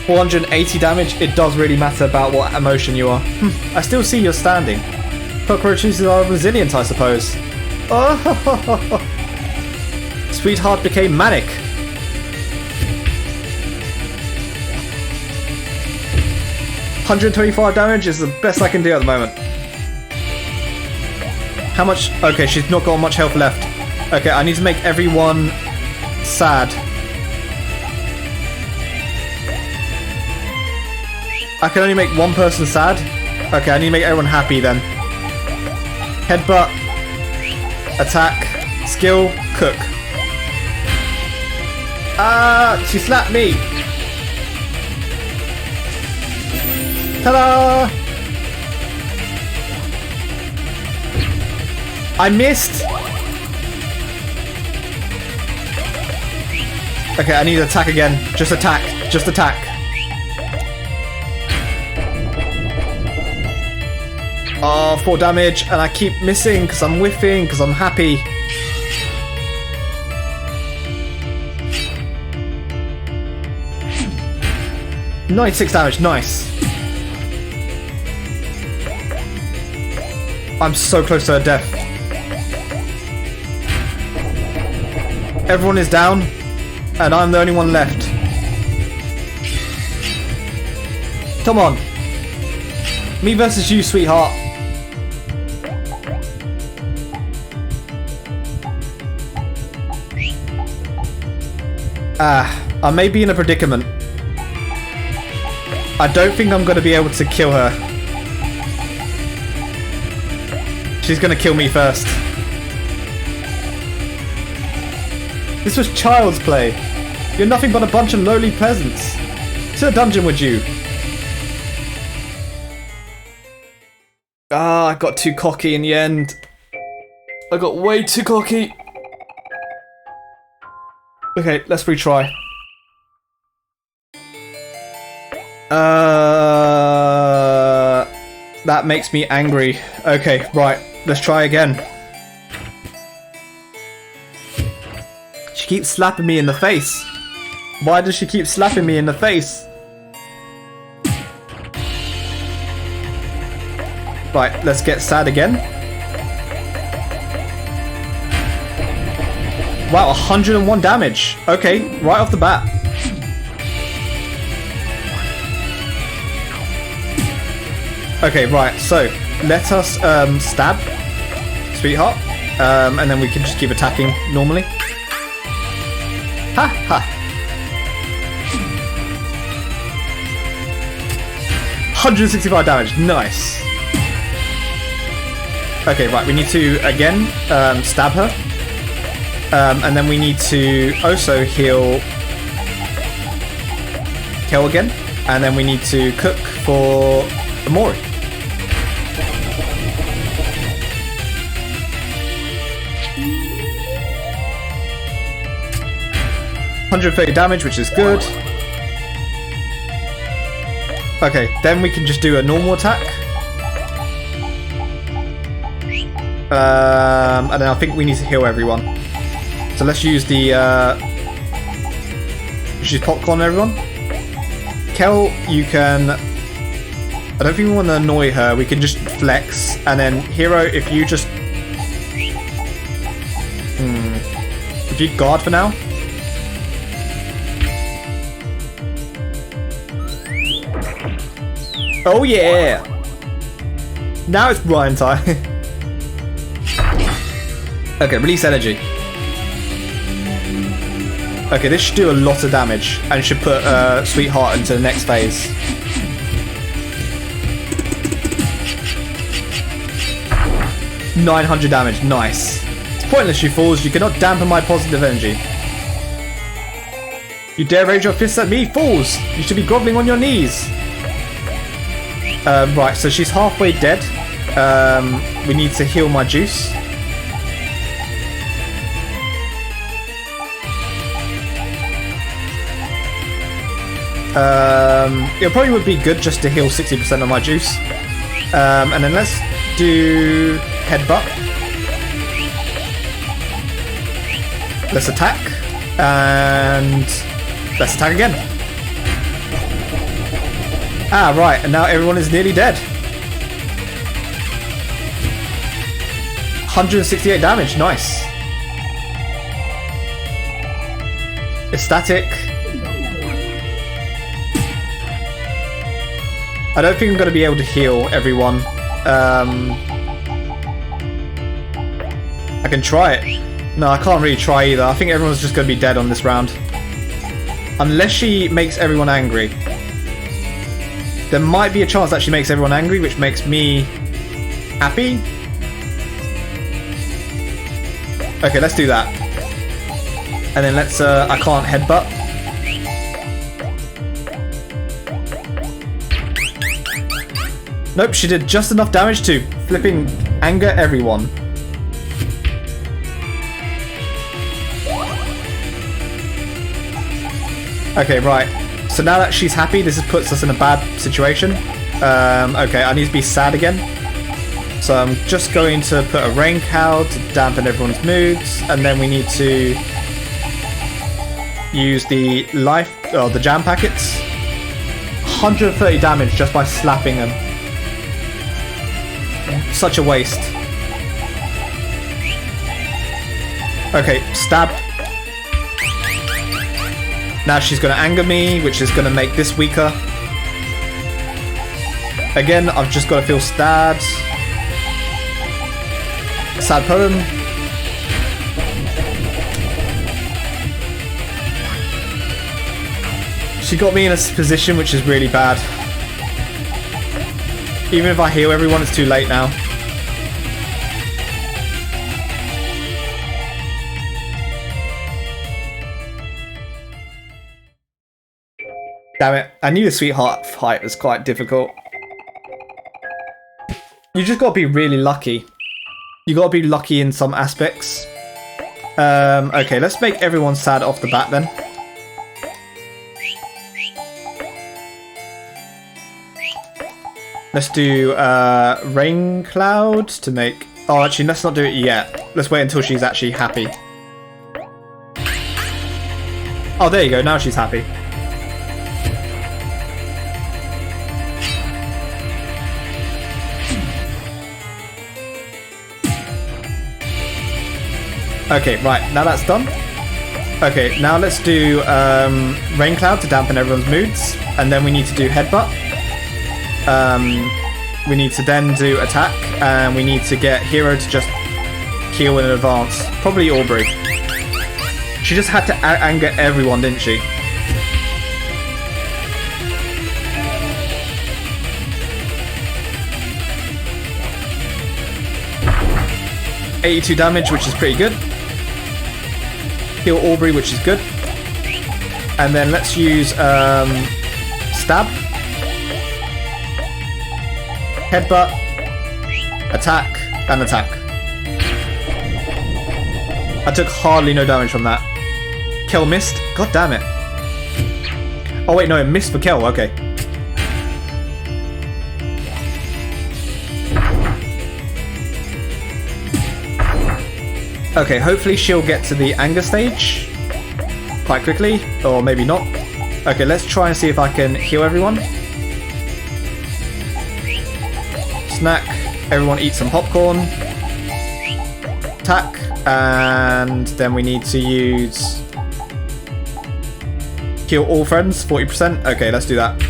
480 damage. It does really matter about what emotion you are. I still see you're standing. Cockroaches are resilient, I suppose. Oh, Sweetheart became manic. $125 damage is the best I can do at the moment. How much? Okay, she's not got much health left. Okay, I need to make everyone sad. I can only make one person sad. Okay, I need to make everyone happy then. Headbutt. Attack. Skill. Cook. Ah, she slapped me. Ta-da! I missed. Okay, I need to attack again. Just attack. Just attack. Oh, 4 damage, and I keep missing because I'm whiffing, because I'm happy. $96 damage, nice. I'm so close to her death. Everyone is down, and I'm the only one left. Come on. Me versus you, sweetheart. I may be in a predicament. I don't think I'm going to be able to kill her. She's going to kill me first. This was child's play. You're nothing but a bunch of lowly peasants. To the dungeon with you. Ah, I got too cocky in the end. I got way too cocky. Okay, let's retry. That makes me angry. Okay, right, let's try again. She keeps slapping me in the face. Why does she keep slapping me in the face? Right, let's get sad again. Wow, 101 damage. Okay, right off the bat. Okay, right, so let us stab, sweetheart, and then we can just keep attacking normally. Ha ha. 165 damage, nice. Okay, right, we need to again stab her. And then we need to also heal Kel again. And then we need to cook for Omori. $130 damage, which is good. Okay, then we can just do a normal attack. And then I think we need to heal everyone. So let's use the let's use popcorn, everyone. Kel, you can. I don't think we want to annoy her. We can just flex, and then Hero, if you just if you guard for now. Oh yeah! Now it's Brian time. Okay, release energy. Okay, this should do a lot of damage and should put Sweetheart into the next phase. $900 damage, nice. It's pointless, you fools. You cannot dampen my positive energy. You dare raise your fists at me, fools! You should be groveling on your knees. Right, so she's halfway dead. We need to heal my juice. It probably would be good just to heal 60% of my juice. And then let's do headbutt. Let's attack. And let's attack again. Ah, right, and now everyone is nearly dead. 168 damage, nice. Ecstatic. I don't think I'm going to be able to heal everyone. I can try it. No, I can't really try either. I think everyone's just going to be dead on this round. Unless she makes everyone angry. There might be a chance that she makes everyone angry, which makes me happy. Okay, let's do that. And then let's, I can't headbutt. Nope, she did just enough damage to flipping anger everyone. Okay, right. So now that she's happy, this puts us in a bad situation. Okay, I need to be sad again. So I'm just going to put a rain cloud to dampen everyone's moods, and then we need to use the the jam packets. 130 damage just by slapping them. Such a waste. Okay, stab. Now she's going to anger me, which is going to make this weaker. Again, I've just got to feel sad. Sad poem. She got me in a position which is really bad. Even if I heal everyone, it's too late now. Damn it. I knew the sweetheart fight was quite difficult. You just gotta be really lucky. You gotta be lucky in some aspects. Okay, let's make everyone sad off the bat then. Let's do rain cloud to make... Oh, actually, let's not do it yet. Let's wait until she's actually happy. Oh, there you go. Now she's happy. Okay, right. Now that's done. Okay, now let's do rain cloud to dampen everyone's moods. And then we need to do headbutt. We need to then do attack, and we need to get Hero to just heal in advance. Probably Aubrey. She just had to anger everyone, didn't she? $82 damage, which is pretty good. Heal Aubrey, which is good. And then let's use stab. Headbutt, attack, and attack. I took hardly no damage from that. Kel missed? God damn it. Oh wait, no, it missed for Kel, okay. Okay, hopefully she'll get to the anger stage quite quickly, or maybe not. Okay, let's try and see if I can heal everyone. Snack, everyone eat some popcorn. Attack, and then we need to use kill all friends, 40%. Okay, let's do that.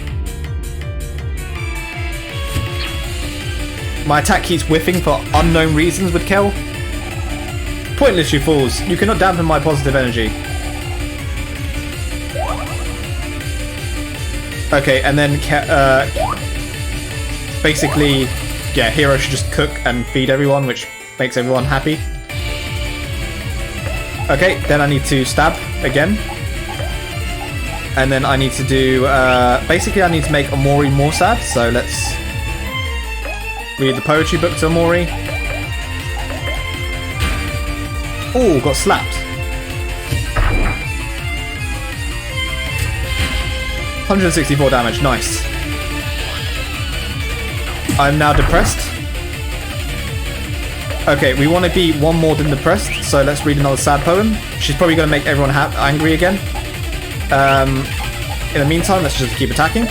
My attack keeps whiffing for unknown reasons with Kel. Pointless, you fools. You cannot dampen my positive energy. Okay, and then basically, yeah, Hero should just cook and feed everyone, which makes everyone happy. Okay, then I need to stab again. And then I need to do, basically I need to make Omori more sad, so let's read the poetry book to Omori. Oh, got slapped. 164 damage, nice. I'm now depressed. Okay, we want to be one more than depressed, so let's read another sad poem. She's probably going to make everyone angry again. In the meantime, let's just keep attacking.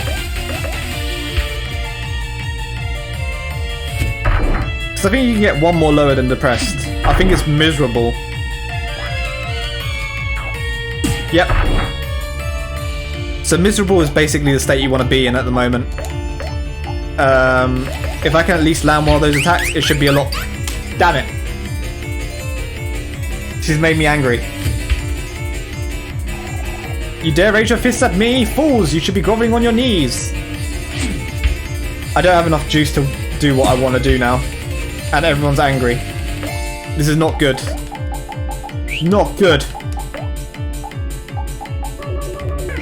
Because I think you can get one more lower than depressed. I think it's miserable. Yep. So miserable is basically the state you want to be in at the moment. If I can at least land one of those attacks, it should be a lot... Damn it. She's made me angry. You dare raise your fists at me? Fools, you should be groveling on your knees. I don't have enough juice to do what I want to do now. And everyone's angry. This is not good. Not good.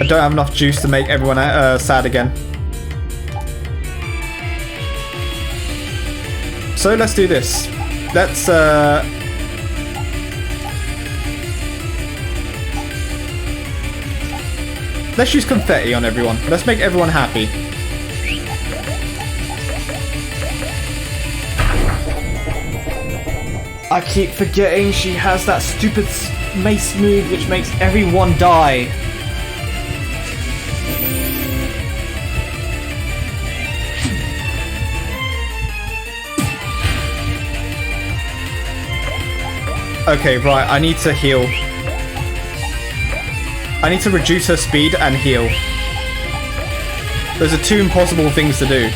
I don't have enough juice to make everyone sad again. So let's do this. Let's use confetti on everyone. Let's make everyone happy. I keep forgetting she has that stupid mace move which makes everyone die. Okay, right, I need to heal. I need to reduce her speed and heal. Those are two impossible things to do.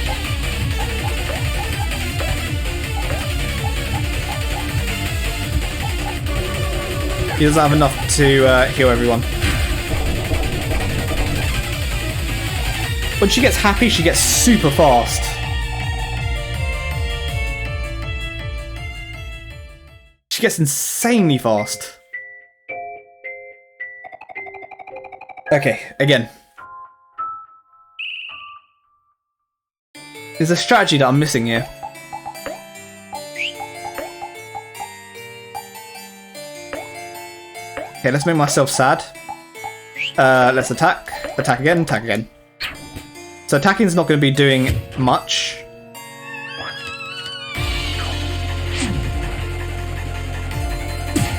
He doesn't have enough to heal everyone. When she gets happy, she gets super fast. She gets insanely fast. Okay, again. There's a strategy that I'm missing here. Okay, let's make myself sad. Let's attack. Attack again, attack again. So attacking's not going to be doing much.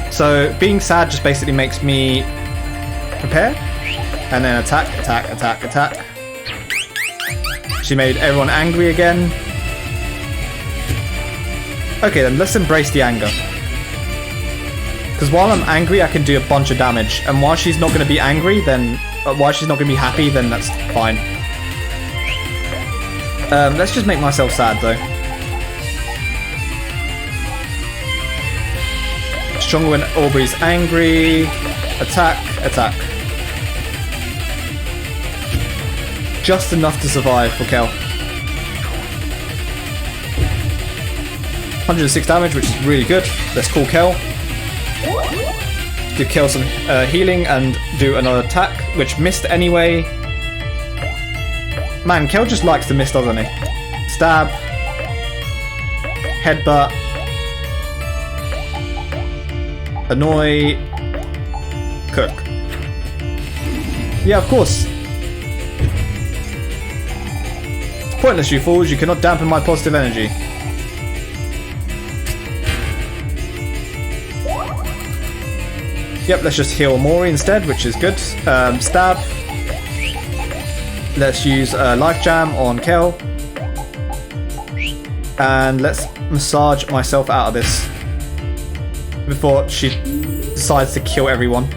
So being sad just basically makes me prepare. And then attack, attack, attack, attack. She made everyone angry again. Okay then, let's embrace the anger. Because while I'm angry, I can do a bunch of damage. And while she's not going to be angry, then... while she's not going to be happy, then that's fine. Let's just make myself sad, though. Stronger when Aubrey's angry. Attack, attack. Just enough to survive for Kel. 106 damage, which is really good. Let's call Kel. Give Kel some healing and do another attack, which missed anyway. Man, Kel just likes to miss, doesn't he? Stab. Headbutt. Annoy. Cook. Yeah, of course. It's pointless, you fools. You cannot dampen my positive energy. Yep, let's just heal Omori instead, which is good. Stab. Let's use Life Jam on Kel. And let's massage myself out of this before she decides to kill everyone.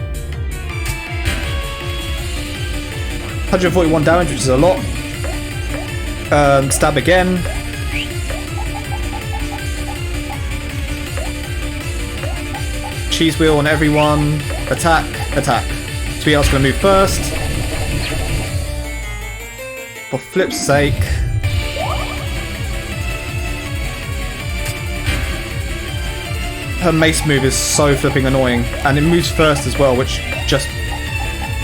141 damage, which is a lot. Stab again. Cheese wheel on everyone. Attack, attack. Sweetheart's gonna move first. For flip's sake. Her mace move is so flipping annoying. And it moves first as well, which just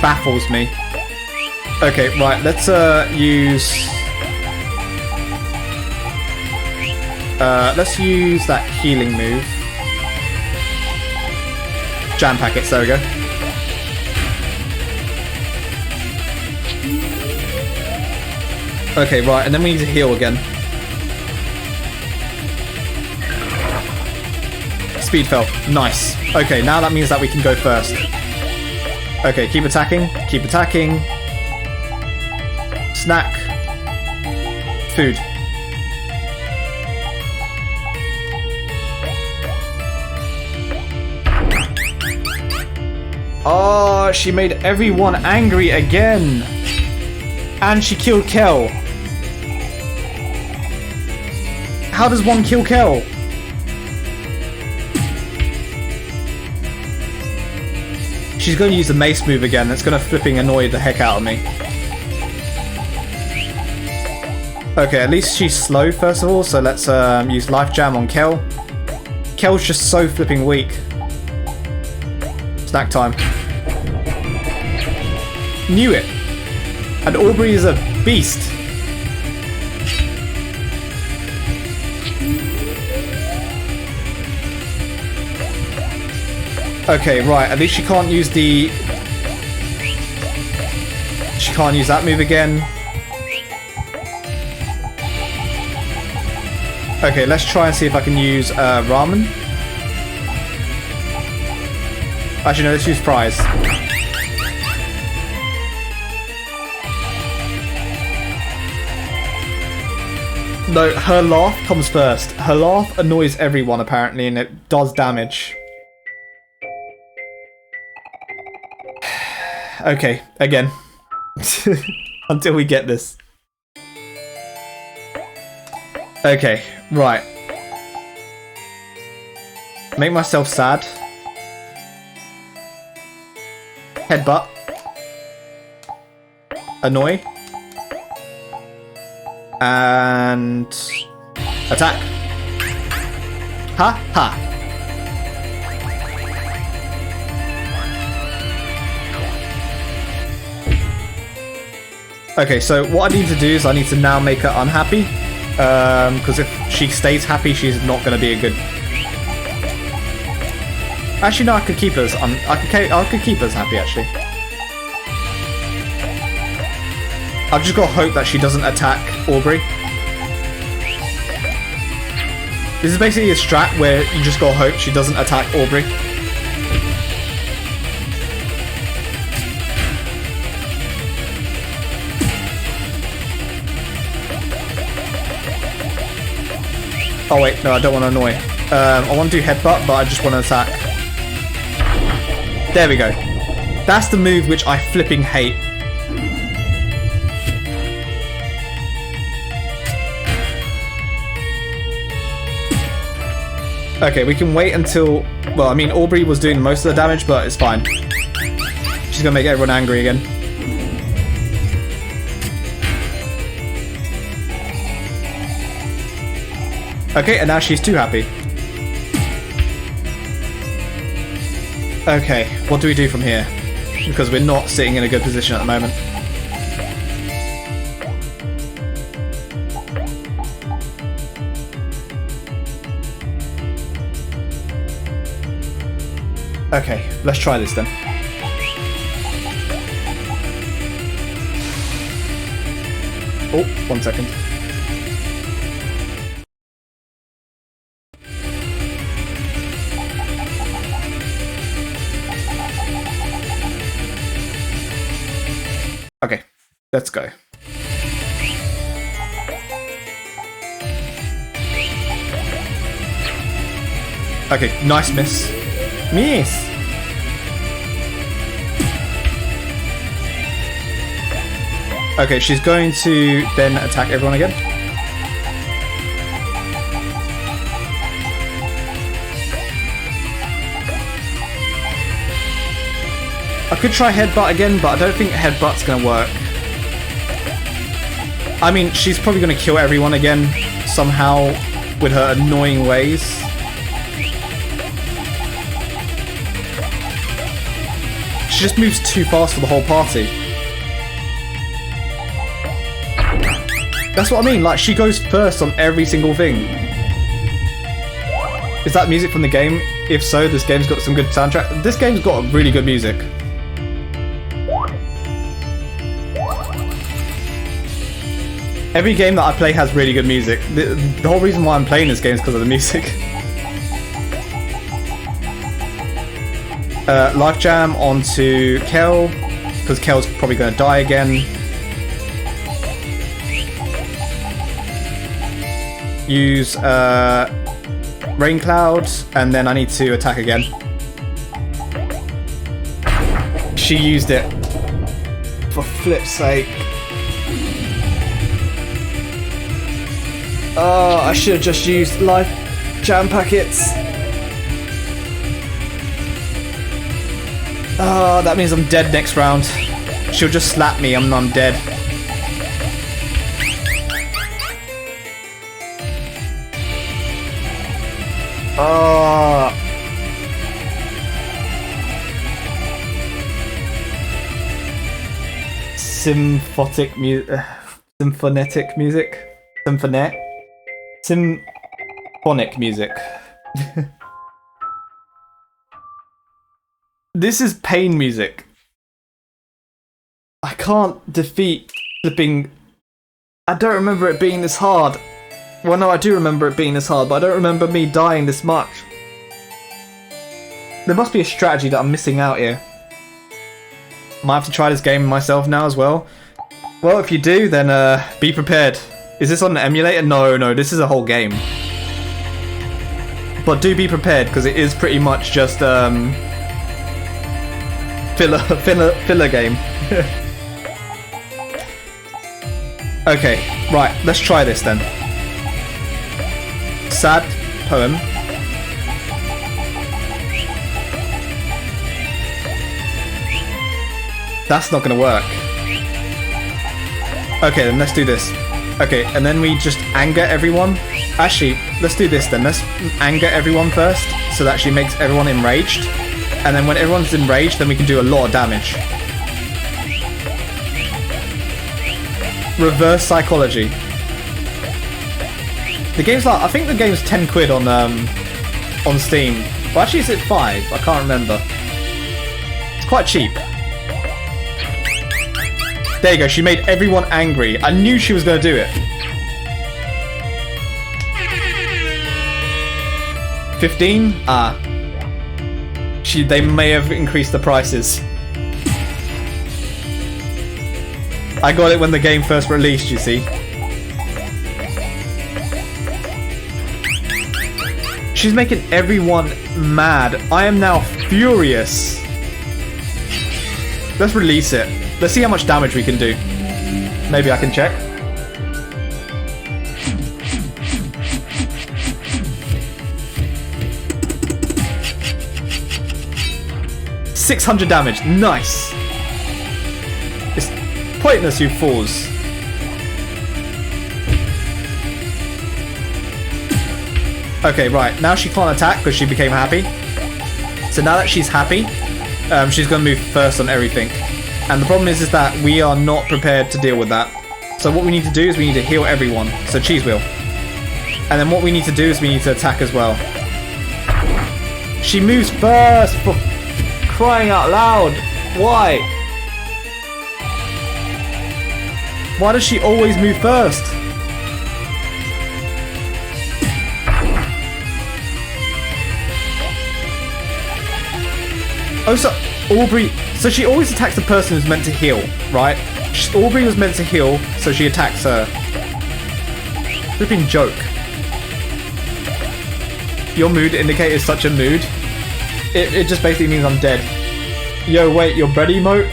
baffles me. Okay, right, let's use that healing move. Jam packets, there we go. Okay, right, and then we need to heal again. Speed fell. Nice. Okay, now that means that we can go first. Okay, keep attacking. Keep attacking. Snack. Food. Oh, she made everyone angry again. And she killed Kel. How does one kill Kel? She's going to use the mace move again. That's going to flipping annoy the heck out of me. Okay, at least she's slow first of all, so let's use Life Jam on Kel. Kel's just so flipping weak. Snack time. Knew it. And Aubrey is a beast. Okay, right, at least she can't use the... She can't use that move again. Okay, let's try and see if I can use Ramen. Actually, no, let's use Prize. No, her laugh comes first. Her laugh annoys everyone, apparently, and it does damage. Okay, again. Until we get this. Okay, right. Make myself sad. Headbutt. Annoy. And... attack. Ha ha. Okay, so what I need to do is I need to now make her unhappy. Because if she stays happy, she's not going to be a good... Actually, no, I could keep us. I could keep us happy, actually. I've just got to hope that she doesn't attack Aubrey. This is basically a strat where you just got to hope she doesn't attack Aubrey. Oh wait, no, I don't want to annoy. I want to do headbutt, but I just want to attack. There we go. That's the move which I flipping hate. Okay, we can wait until... Well, I mean, Aubrey was doing most of the damage, but it's fine. She's gonna make everyone angry again. Okay, and now she's too happy. Okay, what do we do from here? Because we're not sitting in a good position at the moment. Okay, let's try this then. Oh, 1 second. Okay, let's go. Okay, nice miss. Miss! Okay, she's going to then attack everyone again. I could try headbutt again, but I don't think headbutt's gonna work. I mean, she's probably gonna kill everyone again somehow with her annoying ways. She just moves too fast for the whole party. That's what I mean, like, she goes first on every single thing. Is that music from the game? If so, this game's got some good soundtrack. This game's got really good music. Every game that I play has really good music. The whole reason why I'm playing this game is because of the music. Life Jam onto Kel, because Kel's probably going to die again. Use Rain Cloud, and then I need to attack again. She used it. For flip's sake. Oh, I should have just used Life Jam packets. Oh, that means I'm dead next round. She'll just slap me and I'm dead. Oh. Symphotic music. Symphonetic music. Symphonic music. This is pain music. I can't defeat flipping. I don't remember it being this hard. Well, no, I do remember it being this hard, but I don't remember me dying this much. There must be a strategy that I'm missing out here. Might have to try this game myself now as well. Well, if you do, then be prepared. Is this on an emulator? No, this is a whole game. But do be prepared, because it is pretty much just filler game. Okay, right, let's try this then. Sad poem. That's not gonna work. Okay, then let's do this. Okay, and then we just anger everyone. Actually, let's do this then. Let's anger everyone first, so that actually makes everyone enraged. And then when everyone's enraged, then we can do a lot of damage. Reverse psychology. The game's like, I think the game's 10 quid on Steam. Well, actually, is it 5? I can't remember. It's quite cheap. There you go. She made everyone angry. I knew she was going to do it. 15? Ah. They may have increased the prices. I got it when the game first released, you see. She's making everyone mad. I am now furious. Let's release it. Let's see how much damage we can do. Maybe I can check. $600 damage. Nice. It's pointless, you fools. Okay, right. Now she can't attack because she became happy. So now that she's happy, she's going to move first on everything. And the problem is that we are not prepared to deal with that. So what we need to do is we need to heal everyone. So cheese wheel. And then what we need to do is we need to attack as well. She moves first, for crying out loud. Why? Why does she always move first? Oh, so Aubrey... So she always attacks the person who's meant to heal, right? Aubrey was meant to heal, so she attacks her. Flipping joke. Your mood indicator is such a mood. It just basically means I'm dead. Yo, wait, your bread emote?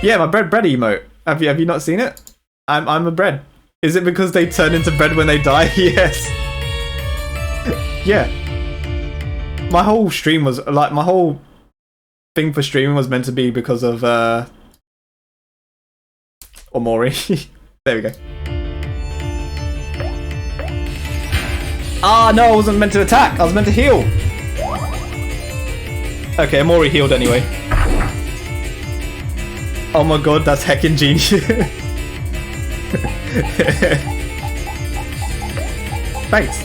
Yeah, my bread emote. Have you not seen it? I'm a bread. Is it because they turn into bread when they die? Yes. Yeah. My whole stream was like, my whole thing for streaming was meant to be because of Omori. There we go. Ah, no, I wasn't meant to attack. I was meant to heal. Okay, Omori healed anyway. Oh my god, that's heckin' genius. Thanks.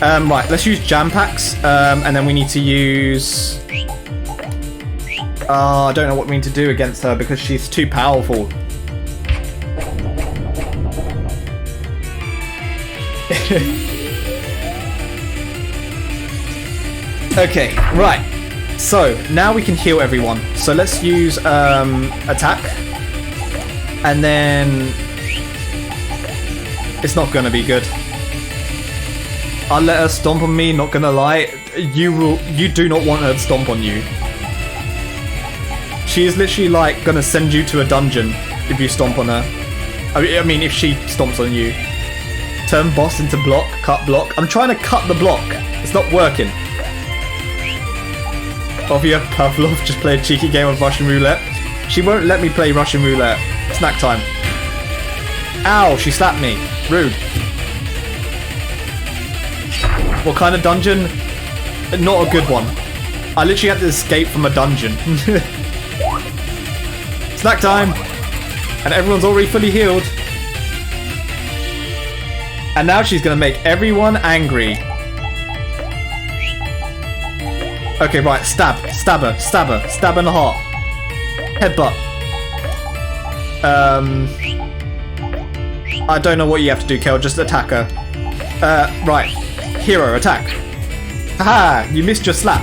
Right, let's use jam packs, and then we need to use... I don't know what we need to do against her because she's too powerful. Okay, right. So, now we can heal everyone. So let's use attack. And then... It's not gonna be good. I'll let her stomp on me, not gonna lie. You do not want her to stomp on you. She is literally like gonna send you to a dungeon if you stomp on her. I mean if she stomps on you. Turn boss into block, cut block. I'm trying to cut the block. It's not working. Ovia Pavlov just played a cheeky game of Russian roulette. She won't let me play Russian roulette. Snack time. Ow, she slapped me. Rude. What kind of dungeon? Not a good one. I literally had to escape from a dungeon. Snack time! And everyone's already fully healed. And now she's gonna make everyone angry. Okay, right, stab her in the heart. Headbutt. I don't know what you have to do, Kel, just attack her. Right. Hero, attack. Haha, you missed your slap.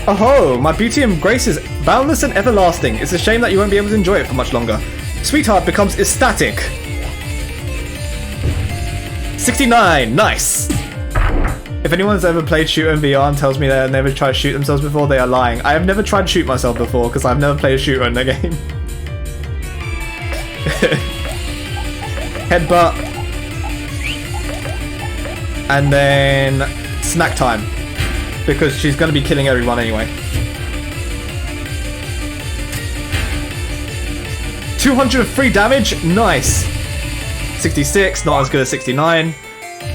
Oh, my beauty and grace is boundless and everlasting. It's a shame that you won't be able to enjoy it for much longer. Sweetheart becomes ecstatic. 69, nice. If anyone's ever played Shooter in VR and tells me they never tried to shoot themselves before, they are lying. I have never tried to shoot myself before because I've never played a shooter in the game. Headbutt. And then snack time. Because she's going to be killing everyone anyway. 203 damage, nice. 66, not as good as 69.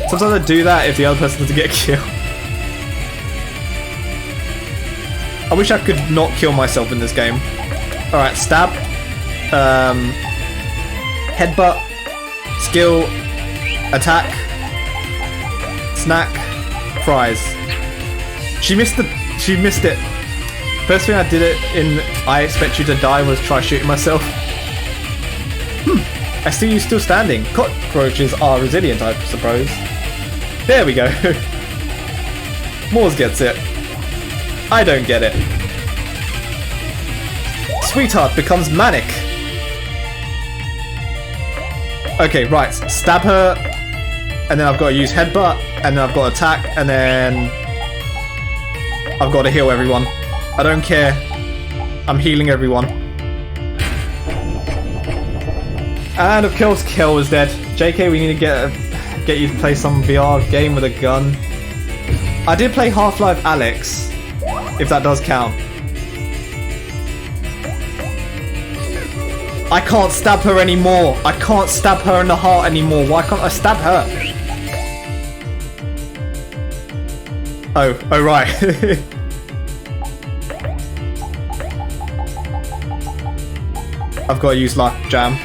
Sometimes I do that if the other person doesn't get killed. I wish I could not kill myself in this game. Alright, stab. Headbutt. Skill. Attack. Snack. Prize. She missed it. First thing I did it in I Expect You to Die was try shooting myself. I see you still standing. Cockroaches are resilient, I suppose. There we go. Moors gets it. I don't get it. Sweetheart becomes manic. Okay, right. Stab her. And then I've got to use headbutt. And then I've got to attack. And then I've got to heal everyone. I don't care. I'm healing everyone. And of course, Kel is dead. JK, we need to get you to play some VR game with a gun. I did play Half-Life Alyx, if that does count. I can't stab her anymore. I can't stab her in the heart anymore. Why can't I stab her? Oh right. I've got to use Luck Jam.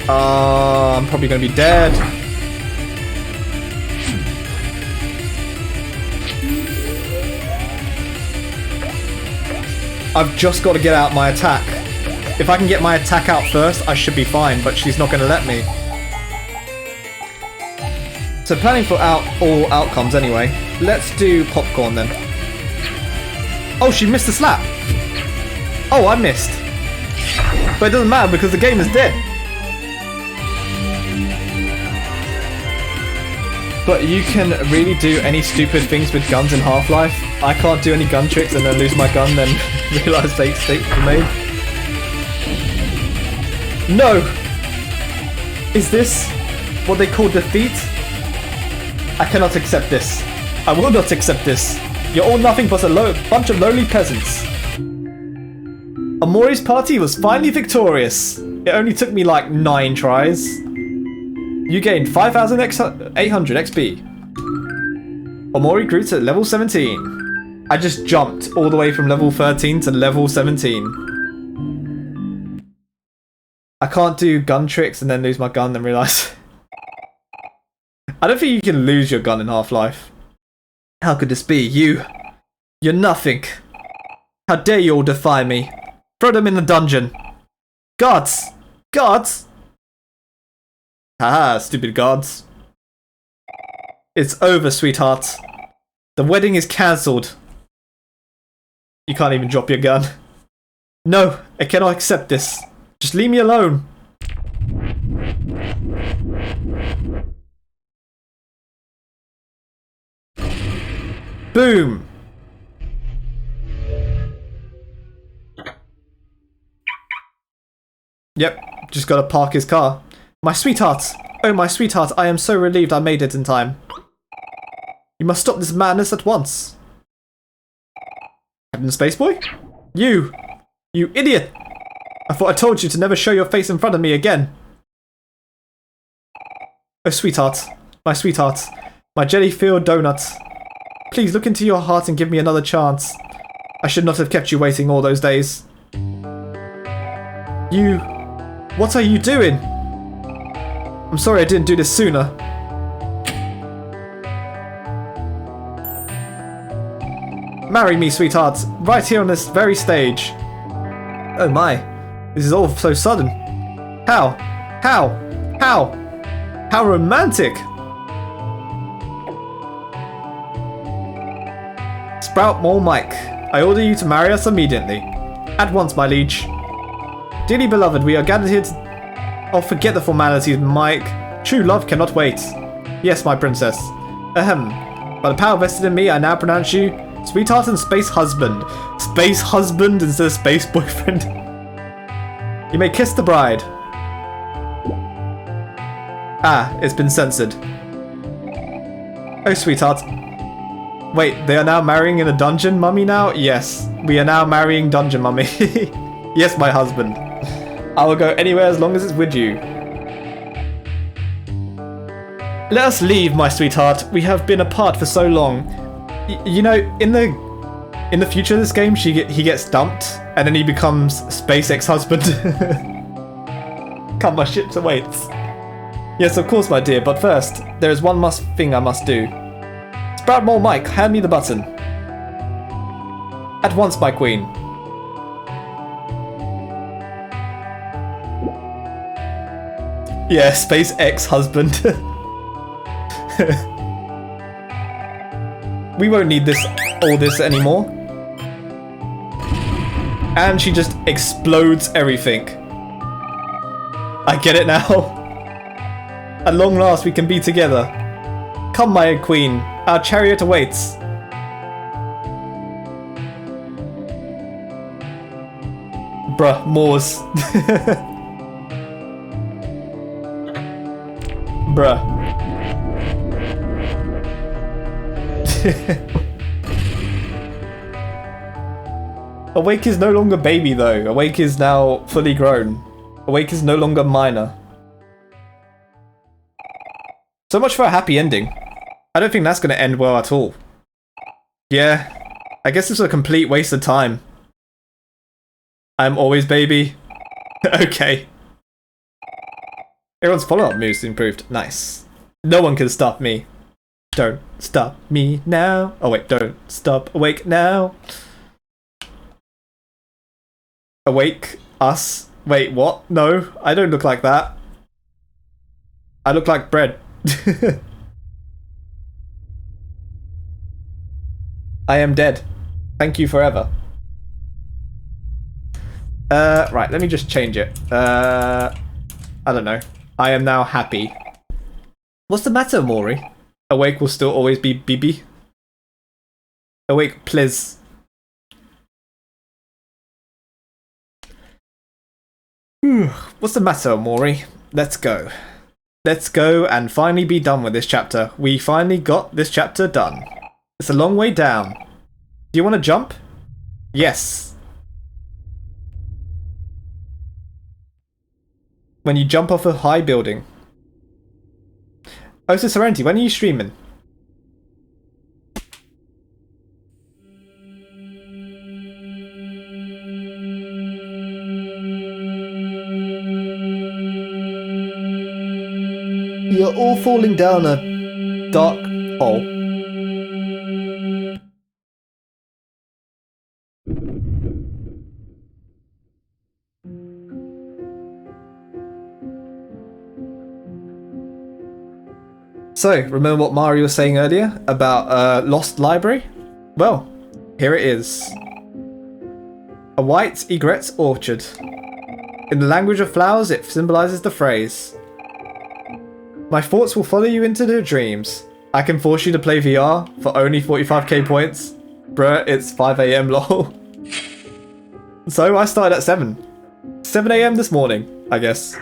I'm probably going to be dead. I've just got to get out my attack. If I can get my attack out first, I should be fine, but she's not going to let me. So planning for all outcomes anyway. Let's do popcorn then. Oh, she missed the slap. Oh, I missed. But it doesn't matter because the game is dead. But you can really do any stupid things with guns in Half-Life. I can't do any gun tricks and then lose my gun, then realise they mistake were made. No! Is this what they call defeat? I cannot accept this. I will not accept this. You're all nothing but a bunch of lowly peasants. Omori's party was finally victorious. It only took me like 9 tries. You gained 5,800 XP. Omori grew to level 17. I just jumped all the way from level 13 to level 17. I can't do gun tricks and then lose my gun and realise. I don't think you can lose your gun in Half-Life. How could this be? You're nothing. How dare you all defy me? Throw them in the dungeon. Guards! Guards! Haha, stupid guards. It's over, sweetheart. The wedding is cancelled. You can't even drop your gun. No, I cannot accept this. Just leave me alone. Boom. Yep, just gotta park his car. My sweetheart! Oh, my sweetheart, I am so relieved I made it in time. You must stop this madness at once. Captain Spaceboy? You! You idiot! I thought I told you to never show your face in front of me again. Oh, sweetheart. My sweetheart. My jelly-filled donut. Please look into your heart and give me another chance. I should not have kept you waiting all those days. You... What are you doing? I'm sorry I didn't do this sooner. Marry me, sweetheart. Right here on this very stage. Oh my. This is all so sudden. How? How? How? How romantic! Sprout Mole Mike, I order you to marry us immediately. At once, my liege. Dearly beloved, we are gathered here to... Oh, forget the formalities, Mike. True love cannot wait. Yes, my princess. Ahem. By the power vested in me, I now pronounce you sweetheart and space husband. Space husband instead of space boyfriend. You may kiss the bride. Ah, it's been censored. Oh, sweetheart. Wait, they are now marrying in a dungeon, mummy now? Yes, we are now marrying dungeon mummy. Yes, my husband. I will go anywhere as long as it's with you. Let us leave, my sweetheart. We have been apart for so long. You know, in the future of this game, he gets dumped, and then he becomes SpaceX husband. Come, my ship awaits. Yes, of course, my dear, but first, there is one thing I must do. Sprout Mole Mike, hand me the button. At once, my queen. Yeah, SpaceX husband. We won't need all this anymore. And she just explodes everything. I get it now. At long last, we can be together. Come, my queen. Our chariot awaits. Bruh, Moors. Bruh. Awake is no longer baby though. Awake is now fully grown. Awake is no longer minor. So much for a happy ending. I don't think that's going to end well at all. Yeah, I guess it's a complete waste of time. I'm always baby. Okay. Everyone's follow-up moves improved. Nice. No one can stop me. Don't stop me now. Oh wait, don't stop awake now. Awake us. Wait, what? No, I don't look like that. I look like bread. I am dead. Thank you forever. Right, let me just change it. I don't know. I am now happy. What's the matter, Omori? Awake will still always be Bibi. Awake, please. What's the matter, Omori? Let's go. Let's go and finally be done with this chapter. We finally got this chapter done. It's a long way down. Do you want to jump? Yes. When you jump off a high building. Oh, so Serenity, when are you streaming? You're all falling down a dark hole. So, remember what Mario was saying earlier about Lost Library? Well, here it is. A white egret orchard. In the language of flowers, it symbolizes the phrase, my thoughts will follow you into your dreams. I can force you to play VR for only 45k points. Bruh, it's 5 AM lol. So I started at 7. 7 AM this morning, I guess.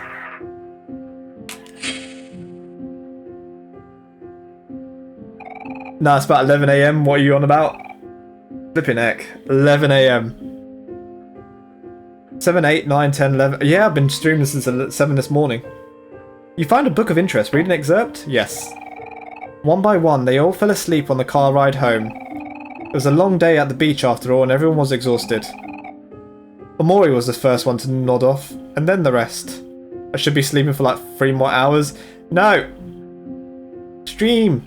Nah, it's about 11 AM. What are you on about? Flipping heck. 11 AM. 7, 8, 9, 10, 11. Yeah, I've been streaming since 7 this morning. You find a book of interest. Read an excerpt? Yes. One by one, they all fell asleep on the car ride home. It was a long day at the beach after all, and everyone was exhausted. Omori was the first one to nod off, and then the rest. I should be sleeping for like 3 more hours. No! Stream!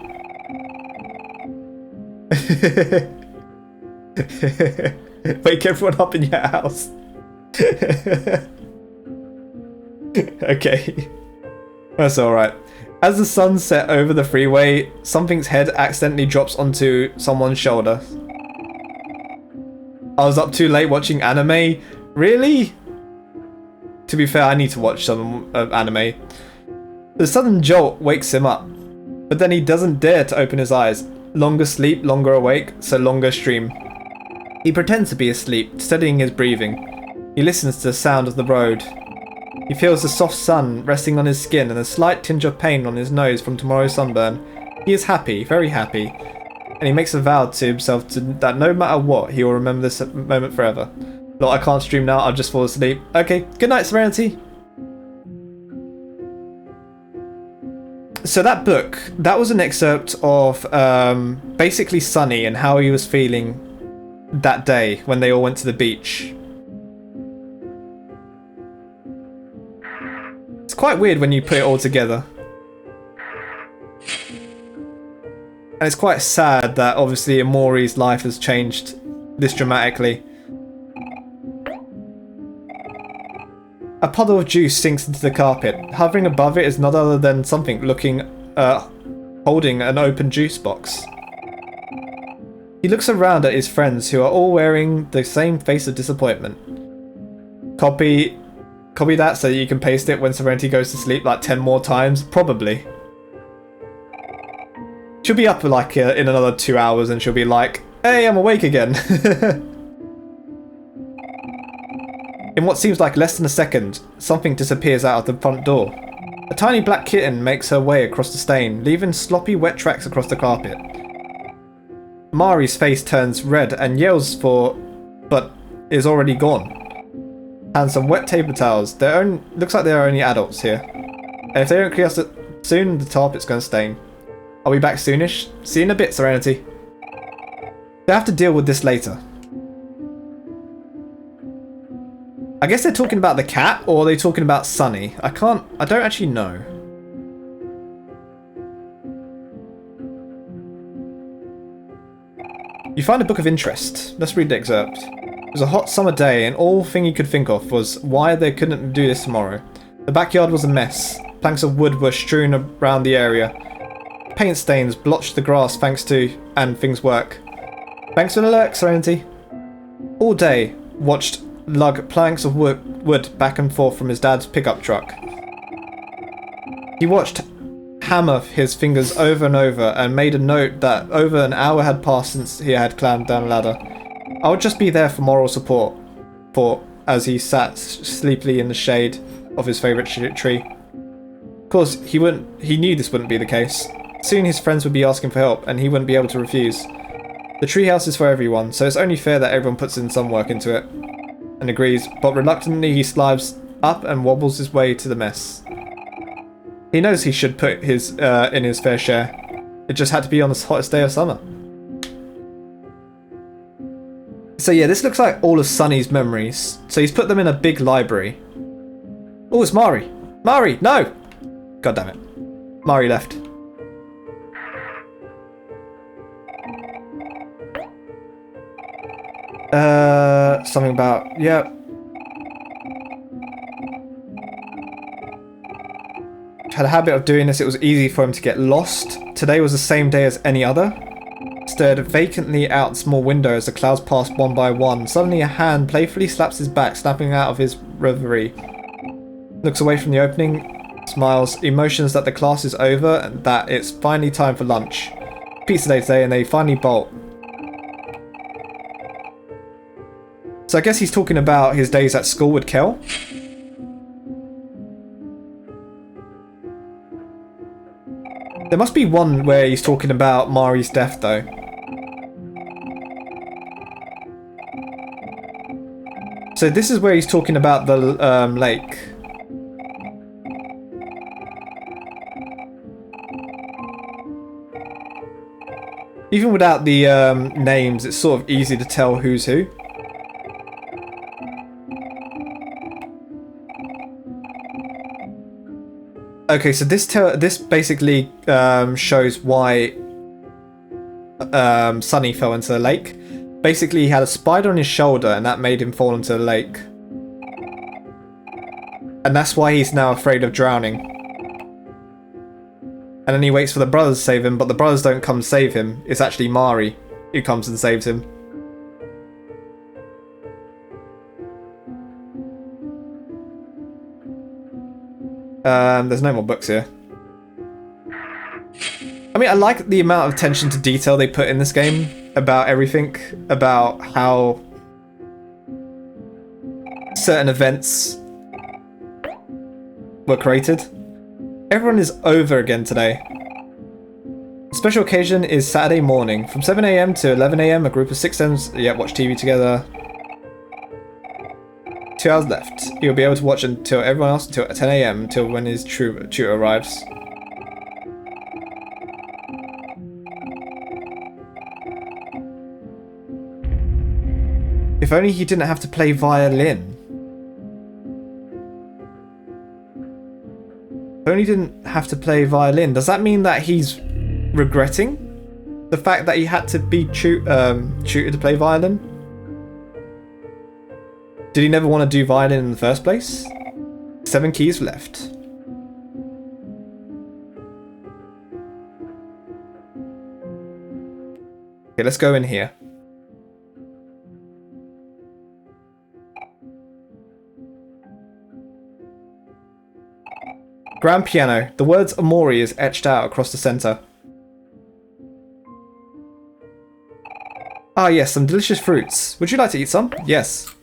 Wake everyone up in your house. Okay. That's alright. As the sun set over the freeway, something's head accidentally drops onto someone's shoulder. I was up too late watching anime? Really? To be fair, I need to watch some anime. The sudden jolt wakes him up, but then he doesn't dare to open his eyes. Longer sleep, longer awake, so longer stream. He pretends to be asleep, steadying his breathing. He listens to the sound of the road. He feels the soft sun resting on his skin and a slight tinge of pain on his nose from tomorrow's sunburn. He is happy, very happy, and he makes a vow to himself that no matter what, he will remember this moment forever. Look, I can't stream now, I'll just fall asleep. Okay, good night, Serenity. So that book, that was an excerpt of basically Sunny and how he was feeling that day when they all went to the beach. It's quite weird when you put it all together. And it's quite sad that obviously Omori's life has changed this dramatically. A puddle of juice sinks into the carpet. Hovering above it is none other than something holding an open juice box. He looks around at his friends who are all wearing the same face of disappointment. Copy that so that you can paste it when Serenity goes to sleep like 10 more times? Probably. She'll be up like in another 2 hours and she'll be like, hey, I'm awake again. In what seems like less than a second, something disappears out of the front door. A tiny black kitten makes her way across the stain, leaving sloppy wet tracks across the carpet. Mari's face turns red and yells but is already gone. And some wet paper towels. Looks like there are only adults here. And if they don't clear us soon, the carpet's going to stain. I'll be back soonish. See you in a bit, Serenity. They have to deal with this later. I guess they're talking about the cat, or are they talking about Sunny? I don't actually know. You find a book of interest. Let's read the excerpt. It was a hot summer day, and all thing he could think of was why they couldn't do this tomorrow. The backyard was a mess. Planks of wood were strewn around the area. Paint stains blotched the grass and things work. Thanks for the alert, Serenity. All day, watched lug planks of wood back and forth from his dad's pickup truck. He watched hammer his fingers over and over and made a note that over an hour had passed since he had climbed down a ladder. I would just be there for moral support, thought as he sat sleepily in the shade of his favourite tree. Of course, he knew this wouldn't be the case. Soon his friends would be asking for help and he wouldn't be able to refuse. The treehouse is for everyone, so it's only fair that everyone puts in some work into it. And agrees, but reluctantly he slides up and wobbles his way to the mess. He knows he should put his in his fair share. It just had to be on the hottest day of summer. So yeah, this looks like all of Sunny's memories. So he's put them in a big library. Oh, it's Mari. Mari, no! God damn it. Mari left. Something about, yeah. Had a habit of doing this, it was easy for him to get lost. Today was the same day as any other. Stared vacantly out the small window as the clouds passed one by one. Suddenly a hand playfully slaps his back, snapping out of his reverie. Looks away from the opening, smiles, emotions that the class is over and that it's finally time for lunch. Pizza day today and they finally bolt. So I guess he's talking about his days at school with Kel. There must be one where he's talking about Mari's death So So this is where he's talking about the lake. Even without the names, it's sort of easy to tell who's who. Okay, so this basically shows why Sunny fell into the lake. Basically, he had a spider on his shoulder, and that made him fall into the lake. And that's why he's now afraid of drowning. And then he waits for the brothers to save him, but the brothers don't come save him. It's actually Mari who comes and saves him. There's no more books here. I mean, I like the amount of attention to detail they put in this game about everything, about how certain events were created. Everyone is over again today. The special occasion is Saturday morning. From 7 AM to 11 AM, a group of 6 M's watch TV together. 2 hours left. You'll be able to watch until everyone else until 10 AM until when his tutor arrives. If only he didn't have to play violin. If only he didn't have to play violin. Does that mean that he's regretting the fact that he had to be tutored to play violin? Did he never want to do violin in the first place? 7 keys left. Okay, let's go in here. Grand piano. The words Omori is etched out across the center. Ah yes, some delicious fruits. Would you like to eat some? Yes.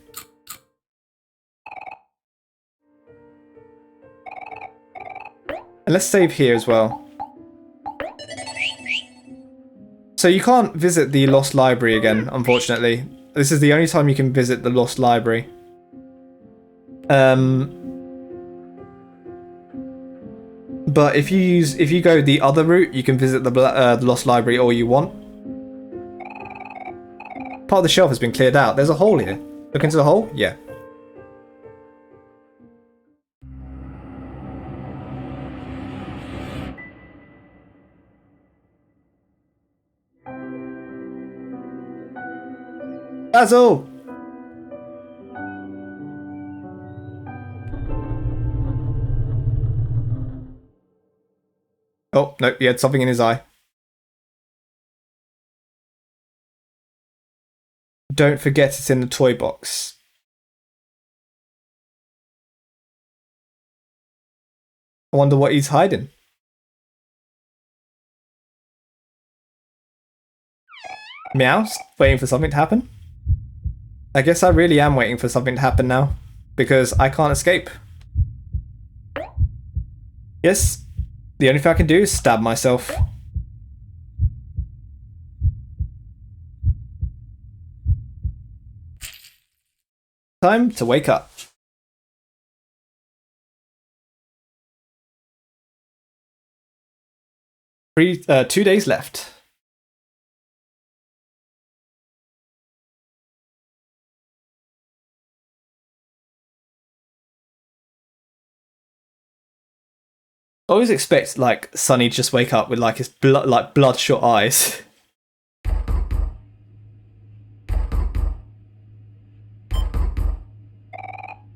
And let's save here as well. So you can't visit the Lost Library again, unfortunately. This is the only time you can visit the Lost Library. But if you go the other route, you can visit the Lost Library all you want. Part of the shelf has been cleared out. There's a hole here. Look into the hole? Yeah. That's all! Oh, no, he had something in his eye. Don't forget it's in the toy box. I wonder what he's hiding. Meow, waiting for something to happen? I guess I really am waiting for something to happen now, because I can't escape. Yes, the only thing I can do is stab myself. Time to wake up. 2 days left. I always expect like Sunny to just wake up with like his bloodshot eyes.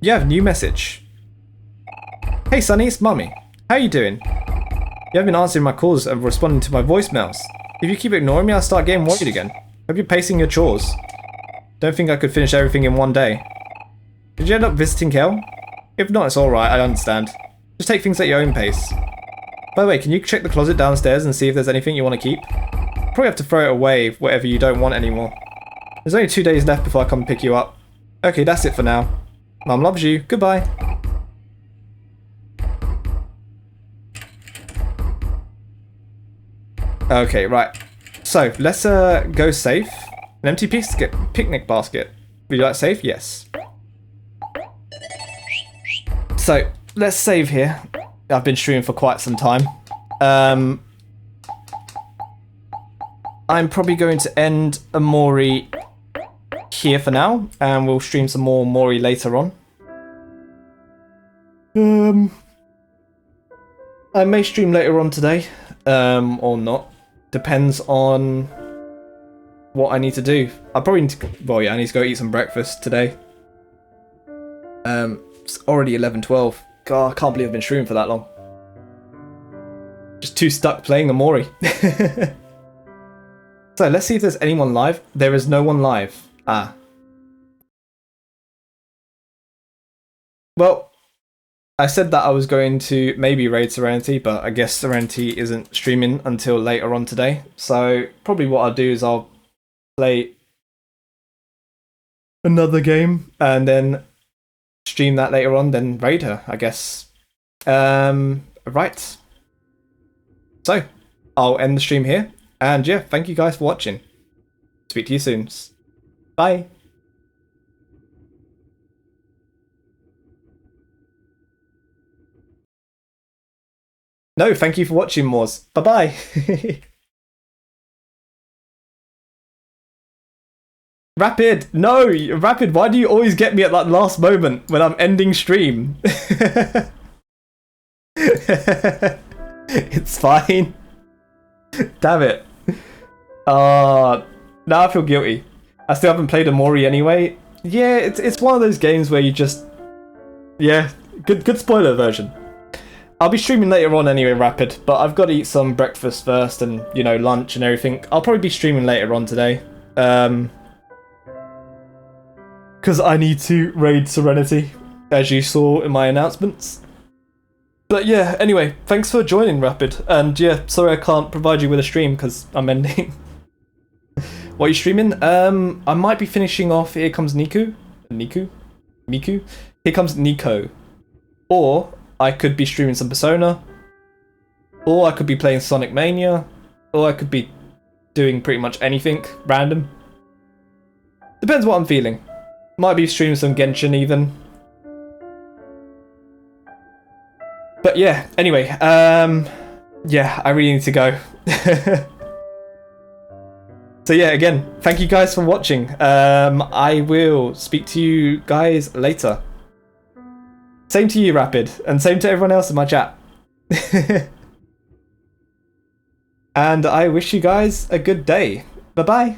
You have a new message. Hey Sunny, it's Mummy. How you doing? You haven't been answering my calls and responding to my voicemails. If you keep ignoring me, I'll start getting worried again. Hope you're pacing your chores. Don't think I could finish everything in one day. Did you end up visiting Kel? If not, it's alright, I understand. Just take things at your own pace. By the way, can you check the closet downstairs and see if there's anything you want to keep? Probably have to throw it away, whatever you don't want anymore. There's only 2 days left before I come pick you up. Okay, that's it for now. Mum loves you. Goodbye. Okay, right. So, let's go safe. An empty picnic basket. Would you like safe? Yes. So let's save here. I've been streaming for quite some time. I'm probably going to end Omori here for now, and we'll stream some more Omori later on. I may stream later on today, or not. Depends on what I need to do. I probably need to, well, yeah, I need to go eat some breakfast today. It's already 11:12. God, I can't believe I've been streaming for that long. Just too stuck playing Omori. So let's see if there's anyone live. There is no one live. Ah. Well, I said that I was going to maybe raid Serenity, but I guess Serenity isn't streaming until later on today. So probably what I'll do is I'll play another game and then stream that later on, then raid her, I guess. Right. So, I'll end the stream here. And yeah, thank you guys for watching. Speak to you soon. Bye. No, thank you for watching, Moors. Bye-bye. Rapid! No! Rapid, why do you always get me at that last moment when I'm ending stream? It's fine. Damn it. Now I feel guilty. I still haven't played Omori anyway. Yeah, it's one of those games where you just... Yeah, good spoiler version. I'll be streaming later on anyway, Rapid, but I've got to eat some breakfast first and, you know, lunch and everything. I'll probably be streaming later on today. Because I need to raid Serenity, as you saw in my announcements. But yeah, anyway, thanks for joining, Rapid. And yeah, sorry I can't provide you with a stream because I'm ending. What are you streaming? I might be finishing off Here Comes Miku. Here Comes Nico. Or I could be streaming some Persona. Or I could be playing Sonic Mania. Or I could be doing pretty much anything random. Depends what I'm feeling. Might be streaming some Genshin even. But yeah, anyway, yeah, I really need to go. So yeah, again, thank you guys for watching. I will speak to you guys later. Same to you, Rapid, and same to everyone else in my chat. And I wish you guys a good day. Bye-bye.